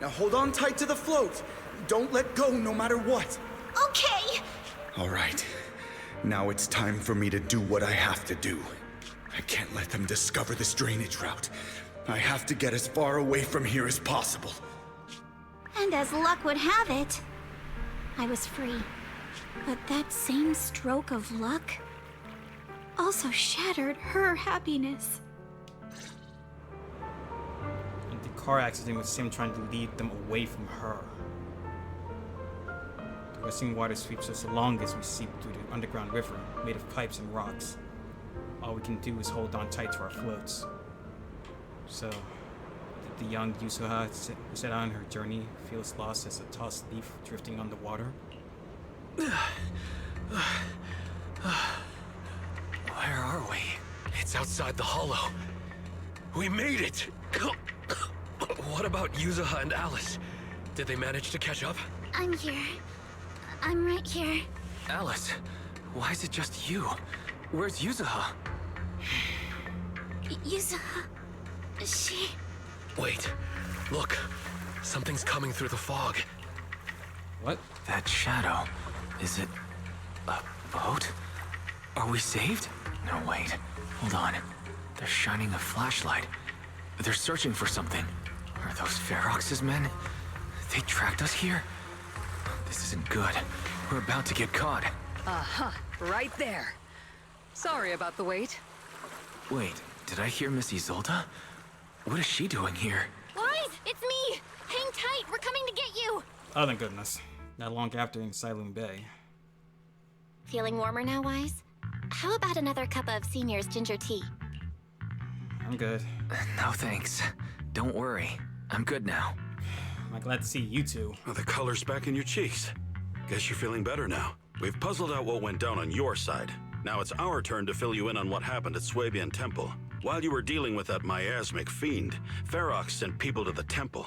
Now hold on tight to the float. Don't let go no matter what. Okay. All right. Now it's time for me to do what I have to do. I can't let them discover this drainage route. I have to get as far away from here as possible. And as luck would have it, I was free. But that same stroke of luck also shattered her happiness. And the car accident was him trying to lead them away from her. The rushing water sweeps us along as we seep through the underground river made of pipes and rocks. All we can do is hold on tight to our floats. So, did the young Yusuha set on her journey feel as lost as a tossed leaf drifting on the water? Where are we? It's outside the hollow. We made it! What about Yuzuha and Alice? Did they manage to catch up? I'm here. I'm right here. Alice, why is it just you? Where's Yuzuha? Yuzuha... She... Wait. Look. Something's coming through the fog. What? That shadow. Is it... a boat? Are we saved? No, wait. Hold on. They're shining a flashlight. They're searching for something. Are those Ferox's men? They tracked us here? This isn't good. We're about to get caught. Uh-huh. Right there. Sorry about the wait. Wait, did I hear Miss Isolde? What is she doing here? Wise, it's me! Hang tight, we're coming to get you! Oh, thank goodness. Not long after in Silent Bay. Feeling warmer now, Wise? How about another cup of Senior's ginger tea? I'm good. No thanks. Don't worry. I'm good now. I'm glad to see you two. Oh, the color's back in your cheeks. Guess you're feeling better now. We've puzzled out what went down on your side. Now it's our turn to fill you in on what happened at Swabian Temple. While you were dealing with that miasmic fiend, Ferox sent people to the temple.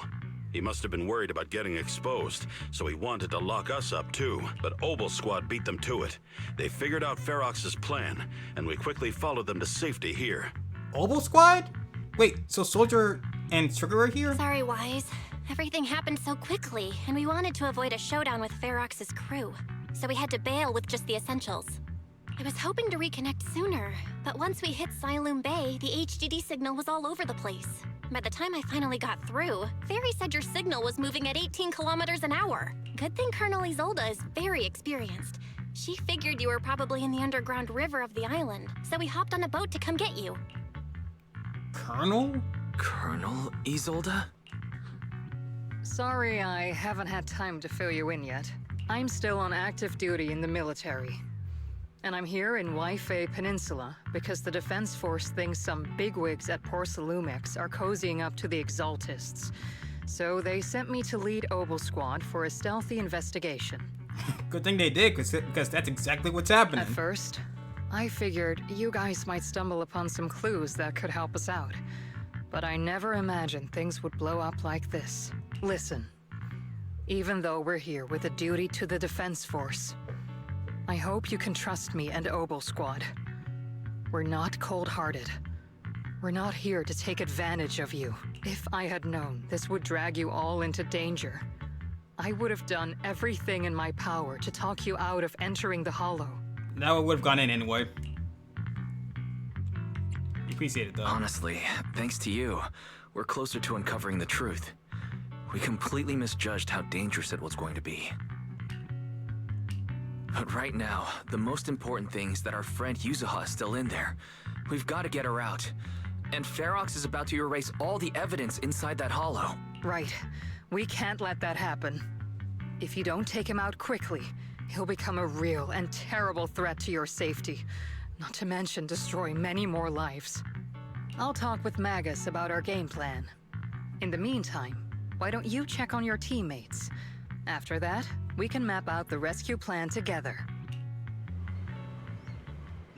He must have been worried about getting exposed, so he wanted to lock us up too, but Obel Squad beat them to it. They figured out Ferox's plan, and we quickly followed them to safety here. Obel Squad? Wait, so Soldier and Sugar are here? Sorry, Wise. Everything happened so quickly, and we wanted to avoid a showdown with Ferox's crew. So we had to bail with just the essentials. I was hoping to reconnect sooner, but once we hit Siloam Bay, the HDD signal was all over the place. By the time I finally got through, Fairy said your signal was moving at 18 kilometers an hour. Good thing Colonel Isolde is very experienced. She figured you were probably in the underground river of the island, so we hopped on a boat to come get you. Colonel? Colonel Isolde? Sorry I haven't had time to fill you in yet. I'm still on active duty in the military. And I'm here in Waifei Peninsula because the Defense Force thinks some bigwigs at Porcelumex are cozying up to the Exaltists. So they sent me to lead Obel Squad for a stealthy investigation. Good thing they did, because that's exactly what's happening. At first, I figured you guys might stumble upon some clues that could help us out. But I never imagined things would blow up like this. Listen, even though we're here with a duty to the Defense Force, I hope you can trust me and Obel Squad. We're not cold-hearted. We're not here to take advantage of you. If I had known this would drag you all into danger, I would have done everything in my power to talk you out of entering the Hollow. Now it would have gone in anyway. Appreciate it though. Honestly, thanks to you, we're closer to uncovering the truth. We completely misjudged how dangerous it was going to be. But right now, the most important thing is that our friend Yuzuha is still in there. We've got to get her out. And Ferox is about to erase all the evidence inside that hollow. Right. We can't let that happen. If you don't take him out quickly, he'll become a real and terrible threat to your safety. Not to mention destroy many more lives. I'll talk with Magus about our game plan. In the meantime, why don't you check on your teammates? After that, we can map out the rescue plan together.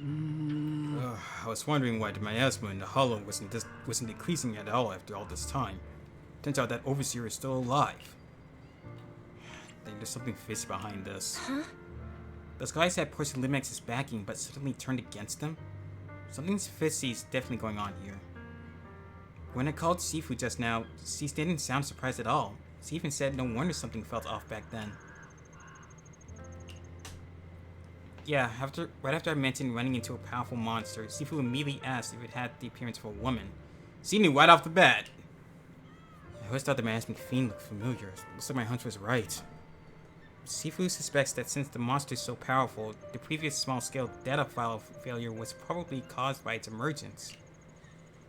I was wondering why the miasma in the hollow wasn't decreasing at all after all this time. Turns out that Overseer is still alive. I think there's something fishy behind this. Huh? Those guys had Porcelumex as backing, but suddenly turned against them? Something fishy is definitely going on here. When I called Sifu just now, she didn't sound surprised at all. She even said no wonder something felt off back then. Yeah, right after I mentioned running into a powerful monster, Sifu immediately asked if it had the appearance of a woman. She knew right off the bat. I always thought the miasmic fiend looked familiar. Looks like my hunch was right. Sifu suspects that since the monster is so powerful, the previous small-scale data file failure was probably caused by its emergence.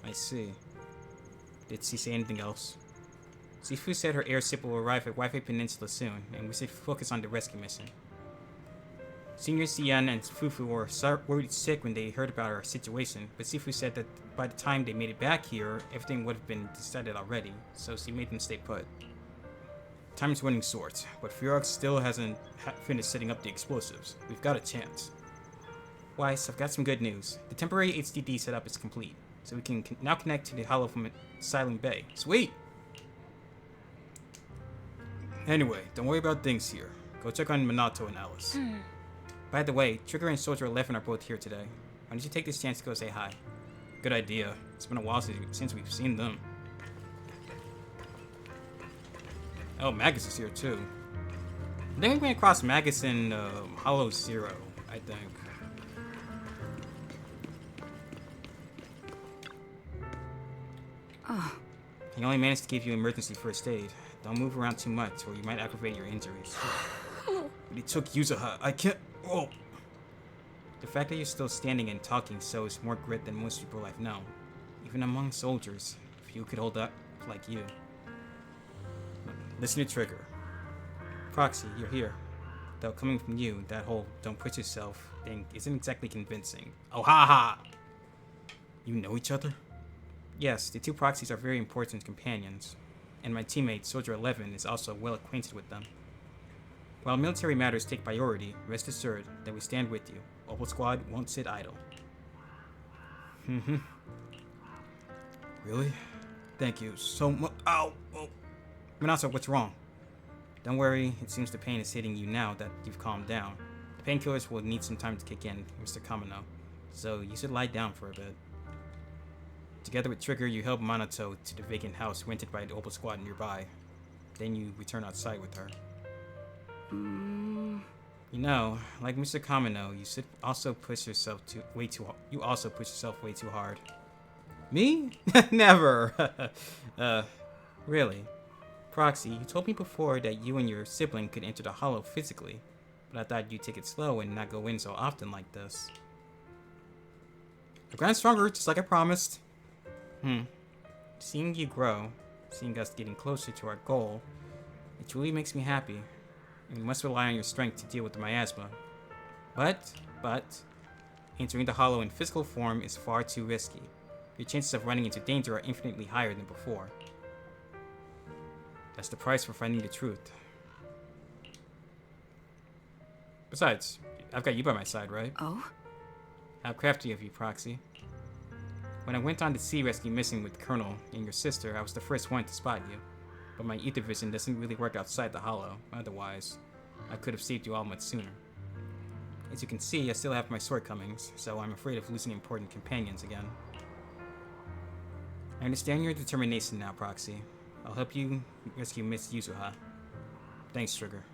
I see. Did she say anything else? Sifu said her airship will arrive at Waifei Peninsula soon, and we should focus on the rescue mission. Senior Xian and Fufu were worried sick when they heard about our situation, but Sifu said that by the time they made it back here, everything would have been decided already, so she made them stay put. Time's running short, but Ferox still hasn't finished setting up the explosives. We've got a chance. Weiss, I've got some good news. The temporary HDD setup is complete, so we can now connect to the hollow from Silent Bay. Sweet! Anyway, don't worry about things here. Go check on Minato and Alice. By the way, Trigger and Soldier 11 are both here today. Why don't you take this chance to go say hi? Good idea. It's been a while since we've seen them. Oh, Magus is here too. I think we ran across Magus in Hollow Zero, I think. Oh. He only managed to give you emergency first aid. Don't move around too much or you might aggravate your injuries. But he took Yuzuha. I can't... Oh. The fact that you're still standing and talking shows more grit than most people I've known. Even among soldiers, few could hold up like you. Listen to Trigger. Proxy, you're here. Though coming from you, that whole don't push yourself thing isn't exactly convincing. Oh, ha ha! You know each other? Yes, the two proxies are very important companions, and my teammate, Soldier 11, is also well acquainted with them. While military matters take priority, rest assured that we stand with you. Opal Squad won't sit idle. Really? Thank you so much. Ow! Oh. Minato, what's wrong? Don't worry, it seems the pain is hitting you now that you've calmed down. The painkillers will need some time to kick in, Mr. Kamino, so you should lie down for a bit. Together with Trigger, you help Minato to the vacant house rented by the Opal Squad nearby. Then you return outside with her. You know, like Mr. Kamino, you should also push yourself way too hard. Me? Never. Really. Proxy, you told me before that you and your sibling could enter the hollow physically, but I thought you'd take it slow and not go in so often like this. I've gotten stronger, just like I promised. Seeing you grow, seeing us getting closer to our goal, it truly makes me happy. And you must rely on your strength to deal with the miasma. But, entering the hollow in physical form is far too risky. Your chances of running into danger are infinitely higher than before. That's the price for finding the truth. Besides, I've got you by my side, right? Oh? How crafty of you, Proxy. When I went on to sea rescue missing with Colonel and your sister, I was the first one to spot you. But my ether vision doesn't really work outside the hollow. Otherwise, I could have saved you all much sooner. As you can see, I still have my shortcomings, so I'm afraid of losing important companions again. I understand your determination now, Proxy. I'll help you rescue Miss Yuzuha. Thanks, Trigger.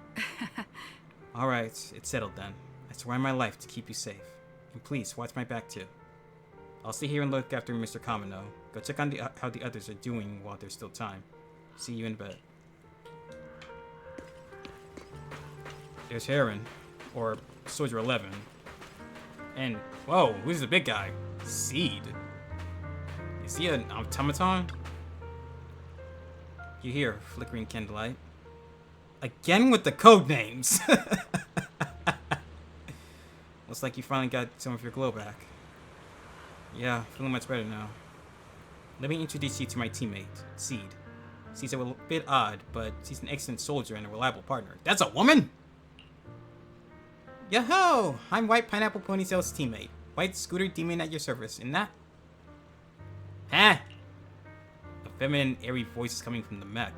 Alright, it's settled then. I swear on my life to keep you safe. And please, watch my back too. I'll stay here and look after Mr. Kamino. Go check on how the others are doing while there's still time. See you in bed. There's Heron, or Soldier 11. And, whoa, who's the big guy? Seed. Is he an automaton? You hear, flickering candlelight. Again with the code names! Looks like you finally got some of your glow back. Yeah, feeling much better now. Let me introduce you to my teammate, Seed. She's a bit odd, but she's an excellent soldier and a reliable partner. That's a woman?! Yo-ho! I'm White Pineapple Ponytail's teammate. White Scooter Demon at your service, and that... Huh? A feminine, airy voice is coming from the mech.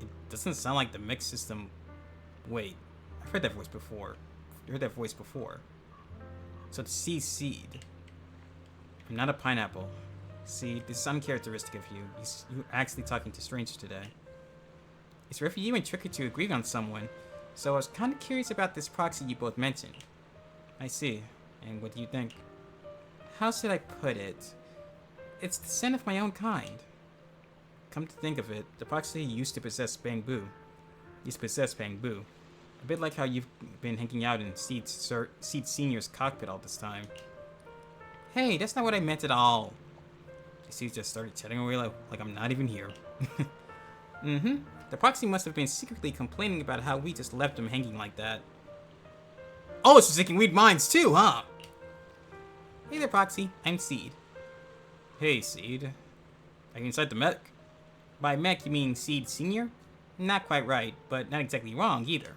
It doesn't sound like the mech system... Wait, I've heard that voice before. So to see Seed. I'm not a pineapple. See, this is uncharacteristic of you. You're actually talking to strangers today. It's rare for you and Trigger to agree on someone, so I was kind of curious about this proxy you both mentioned. I see. And what do you think? How should I put it? It's the scent of my own kind. Come to think of it, the proxy used to possess Bangbu. A bit like how you've been hanging out in Seed Senior's cockpit all this time. Hey, that's not what I meant at all. Seed just started chatting away like I'm not even here. The proxy must have been secretly complaining about how we just left him hanging like that. Oh, so they can read minds too, huh? Hey there, Proxy. I'm Seed. Hey, Seed. Are you inside the mech? By mech, you mean Seed Senior? Not quite right, but not exactly wrong either.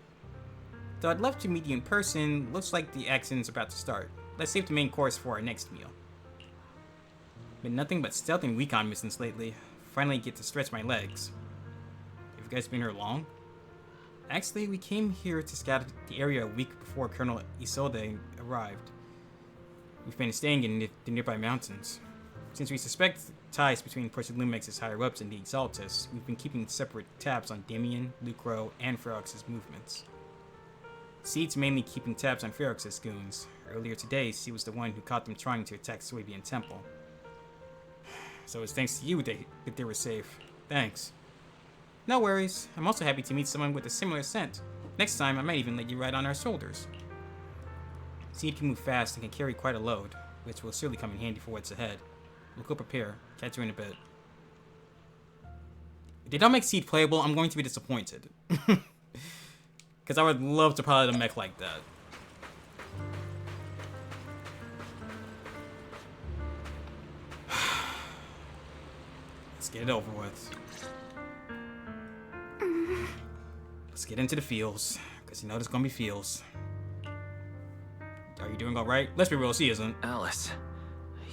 Though I'd love to meet you in person, looks like the action's about to start. Let's save the main course for our next meal. Been nothing but stealth and recon missions lately. Finally get to stretch my legs. Have you guys been here long? Actually, we came here to scout the area a week before Colonel Isolde arrived. We've been staying in the nearby mountains. Since we suspect ties between Porcelumex's higher-ups and the Exaltus, we've been keeping separate tabs on Damien, Lucro, and Ferox's movements. Seed's mainly keeping tabs on Ferox's goons. Earlier today, she was the one who caught them trying to attack Swabian Temple. So it's thanks to you that they were safe. Thanks. No worries. I'm also happy to meet someone with a similar scent. Next time, I might even let you ride on our shoulders. Seed can move fast and can carry quite a load, which will surely come in handy for what's ahead. We'll go prepare. Catch you in a bit. If they don't make Seed playable, I'm going to be disappointed. Because I would love to pilot a mech like that. Let's get it over with. Let's get into the feels, because you know there's gonna be feels. Are you doing alright? Let's be real, she isn't. Alice,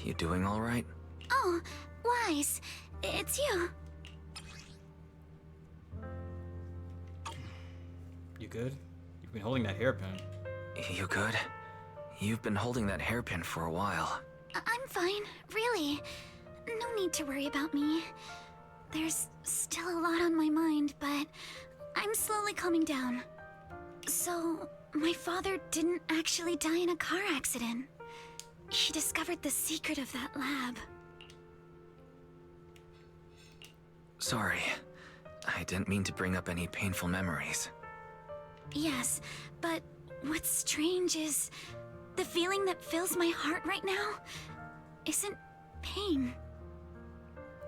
you doing alright? Oh, Wise, it's you. You good? You've been holding that hairpin. You good? You've been holding that hairpin for a while. I'm fine, really. No need to worry about me. There's still a lot on my mind, but I'm slowly calming down. So, my father didn't actually die in a car accident. He discovered the secret of that lab. Sorry. I didn't mean to bring up any painful memories. Yes, but what's strange is the feeling that fills my heart right now isn't pain.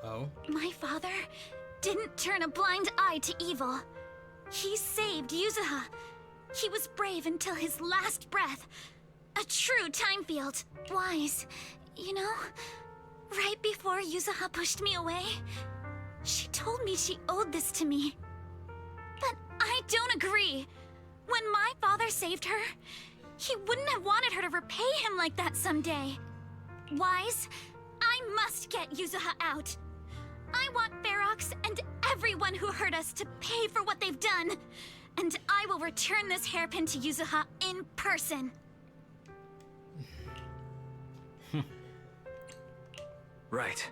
Oh? My father didn't turn a blind eye to evil. He saved Yuzuha. He was brave until his last breath. A true time field. Wise, you know, right before Yuzuha pushed me away, she told me she owed this to me. But I don't agree. When my father saved her, he wouldn't have wanted her to repay him like that someday. Wise, I must get Yuzuha out. I want Ferox and everyone who hurt us to pay for what they've done. And I will return this hairpin to Yuzuha in person. Right.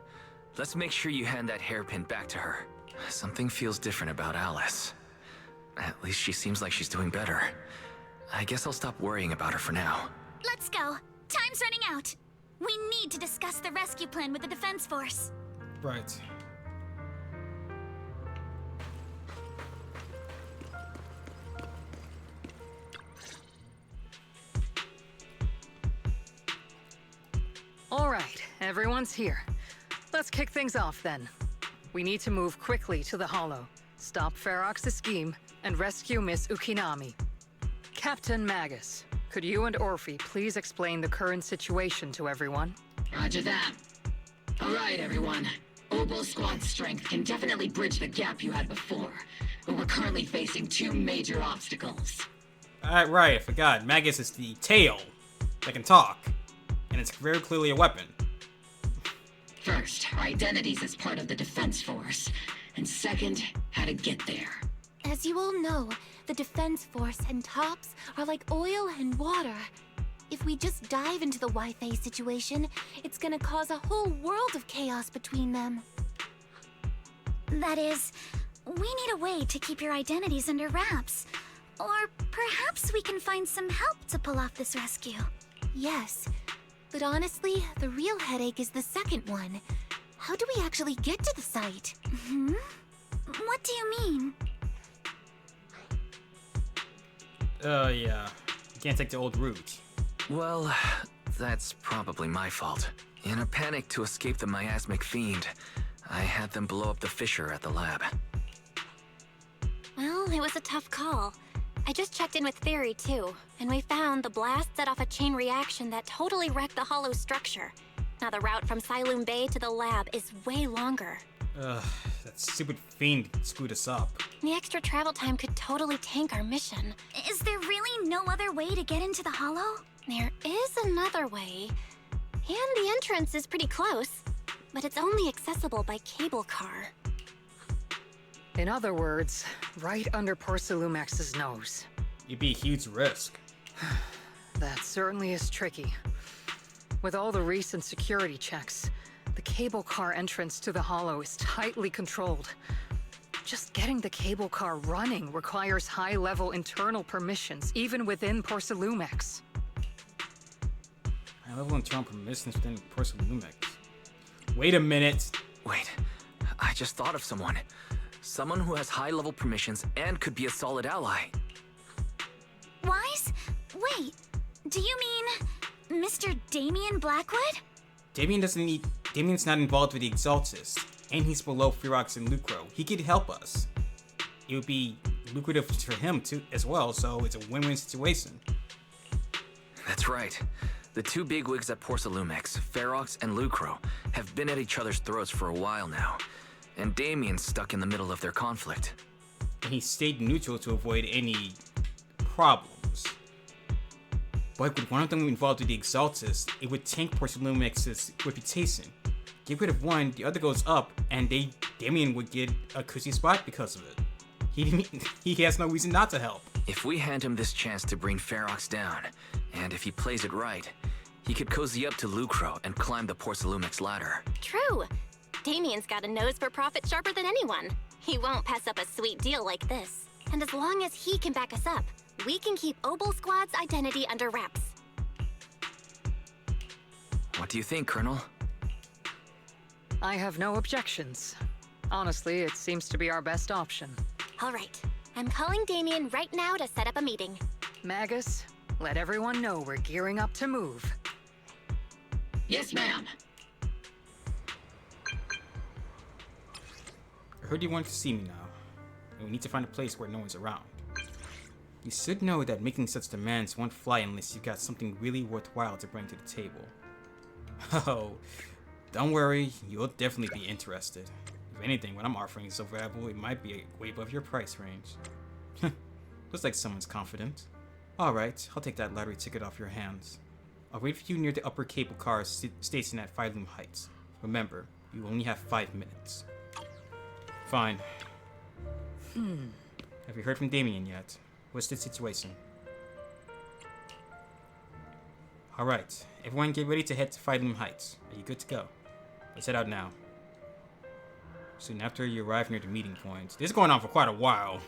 Let's make sure you hand that hairpin back to her. Something feels different about Alice. At least she seems like she's doing better. I guess I'll stop worrying about her for now. Let's go. Time's running out. We need to discuss the rescue plan with the Defense Force. Right. All right, everyone's here. Let's kick things off then. We need to move quickly to the Hollow, stop Ferox's scheme, and rescue Miss Ukinami. Captain Magus, could you and Orphe please explain the current situation to everyone? Roger that. All right, everyone. Obel Squad's strength can definitely bridge the gap you had before, but we're currently facing two major obstacles. Right, I forgot. Magus is the tail that can talk, and it's very clearly a weapon. First, our identities as part of the Defense Force, and second, how to get there. As you all know, the Defense Force and TOPS are like oil and water. If we just dive into the Wi-Fi situation, it's gonna cause a whole world of chaos between them. That is, we need a way to keep your identities under wraps. Or perhaps we can find some help to pull off this rescue. Yes, but honestly, the real headache is the second one. How do we actually get to the site? What do you mean? Yeah. You can't take the old route. Well, that's probably my fault. In a panic to escape the miasmic fiend, I had them blow up the fissure at the lab. Well, it was a tough call. I just checked in with Theory too, and we found the blast set off a chain reaction that totally wrecked the hollow structure. Now the route from Siloam Bay to the lab is way longer. Ugh, that stupid fiend screwed us up. The extra travel time could totally tank our mission. Is there really no other way to get into the Hollow? There is another way, and the entrance is pretty close, but it's only accessible by cable car. In other words, right under Porcelumex's nose. It'd be a huge risk. That certainly is tricky. With all the recent security checks, the cable car entrance to the Hollow is tightly controlled. Just getting the cable car running requires high-level internal permissions, even within Porcelumex. High-level internal permissions within Porcelumex. Wait a minute. Wait, I just thought of someone. Someone who has high-level permissions and could be a solid ally. Wise? Wait, do you mean Mr. Damien Blackwood? Damien's not involved with the Exaltists, and he's below Ferox and Lucro. He could help us. It would be lucrative for him too, as well, so it's a win-win situation. That's right. The two bigwigs at Porcelumex, Ferox and Lucro, have been at each other's throats for a while now, and Damien's stuck in the middle of their conflict. And he stayed neutral to avoid any problems. But with one of them involved with the Exaltists, it would tank Porcelumex's reputation. Get rid of one, the other goes up, and Damien would get a cushy spot because of it. He has no reason not to help. If we hand him this chance to bring Ferox down, and if he plays it right, he could cozy up to Lucro and climb the Porcelumex ladder. True. Damien's got a nose for profit sharper than anyone. He won't pass up a sweet deal like this. And as long as he can back us up, we can keep Obel Squad's identity under wraps. What do you think, Colonel? I have no objections. Honestly, it seems to be our best option. All right. I'm calling Damien right now to set up a meeting. Magus, let everyone know we're gearing up to move. Yes, ma'am. I heard you want to see me now, and we need to find a place where no one's around. You should know that making such demands won't fly unless you've got something really worthwhile to bring to the table. Oh, don't worry, you'll definitely be interested. If anything, what I'm offering is so valuable, it might be way above your price range. Looks like someone's confident. Alright, I'll take that lottery ticket off your hands. I'll wait for you near the upper cable car station at Phylum Heights. Remember, you only have 5 minutes. Fine. Have you heard from Damien yet? What's the situation? Alright, everyone get ready to head to Phylum Heights. Are you good to go? Let's head out now. Soon after you arrive near the meeting point. This is going on for quite a while.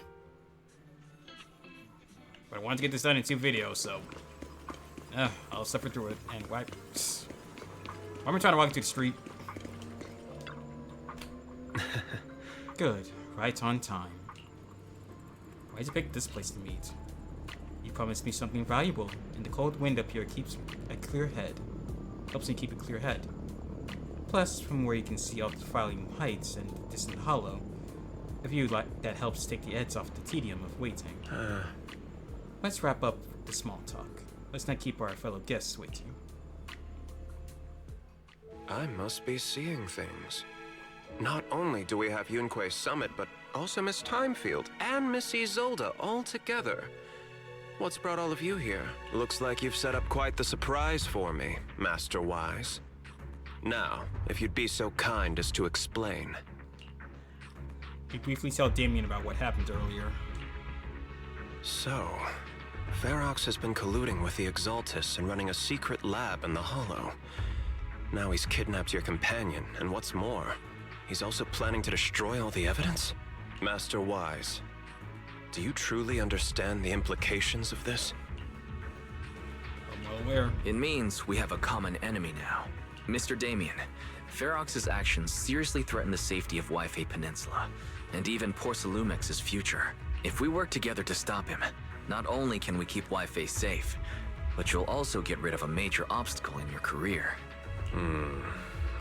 But I wanted to get this done in 2 videos, so I'll suffer through it. And why am I trying to walk into the street? Good, right on time. Why'd you pick this place to meet? You promised me something valuable, and the cold wind up here keeps a clear head. Helps me keep a clear head. Plus, from where you can see all the Phylum Heights and the distant hollow, a view that helps take the edge off the tedium of waiting. Let's wrap up the small talk. Let's not keep our fellow guests waiting. I must be seeing things. Not only do we have Yunque's summit, but also Miss Timefield and Miss Isolde all together. What's brought all of you here? Looks like you've set up quite the surprise for me, Master Wise. Now, if you'd be so kind as to explain. We briefly tell Damien about what happened earlier. So, Ferox has been colluding with the Exaltists and running a secret lab in the Hollow. Now he's kidnapped your companion, and what's more, he's also planning to destroy all the evidence? Master Wise, do you truly understand the implications of this? I'm well aware. It means we have a common enemy now. Mr. Damien, Ferox's actions seriously threaten the safety of Wi-Fi Peninsula, and even Porcelumex's future. If we work together to stop him, not only can we keep Wi-Fi safe, but you'll also get rid of a major obstacle in your career.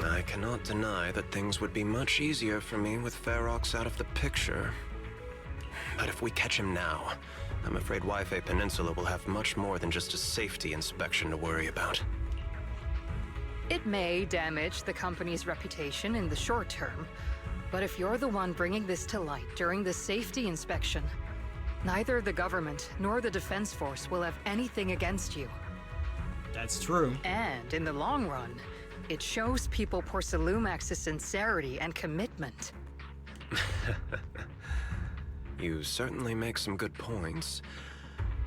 I cannot deny that things would be much easier for me with Ferox out of the picture. But if we catch him now, I'm afraid Wi-Fi Peninsula will have much more than just a safety inspection to worry about. It may damage the company's reputation in the short term, but if you're the one bringing this to light during the safety inspection, neither the government nor the Defense Force will have anything against you. That's true. And in the long run, it shows people Porcelumex's sincerity and commitment. You certainly make some good points.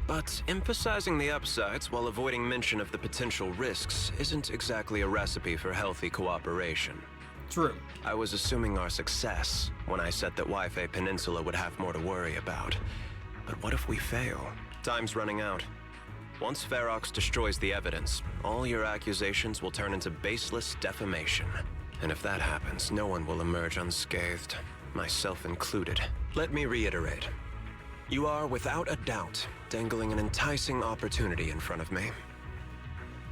But emphasizing the upsides while avoiding mention of the potential risks isn't exactly a recipe for healthy cooperation. True. I was assuming our success when I said that Wi-Fi Peninsula would have more to worry about. But what if we fail? Time's running out. Once Ferox destroys the evidence, all your accusations will turn into baseless defamation. And if that happens, no one will emerge unscathed, myself included. Let me reiterate. You are, without a doubt, dangling an enticing opportunity in front of me.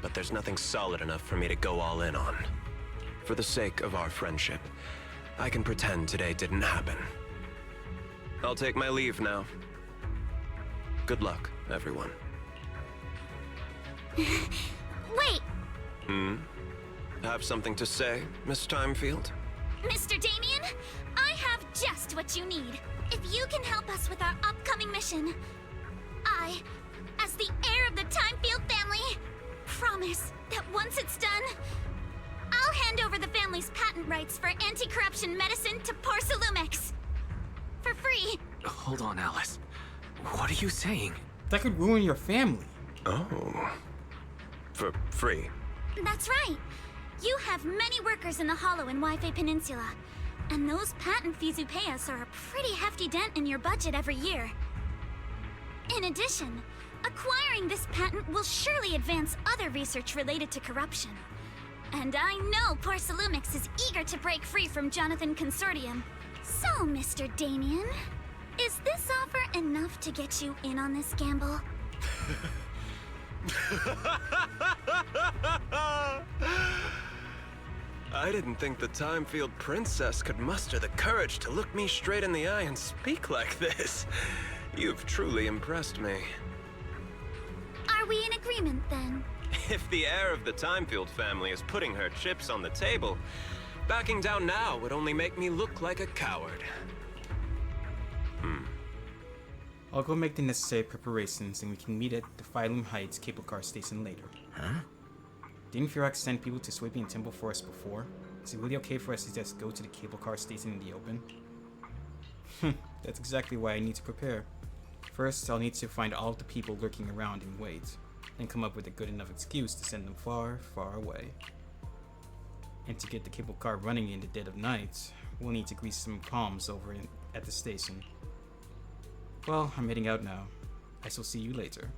But there's nothing solid enough for me to go all in on. For the sake of our friendship, I can pretend today didn't happen. I'll take my leave now. Good luck, everyone. Wait! Have something to say, Miss Timefield? Mr. Damien, I have just what you need. If you can help us with our upcoming mission, I, as the heir of the Timefield family, promise that once it's done, I'll hand over the family's patent rights for anti-corruption medicine to Porcelumex. For free. Hold on, Alice. What are you saying? That could ruin your family. Oh. For free? That's right. You have many workers in the Hollow and Wi-Fi Peninsula, and those patent fees you pay us are a pretty hefty dent in your budget every year. In addition, acquiring this patent will surely advance other research related to corruption. And I know Porcelumex is eager to break free from Jonathan Consortium. So, Mr. Damien, is this offer enough to get you in on this gamble? I didn't think the Timefield princess could muster the courage to look me straight in the eye and speak like this. You've truly impressed me. Are we in agreement, then? If the heir of the Timefield family is putting her chips on the table, backing down now would only make me look like a coward. I'll go make the necessary preparations and we can meet at the Phylum Heights cable car station later. Huh? Didn't Ferox send people to Swabian Temple for us before? Is it really okay for us to just go to the cable car station in the open? That's exactly why I need to prepare. First, I'll need to find all of the people lurking around and wait, then come up with a good enough excuse to send them far, far away. And to get the cable car running in the dead of night, we'll need to grease some palms over at the station. Well, I'm heading out now. I shall see you later.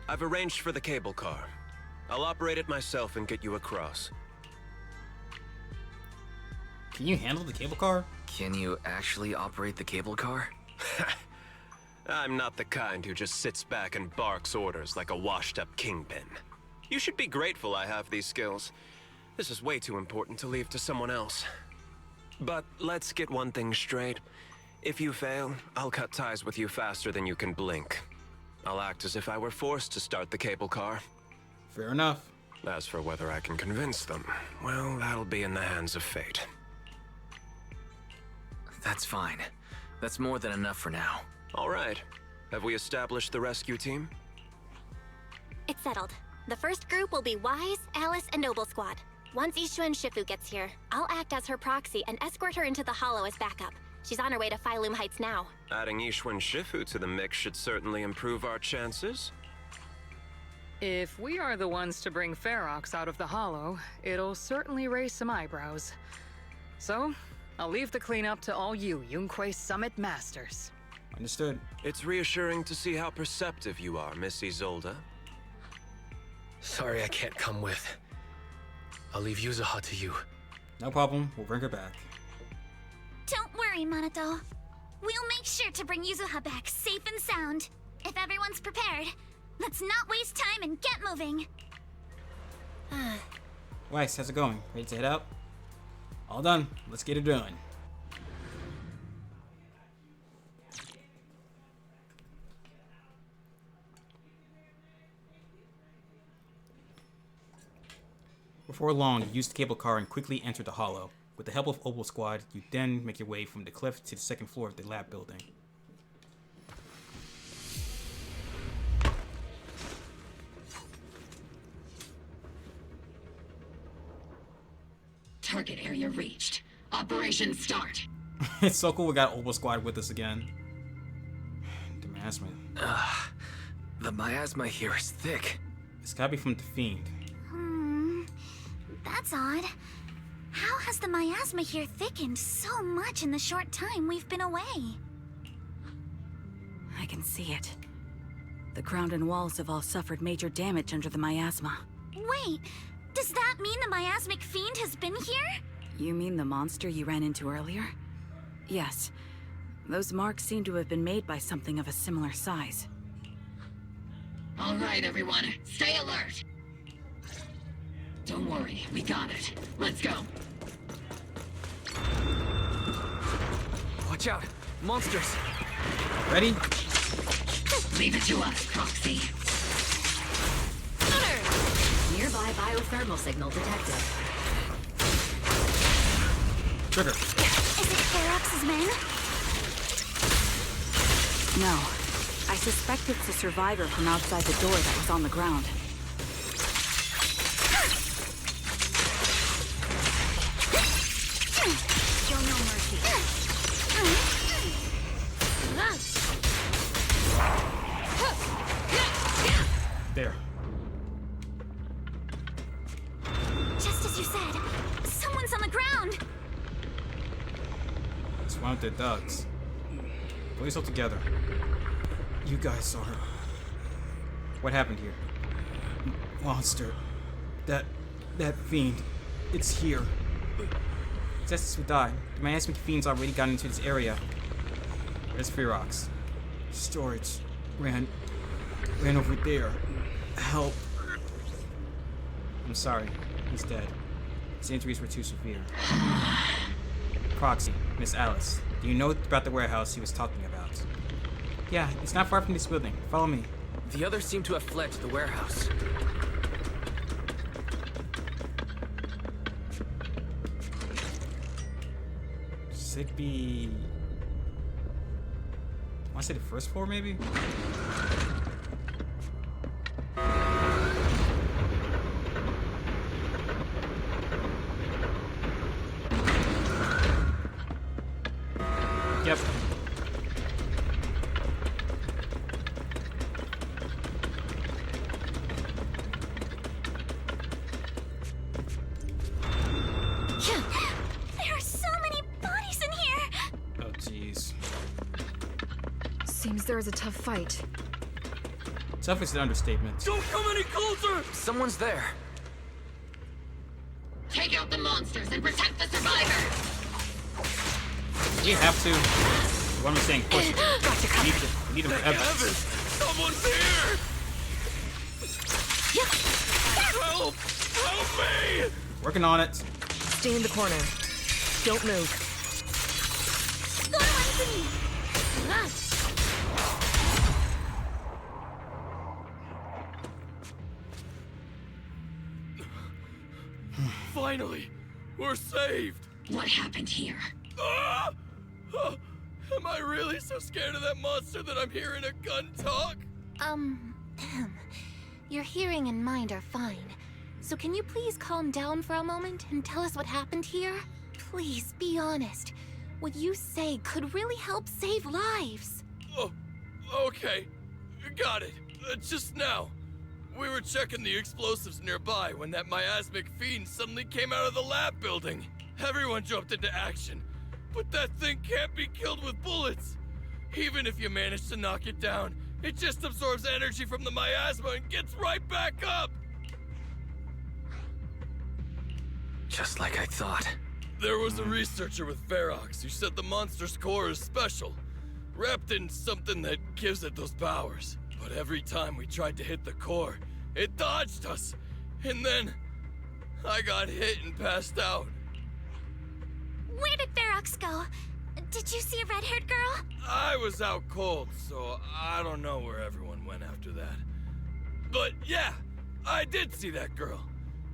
I've arranged for the cable car. I'll operate it myself and get you across. Can you handle the cable car? Can you actually operate the cable car? I'm not the kind who just sits back and barks orders like a washed-up kingpin. You should be grateful I have these skills. This is way too important to leave to someone else. But let's get one thing straight. If you fail, I'll cut ties with you faster than you can blink. I'll act as if I were forced to start the cable car. Fair enough. As for whether I can convince them, well, that'll be in the hands of fate. That's fine. That's more than enough for now. All right. Have we established the rescue team? It's settled. The first group will be Wise, Alice, and Noble Squad. Once Ishuen Shifu gets here, I'll act as her proxy and escort her into the Hollow as backup. She's on her way to Phylum Heights now. Adding Ishuen Shifu to the mix should certainly improve our chances. If we are the ones to bring Ferox out of the Hollow, it'll certainly raise some eyebrows. So, I'll leave the cleanup to all you Yunque Summit Masters. Understood. It's reassuring to see how perceptive you are, Miss Isolde. Sorry I can't come with. I'll leave Yuzuha to you. No problem. We'll bring her back. Don't worry, Monato. We'll make sure to bring Yuzuha back safe and sound. If everyone's prepared, let's not waste time and get moving. Weiss, how's it going? Ready to head out? All done. Let's get it done. Before long, you use the cable car and quickly enter the Hollow. With the help of Opal Squad, you then make your way from the cliff to the second floor of the lab building. Target area reached. Operation start. It's so cool we got Opal Squad with us again. The miasma. The miasma here is thick. It's gotta be from the Fiend. That's odd. How has the miasma here thickened so much in the short time we've been away? I can see it. The ground and walls have all suffered major damage under the miasma. Wait, does that mean the miasmic fiend has been here? You mean the monster you ran into earlier? Yes. Those marks seem to have been made by something of a similar size. All right, everyone, stay alert. Don't worry, we got it. Let's go. Watch out! Monsters! Ready? Leave it to us, Proxy. Nearby biothermal signal detected. Trigger. Is it Ferox's men? No. I suspect it's a survivor from outside the door that was on the ground. Show no mercy. There. Just as you said, someone's on the ground. It's one of the thugs. Put yourself together. You guys saw her. What happened here? Monster. That fiend. It's here. Just as we died, the miasmic fiend's already gotten into this area. Where's Ferox? Storage. Ran over there. Help. I'm sorry. He's dead. His injuries were too severe. Proxy, Miss Alice, do you know about the warehouse he was talking about? Yeah, it's not far from this building. Follow me. The others seem to have fled to the warehouse. Should it be... I want to say the first floor, maybe? Yep. There are so many bodies in here. Oh, jeez. Seems there is a tough fight. Tough is an understatement. Don't come any closer! Someone's there. Take out the monsters and protect the survivor. We have to. What am I saying? Push it. We need him for evidence. Someone's here! Help! Help me! Working on it. Stay in the corner. Don't move. Go on, Anthony. Finally, we're saved. What happened here? Ah! Am I really so scared of that monster that I'm hearing a gun talk? Your hearing and mind are fine. So can you please calm down for a moment and tell us what happened here? Please, be honest. What you say could really help save lives. Oh, okay. Got it. Just now. We were checking the explosives nearby when that miasmic fiend suddenly came out of the lab building. Everyone jumped into action. But that thing can't be killed with bullets. Even if you manage to knock it down, it just absorbs energy from the miasma and gets right back up. Just like I thought. There was a researcher with Ferox who said the monster's core is special, wrapped in something that gives it those powers. But every time we tried to hit the core, it dodged us. And then I got hit and passed out. Where did Ferox go? Did you see a red-haired girl? I was out cold, so I don't know where everyone went after that. But yeah, I did see that girl.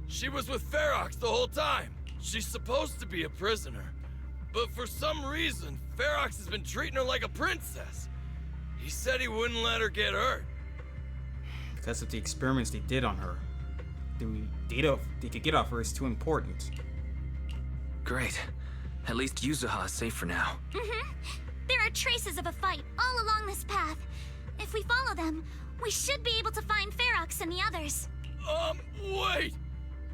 She was with Ferox the whole time. She's supposed to be a prisoner. But for some reason, Ferox has been treating her like a princess. He said he wouldn't let her get hurt. Because of the experiments they did on her. The data they could get off her is too important. Great. At least Yuzuha is safe for now. There are traces of a fight all along this path. If we follow them, we should be able to find Ferox and the others. Wait!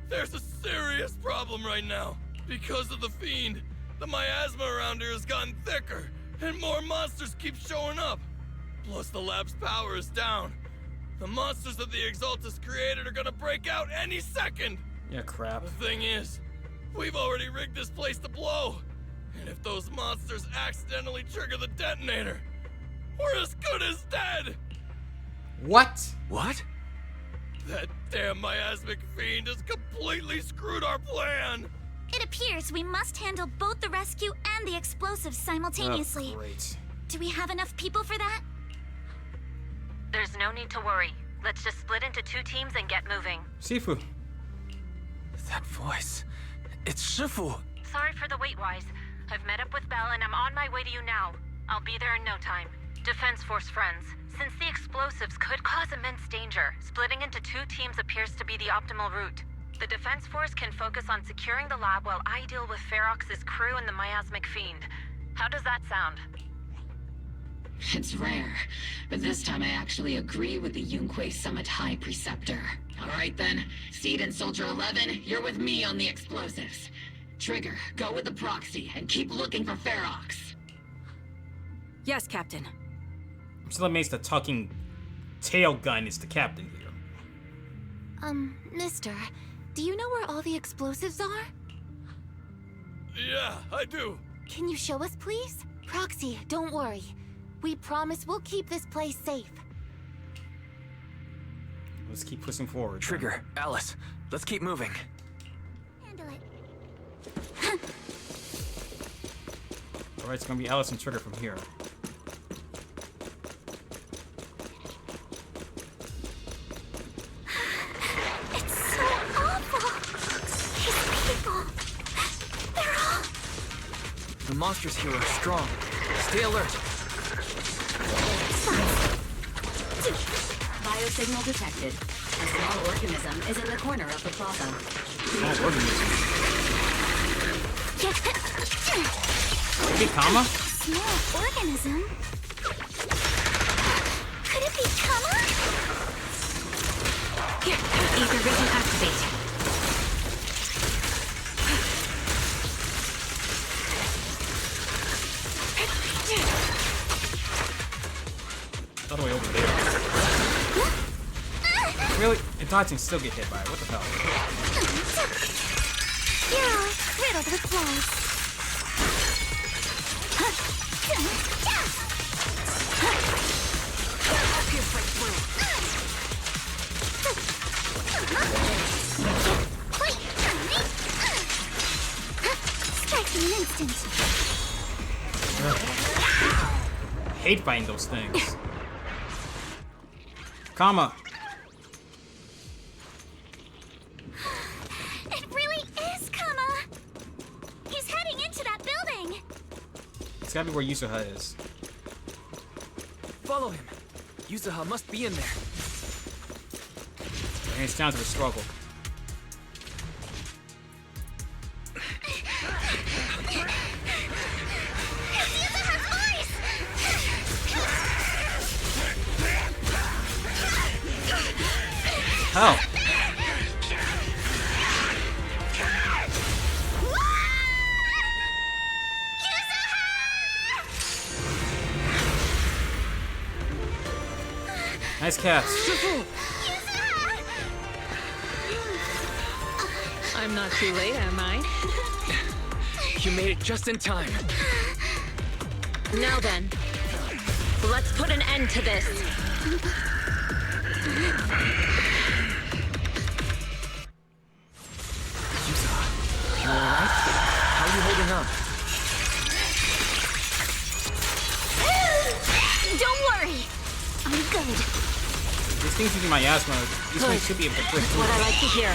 There's a serious problem right now. Because of the fiend, the miasma around here has gotten thicker, and more monsters keep showing up. Plus the lab's power is down. The monsters that the Exaltus created are gonna break out any second! Yeah, crap. The thing is, we've already rigged this place to blow. And if those monsters accidentally trigger the detonator, we're as good as dead! What? What? That damn miasmic fiend has completely screwed our plan! It appears we must handle both the rescue and the explosives simultaneously. Oh, great. Do we have enough people for that? There's no need to worry. Let's just split into 2 teams and get moving. Shifu. That voice. It's Shifu. Sorry for the wait, Wise. I've met up with Belle and I'm on my way to you now. I'll be there in no time. Defense Force friends, since the explosives could cause immense danger, splitting into 2 teams appears to be the optimal route. The Defense Force can focus on securing the lab while I deal with Ferox's crew and the miasmic fiend. How does that sound? It's rare, but this time I actually agree with the Yunque Summit High Preceptor. Alright then, Seed and Soldier 11, you're with me on the explosives. Trigger, go with the proxy and keep looking for Ferox. Yes, Captain. I'm still amazed the talking tail gun is the captain here. Mister, do you know where all the explosives are? Yeah, I do. Can you show us, please? Proxy, don't worry. We promise we'll keep this place safe. Let's keep pushing forward. Trigger, Alice, let's keep moving. Handle it. Alright, it's gonna be Alice and Trigger from here. It's so awful. These people. They're all... The monsters here are strong. Stay alert. Biosignal detected. A small organism is in the corner of the plaza. Small organism? Could it be Kama? Small organism? Could it be Kama? Here, ether vision activate. All the way over there. Really? And dodging still get hit by it. What the hell? Yeah, riddled with flaws. Strike in an instant. Hate fighting those things. Kama. It really is Kama. He's heading into that building. It's gotta be where Yuzuha is. Follow him. Yuzuha must be in there. And it's down to the struggle. How? Nice catch. I'm not too late, am I? You made it just in time. Now then, let's put an end to this. You alright? How are you holding up? Don't worry. I'm good. This thing's using my asthma. This one should be able to push through. What I like to hear.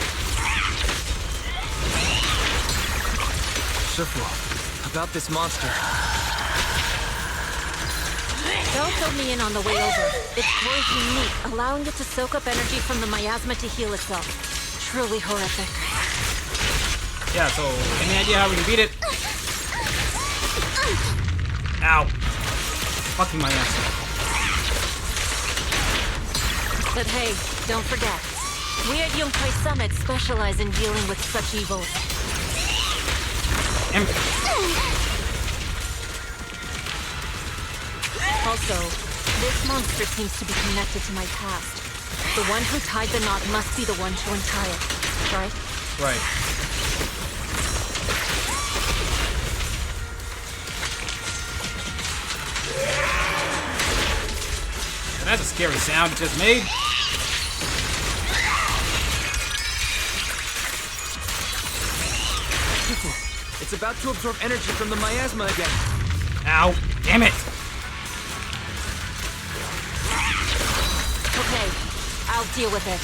Shifu, about this monster. Belle filled me in on the way over. Its core is unique, allowing it to soak up energy from the miasma to heal itself. Truly horrific. Yeah, so any idea how we can beat it? Ow. Fucking my ass up. But hey, don't forget, we at Yunkai Summit specialize in dealing with such evils. Also, this monster seems to be connected to my past. The one who tied the knot must be the one to untie it, right? Right. That's a scary sound it just made. It's about to absorb energy from the miasma again. Ow. Damn it. Okay, I'll deal with it.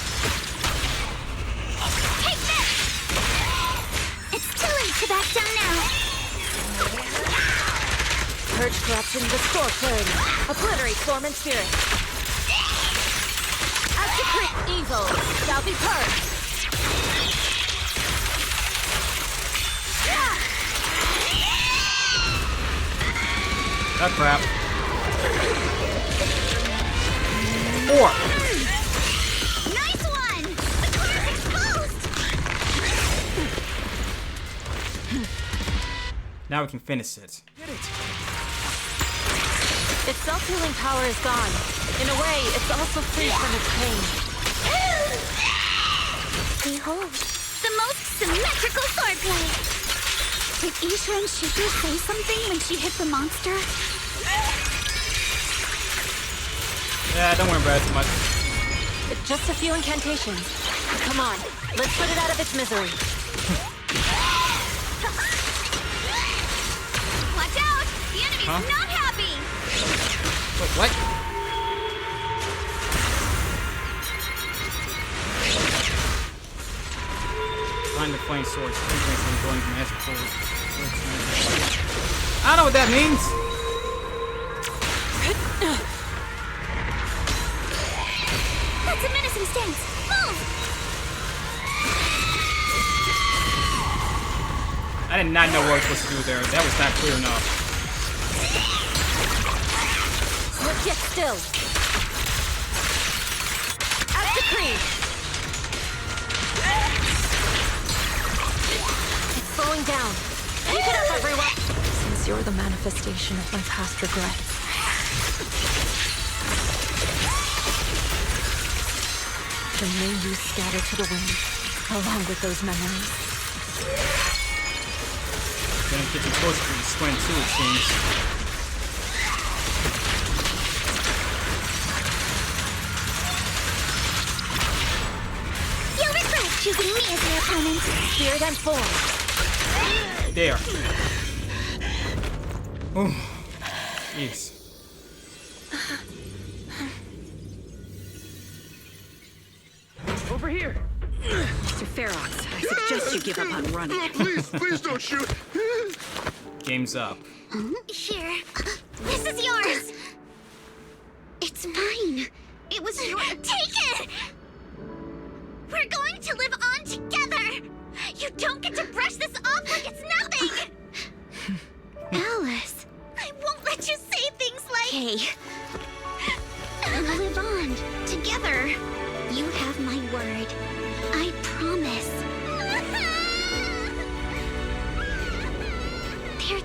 Take this! It's too late to back down now. Purge corruption, restore clarity. Obliterate form and spirit. Execute evil shall be purged. Oh crap. 4. Nice one! The core is exposed! Now we can finish it. Its self-healing power is gone. In a way, it's also free from its pain. Behold, the most symmetrical swordplay! Did Isha and Shifu say something when she hit the monster? Yeah, don't worry about it too much. It's just a few incantations. Come on, let's put it out of its misery. Watch out! The enemy's not happy! Wait, what? Find the flame sword. Going from magic forward. I don't know what that means. That's a menacing stance! Move! I did not know what I was supposed to do there. That was not clear enough. Let's get still. As decreed. It's slowing down. Keep it up, everyone. Since you're the manifestation of my past regrets. Then may you scatter to the wind, along with those memories. Gonna get you closer to the squint too, it seems. You'll regret choosing me as your opponent. Fear them form. There. Oh. Jeez. Over here. Mr. Ferox, I suggest you give up on running. Please don't shoot. Game's up. Here. This is yours. It's mine. It was your. Take it! We're going to live on together. You don't get to brush this off like it's nothing. Alice, I won't let you say things like. Hey. We'll live on together. You have my word. I promise.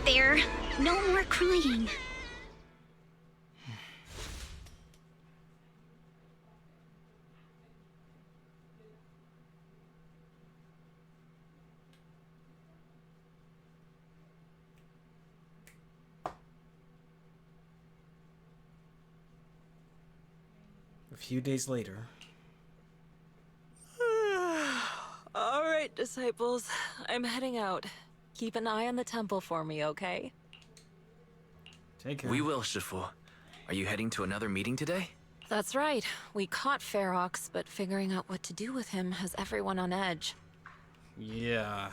There. No more crying. A few days later. All right, disciples. I'm heading out. Keep an eye on the temple for me, okay? Take care. We will, Shifu. Are you heading to another meeting today? That's right. We caught Ferox, but figuring out what to do with him has everyone on edge. Yeah.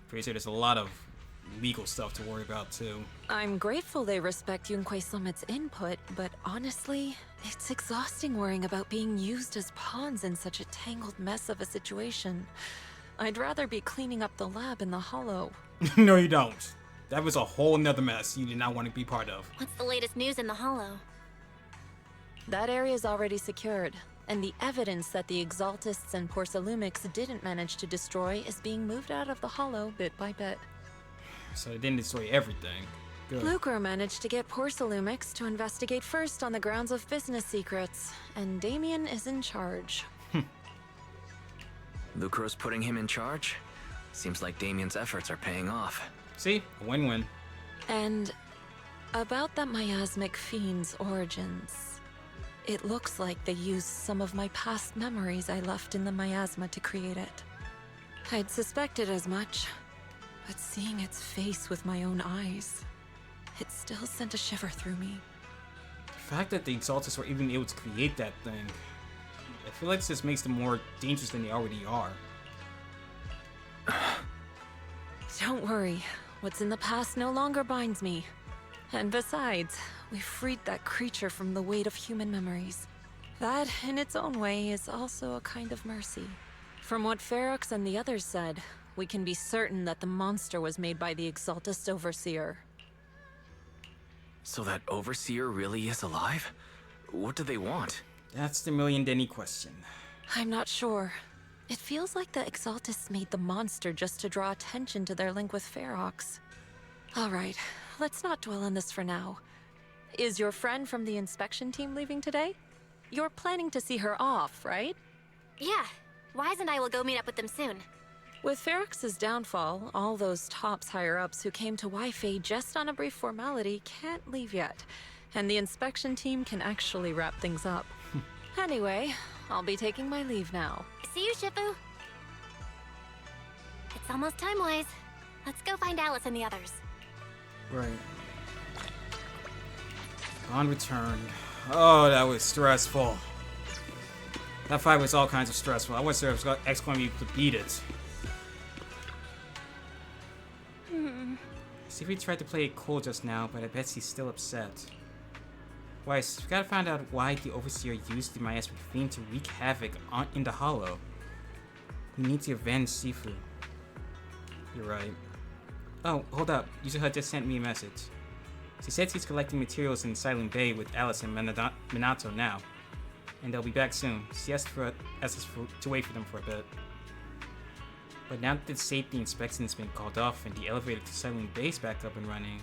Pretty sure there's a lot of legal stuff to worry about, too. I'm grateful they respect Yunkai Summit's input, but honestly, it's exhausting worrying about being used as pawns in such a tangled mess of a situation. I'd rather be cleaning up the lab in the hollow. No, you don't. That was a whole nother mess you did not want to be part of. What's the latest news in the Hollow? That area is already secured, and the evidence that the Exaltists and Porcelumex didn't manage to destroy is being moved out of the Hollow bit by bit. So they didn't destroy everything. Good. BlueSky managed to get Porcelumex to investigate first on the grounds of business secrets, and Damien is in charge. BlueSky's putting him in charge? Seems like Damien's efforts are paying off. See? A win-win. And about that miasmic fiend's origins, it looks like they used some of my past memories I left in the miasma to create it. I'd suspected as much, but seeing its face with my own eyes, it still sent a shiver through me. The fact that the Exaltists were even able to create that thing, I feel like this makes them more dangerous than they already are. Don't worry, what's in the past no longer binds me. And besides, we freed that creature from the weight of human memories. That, in its own way, is also a kind of mercy. From what Ferox and the others said, we can be certain that the monster was made by the Exaltist Overseer. So that Overseer really is alive? What do they want? That's the million-denny question. I'm not sure. It feels like the Exaltists made the monster just to draw attention to their link with Ferox. Alright, let's not dwell on this for now. Is your friend from the inspection team leaving today? You're planning to see her off, right? Yeah. Wise and I will go meet up with them soon. With Ferox's downfall, all those tops higher-ups who came to Wi-Fi just on a brief formality can't leave yet, and the inspection team can actually wrap things up. Anyway, I'll be taking my leave now. See you, Shifu. It's almost time, Wise. Let's go find Alice and the others. Right. On return. Oh, that was stressful. That fight was all kinds of stressful. I wasn't sure if X going to be able to beat it. Sifri tried to play it cool just now, but I bet he's still upset. Weiss, we gotta find out why the Overseer used the miasmic fiend to wreak havoc in the Hollow. We need to avenge Sifu. You're right. Oh, hold up. Yuzuha just sent me a message. She says he's collecting materials in Silent Bay with Alice and Minato now. And they'll be back soon. She asked us to wait for them for a bit. But now that the safety inspection's been called off and the elevator to Silent Bay's back up and running,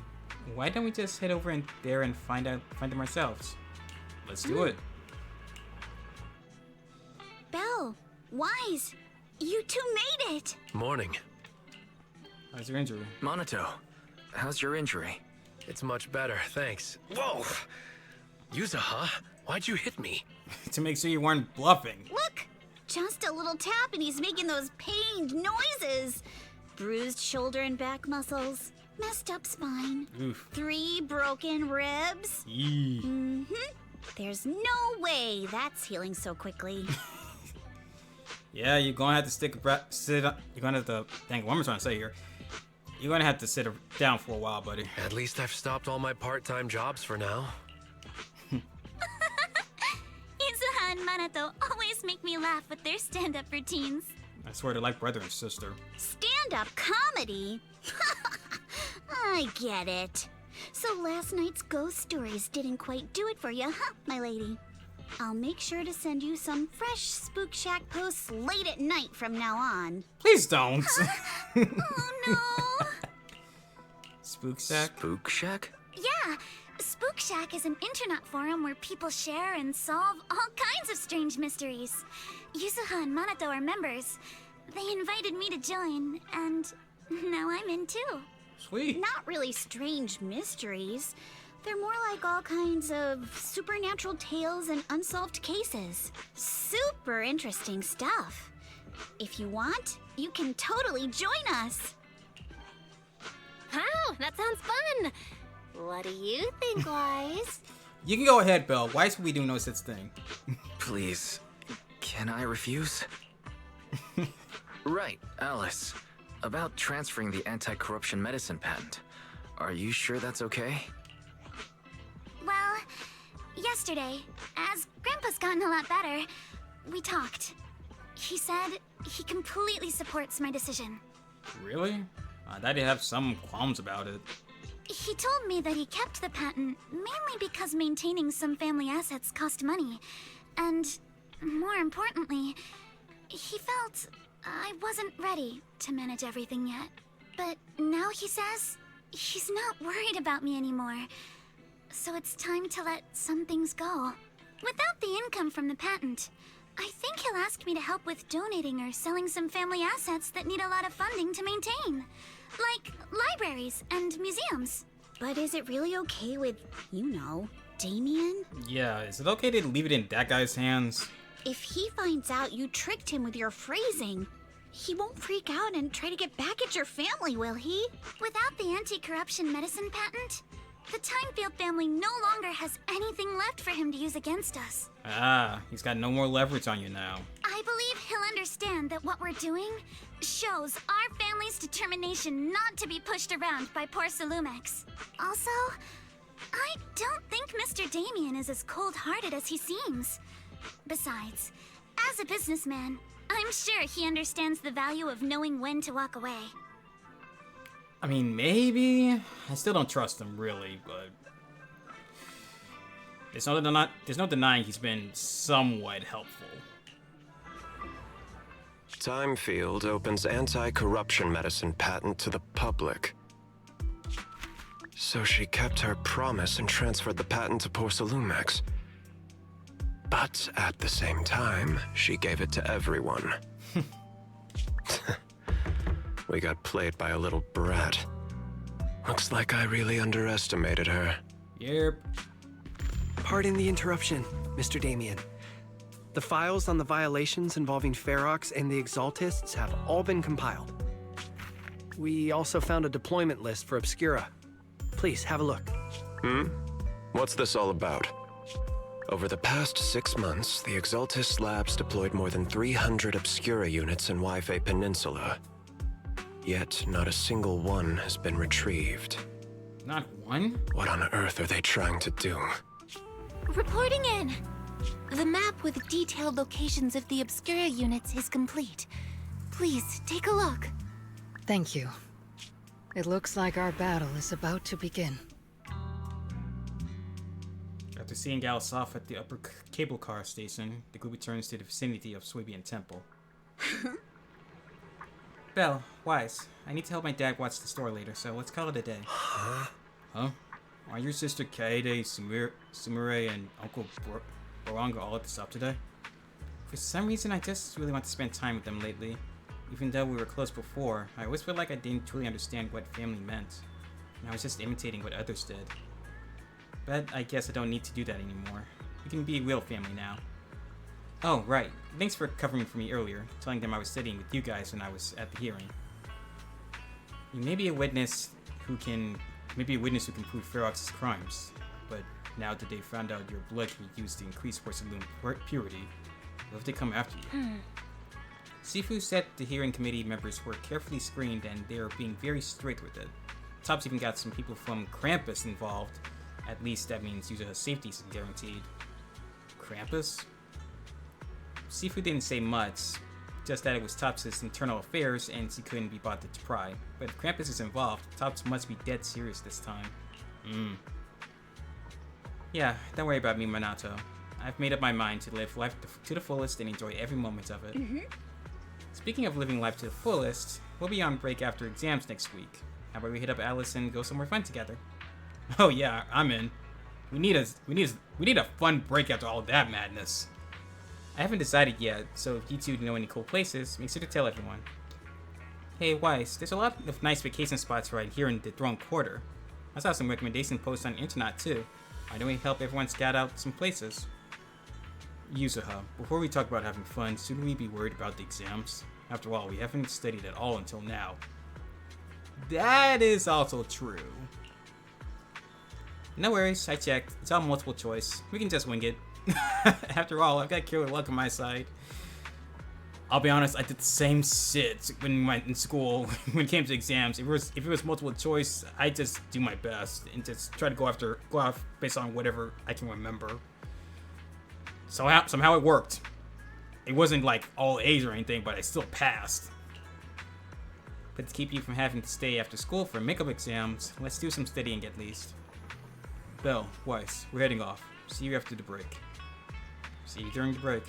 why don't we just head over there and find them ourselves? Let's do it. Belle, Wise, you two made it! Morning. How's your injury? Minato, how's your injury? It's much better, thanks. Whoa! Yuzuha, why'd you hit me? To make sure you weren't bluffing. Look! Just a little tap and he's making those pained noises. Bruised shoulder and back muscles. Messed up spine. Oof. 3 broken ribs. Yee. There's no way that's healing so quickly. Yeah, you're gonna have to sit up. You're gonna have to. Dang, what am I trying to say here? You're gonna have to sit down for a while, buddy. At least I've stopped all my part-time jobs for now. Yuzuha and Minato always make me laugh with their stand-up routines. I swear they're like brother and sister. Stand-up comedy? I get it. So last night's ghost stories didn't quite do it for you, huh, my lady? I'll make sure to send you some fresh Spook Shack posts late at night from now on. Please don't. Oh no! Spook Shack? Spook Shack? Yeah, Spook Shack is an internet forum where people share and solve all kinds of strange mysteries. Yuzuha and Minato are members. They invited me to join, and now I'm in too. Sweet. Not really strange mysteries. They're more like all kinds of supernatural tales and unsolved cases. Super interesting stuff. If you want, you can totally join us. Wow, that sounds fun. What do you think, Wise? You can go ahead, Belle. Why should we do no such thing? Please, can I refuse? Right, Alice. About transferring the anti-corruption medicine patent. Are you sure that's okay? Well, yesterday, as Grandpa's gotten a lot better, we talked. He said he completely supports my decision. Really? That did have some qualms about it. He told me that he kept the patent mainly because maintaining some family assets cost money. And, more importantly, he felt I wasn't ready to manage everything yet. But now he says he's not worried about me anymore. So it's time to let some things go. Without the income from the patent, I think he'll ask me to help with donating or selling some family assets that need a lot of funding to maintain. Like libraries and museums. But is it really okay with, Damien? Yeah, is it okay to leave it in that guy's hands? If he finds out you tricked him with your phrasing, he won't freak out and try to get back at your family, will he? Without the anti-corruption medicine patent, the Timefield family no longer has anything left for him to use against us. He's got no more leverage on you now. I believe he'll understand that what we're doing shows our family's determination not to be pushed around by Porcelumex. Also, I don't think Mr. Damien is as cold-hearted as he seems. Besides, as a businessman, I'm sure he understands the value of knowing when to walk away. I mean, maybe. I still don't trust him, really, but there's no denying he's been somewhat helpful. Timefield opens anti-corruption medicine patent to the public. So she kept her promise and transferred the patent to Porcelumex. But at the same time, she gave it to everyone. We got played by a little brat. Looks like I really underestimated her. Yep. Pardon the interruption, Mr. Damien. The files on the violations involving Ferox and the Exaltists have all been compiled. We also found a deployment list for Obscura. Please, have a look. What's this all about? Over the past 6 months, the Exaltist labs deployed more than 300 Obscura units in Waifei Peninsula. Yet, not a single one has been retrieved. Not one? What on earth are they trying to do? Reporting in. The map with detailed locations of the Obscura units is complete. Please, take a look. Thank you. It looks like our battle is about to begin. After seeing Alice off at the upper cable car station, the group returns to the vicinity of Swabian Temple. Belle, Wise, I need to help my dad watch the store later, so let's call it a day. Huh? Are your sister Kaede, Sumire, and Uncle Boranga all at the shop today? For some reason, I just really want to spend time with them lately. Even though we were close before, I always felt like I didn't truly understand what family meant, and I was just imitating what others did. But I guess I don't need to do that anymore. We can be a real family now. Oh, right. Thanks for covering for me earlier, telling them I was studying with you guys when I was at the hearing. You may be a witness who can prove Ferox's crimes, but now that they found out your blood can be used to increase porcelain purity, what if they come after you? Sifu said the hearing committee members were carefully screened and they are being very strict with it. Tops even got some people from Krampus involved. At least that means user safety is guaranteed. Krampus? Sifu didn't say much, just that it was Tops' internal affairs and he couldn't be bothered to pry. But if Krampus is involved, Tops must be dead serious this time. Yeah, don't worry about me, Minato. I've made up my mind to live life to the fullest and enjoy every moment of it. Speaking of living life to the fullest, we'll be on break after exams next week. How about we hit up Alice and go somewhere fun together? Oh yeah, I'm in. We need a fun break after all that madness. I haven't decided yet, so if you two know any cool places, make sure to tell everyone. Hey Weiss, there's a lot of nice vacation spots right here in the Throne Quarter. I saw some recommendation posts on the internet too. Why don't we help everyone scout out some places? Yuzuha, before we talk about having fun, shouldn't we be worried about the exams? After all, we haven't studied at all until now. That is also true. No worries, I checked. It's all multiple choice. We can just wing it. After all, I've got killer luck on my side. I'll be honest, I did the same shit when we went in school when it came to exams. If it was multiple choice, I just do my best and just try to go off based on whatever I can remember. So somehow it worked. It wasn't like all A's or anything, but I still passed. But to keep you from having to stay after school for makeup exams, let's do some studying at least. Belle, Weiss, we're heading off. See you after the break. See you during the break.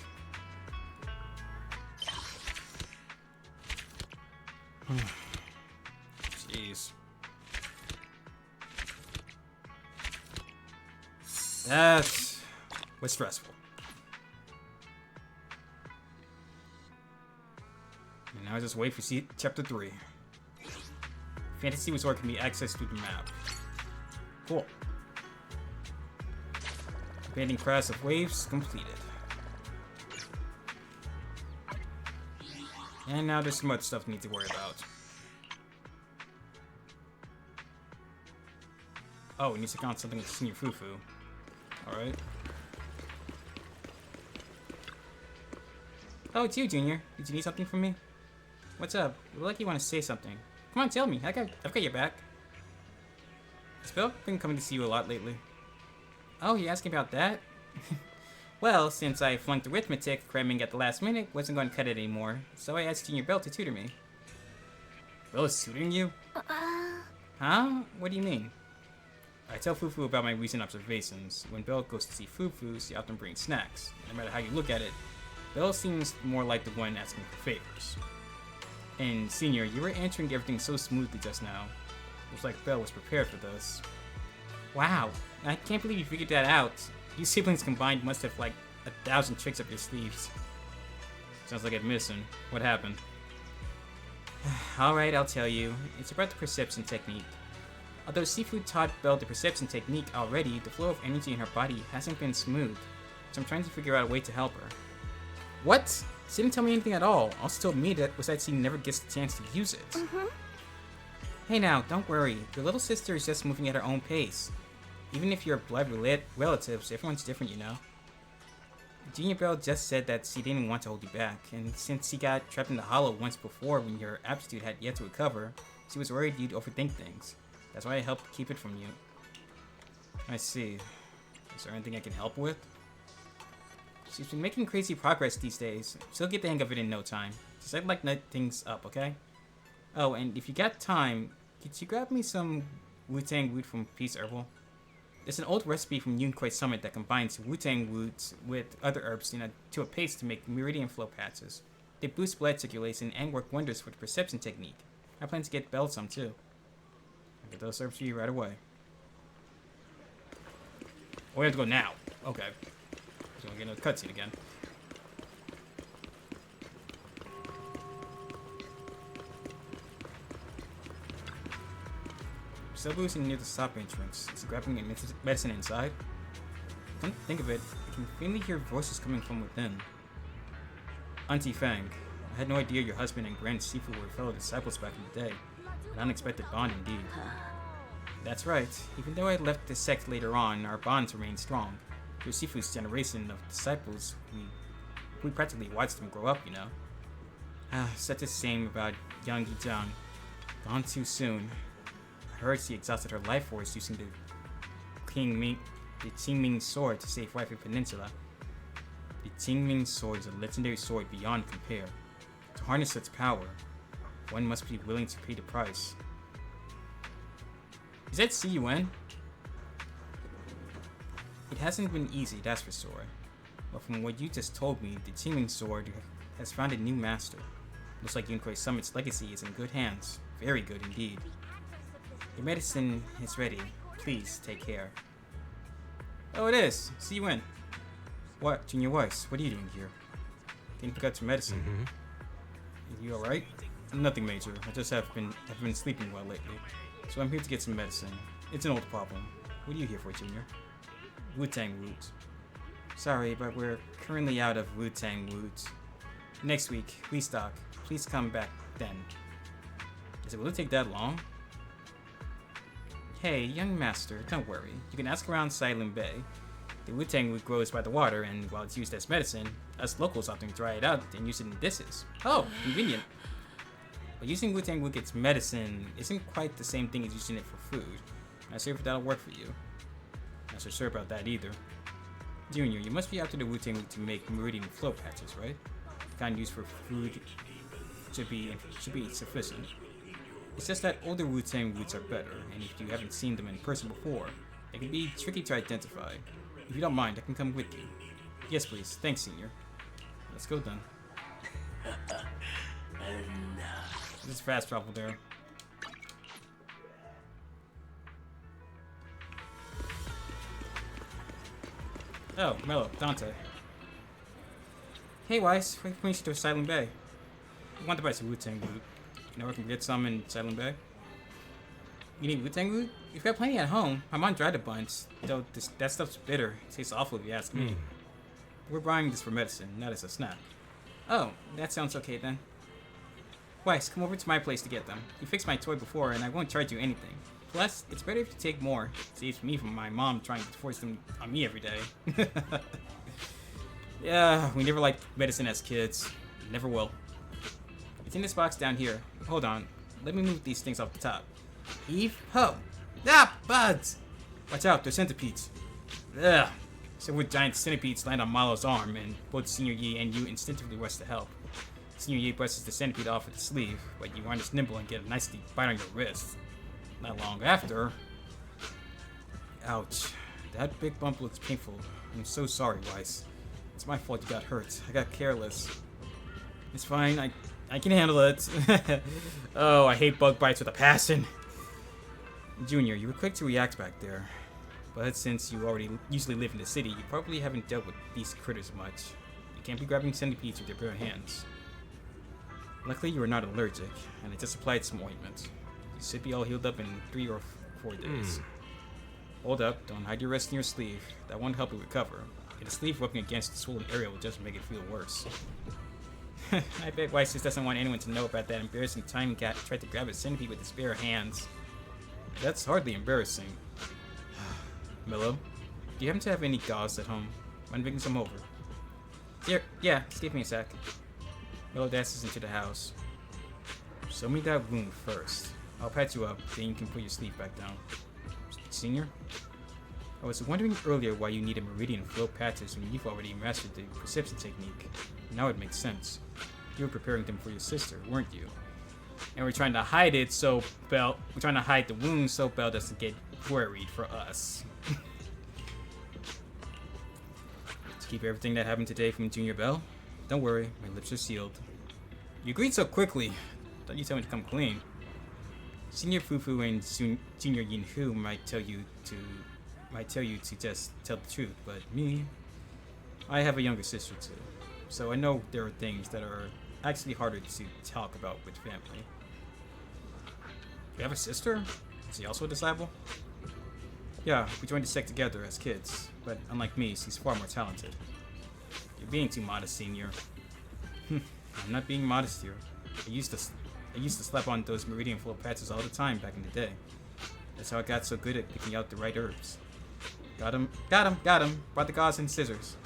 Jeez. That was stressful. And now I just wait for chapter 3. Fantasy Resort can be accessed through the map. Cool. Impending crash of waves completed. And now there's some other stuff we need to worry about. Oh, we need to count something with Senior Fufu. Alright. Oh, it's you, Junior. Did you need something from me? What's up? You look like you want to say something. Come on, tell me. I've got your back. Has Bill been coming to see you a lot lately? Oh, you're asking about that? Well, since I flunked arithmetic, cramming at the last minute wasn't going to cut it anymore, so I asked Junior Bill to tutor me. Bill is tutoring you? Huh? What do you mean? I tell Fufu about my recent observations. When Bill goes to see Fufu, she often brings snacks. No matter how you look at it, Bill seems more like the one asking for favors. And Senior, you were answering everything so smoothly just now. It was like Bill was prepared for this. Wow, I can't believe you figured that out. You siblings combined must have like 1,000 tricks up your sleeves. Sounds like I'm missing. What happened? Alright, I'll tell you. It's about the perception technique. Although Seafood taught Belle the perception technique already, the flow of energy in her body hasn't been smooth. So I'm trying to figure out a way to help her. What? She didn't tell me anything at all. Also told me that besides she never gets the chance to use it. Hey now, don't worry. Your little sister is just moving at her own pace. Even if you're blood relatives, everyone's different, you know. Junior Belle just said that she didn't want to hold you back, and since she got trapped in the hollow once before when your aptitude had yet to recover, she was worried you'd overthink things. That's why I helped keep it from you. I see. Is there anything I can help with? She's been making crazy progress these days. She'll get the hang of it in no time. Just I'd like to nut things up, okay? Oh, and if you got time, could you grab me some Wu-Tang Wood from Peace Herbal? There's an old recipe from Yunkoi Summit that combines Wu-Tang Woods with other herbs to a paste to make meridian flow patches. They boost blood circulation and work wonders for the perception technique. I plan to get Belle some too. I'll get those herbs for you right away. Oh, we have to go now. Okay. So we'll get another cutscene again. Still boosting near the stop entrance. Is he grabbing medicine inside? Come to think of it, I can faintly hear voices coming from within. Auntie Fang, I had no idea your husband and Grand Sifu were fellow disciples back in the day. An unexpected bond indeed. That's right. Even though I left the sect later on, our bonds remain strong. Through Sifu's generation of disciples, we practically watched them grow up, you know. Such a shame about young Yijang. Gone too soon. I heard she exhausted her life force using the Qingming sword to save Waifu Peninsula. The Qingming sword is a legendary sword beyond compare. To harness such power, one must be willing to pay the price. Is that CUN? It hasn't been easy, that's for sure. But from what you just told me, the Qingming sword has found a new master. Looks like Yunkoi Summit's legacy is in good hands. Very good indeed. Your medicine is ready. Please take care. Oh, it is. CUN. What, Junior Weiss? What are you doing here? Can you pick up some medicine? Are you alright? Nothing major. I just have been sleeping well lately. So I'm here to get some medicine. It's an old problem. What are you here for, Junior? Wu-Tang Woods. Sorry, but we're currently out of Wu-Tang Woods. Next week, restock. Please come back then. Is it really take that long? Hey, young master, don't worry. You can ask around Silent Bay. The Wu-Tang Wood grows by the water, and while it's used as medicine, us locals often dry it out and use it in dishes. Oh, convenient. But using Wu-Tang Wood gets medicine isn't quite the same thing as using it for food. Not sure if that'll work for you. Not so sure about that either. Junior, you must be after the Wu-Tang Wood to make meridian flow patches, right? The kind used for food should be sufficient. It's just that older Wu-Tang roots are better, and if you haven't seen them in person before, they can be tricky to identify. If you don't mind, I can come with you. Yes, please. Thanks, Senior. Let's go then. Just fast travel there. Oh, Mello, Dante. Hey, Weiss. What brings you to Silent Bay? I want to buy some Wu-Tang loot. You know where I can get some in Silent Bay? You need Wu-Tang loot? You've got plenty at home. My mom dried a bunch. Though that stuff's bitter. It tastes awful if you ask me. We're buying this for medicine, not as a snack. Oh, that sounds okay then. Weiss, come over to my place to get them. You fixed my toy before and I won't charge you anything. Plus, it's better if you take more. It saves me from my mom trying to force them on me every day. Yeah, we never liked medicine as kids. Never will. It's in this box down here. Hold on. Let me move these things off the top. Eve, ho! Ah, buds! Watch out, they're centipedes. Ugh. Several giant centipedes land on Malo's arm, and both Senior Yi and you instinctively rush to help. Senior Yi brushes the centipede off with the sleeve, but you aren't as nimble and get a nice deep bite on your wrist. Not long after... Ouch. That big bump looks painful. I'm so sorry, Weiss. It's my fault you got hurt. I got careless. It's fine. I can handle it. Oh, I hate bug bites with a passion. Junior, you were quick to react back there. But since you already usually live in the city, you probably haven't dealt with these critters much. You can't be grabbing centipedes with your bare hands. Luckily, you are not allergic, and I just applied some ointment. You should be all healed up in 3 or 4 days. Hold up, don't hide your wrist in your sleeve. That won't help you recover. And the sleeve rubbing against the swollen area will just make it feel worse. I bet Weiss just doesn't want anyone to know about that embarrassing time he tried to grab a centipede with his bare hands. That's hardly embarrassing. Mello, do you happen to have any gauze at home? Mind bringing some over? Here, yeah, just give me a sec. Mello dashes into the house. Show me that wound first. I'll patch you up, then you can put your sleeve back down. Senior? I was wondering earlier why you needed meridian flow patches when you've already mastered the perception technique. Now it makes sense. You were preparing them for your sister, weren't you? And we're trying to hide it so Belle... We're trying to hide the wound so Belle doesn't get worried for us. To keep everything that happened today from Junior Belle? Don't worry, my lips are sealed. You agreed so quickly. Thought you told me to come clean. Senior Fufu and Junior Yinhu might tell you to just tell the truth, but me, I have a younger sister too, so I know there are things that are actually harder to talk about with family. You have a sister? Is she also a disciple? Yeah, we joined the sect together as kids, but unlike me, she's far more talented. You're being too modest, Senior. I'm not being modest here. I used to slap on those meridian flow patches all the time back in the day. That's how I got so good at picking out the right herbs. Got him. Brought the gauze and scissors.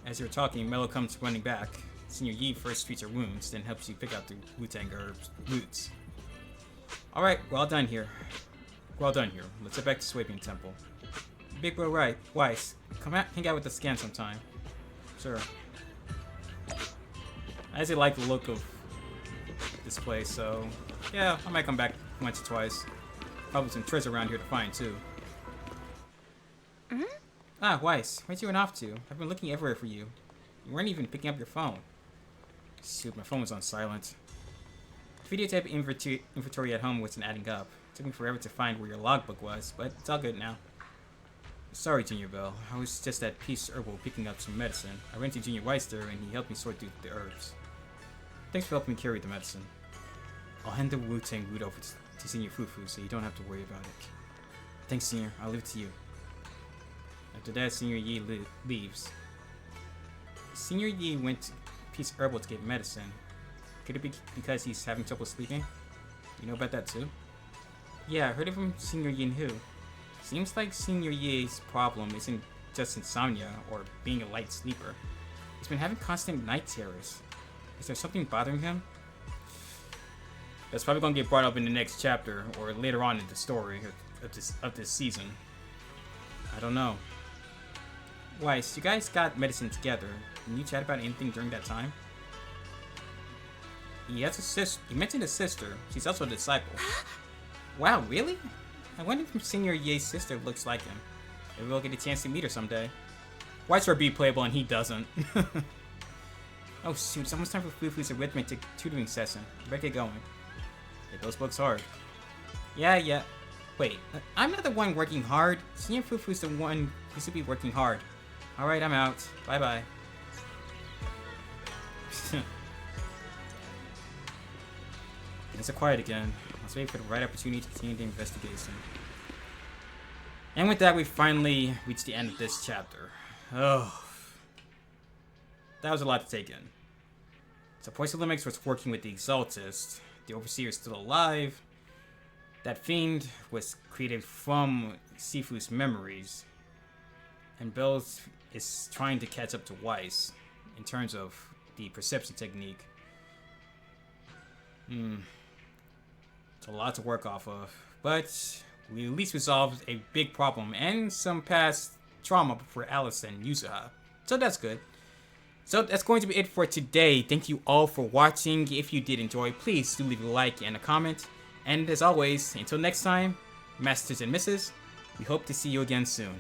As you're talking, Mello comes running back. Senior Yi first treats your wounds, then helps you pick out the Wu-Tang herbs roots. Alright, we're all done here. Let's head back to Swabian Temple. Big bro right, Weiss, come out, hang out with us again sometime. Sure. I actually like the look of this place, so yeah, I might come back once or twice. Probably some treasure around here to find too. Ah, Weiss, where'd you run off to? I've been looking everywhere for you. You weren't even picking up your phone. Shoot, my phone was on silent. Videotape inventory at home wasn't adding up. It took me forever to find where your logbook was, but it's all good now. Sorry, Junior Belle. I was just at Peace Herbal picking up some medicine. I went to Junior Weiss there and he helped me sort through the herbs. Thanks for helping me carry the medicine. I'll hand the Wu-Tang root over to Senior Fufu so you don't have to worry about it. Thanks, Senior. I'll leave it to you. After that, Senior Yi leaves. Senior Yi went to Peace Herbal to get medicine. Could it be because he's having trouble sleeping? You know about that too? Yeah, I heard it from Senior Yinhu. Seems like Senior Yi's problem isn't just insomnia or being a light sleeper. He's been having constant night terrors. Is there something bothering him? That's probably going to get brought up in the next chapter or later on in the story of this season. I don't know. Weiss, you guys got medicine together. Can you chat about anything during that time? He has a sister. He mentioned a sister. She's also a disciple. Wow, really? I wonder if Senior Ye's sister looks like him. Maybe we'll get a chance to meet her someday. White's for be playable and he doesn't. Oh shoot, it's almost time for Fufu's arithmetic tutoring session. Better get going. Hit those books hard. Yeah. Wait, I'm not the one working hard. Senior Fufu's the one who should be working hard. Alright, I'm out. Bye-bye. It's quiet again. Let's wait for the right opportunity to continue the investigation. And with that, we finally reached the end of this chapter. Oh. That was a lot to take in. So Porcelumex was working with the Exaltist. The Overseer is still alive. That fiend was created from Sifu's memories. And Bells is trying to catch up to Weiss in terms of the perception technique. It's a lot to work off of. But we at least resolved a big problem and some past trauma for Alice and Yuzuha. So that's good. So that's going to be it for today. Thank you all for watching. If you did enjoy, please do leave a like and a comment. And as always, until next time, Masters and Misses, we hope to see you again soon.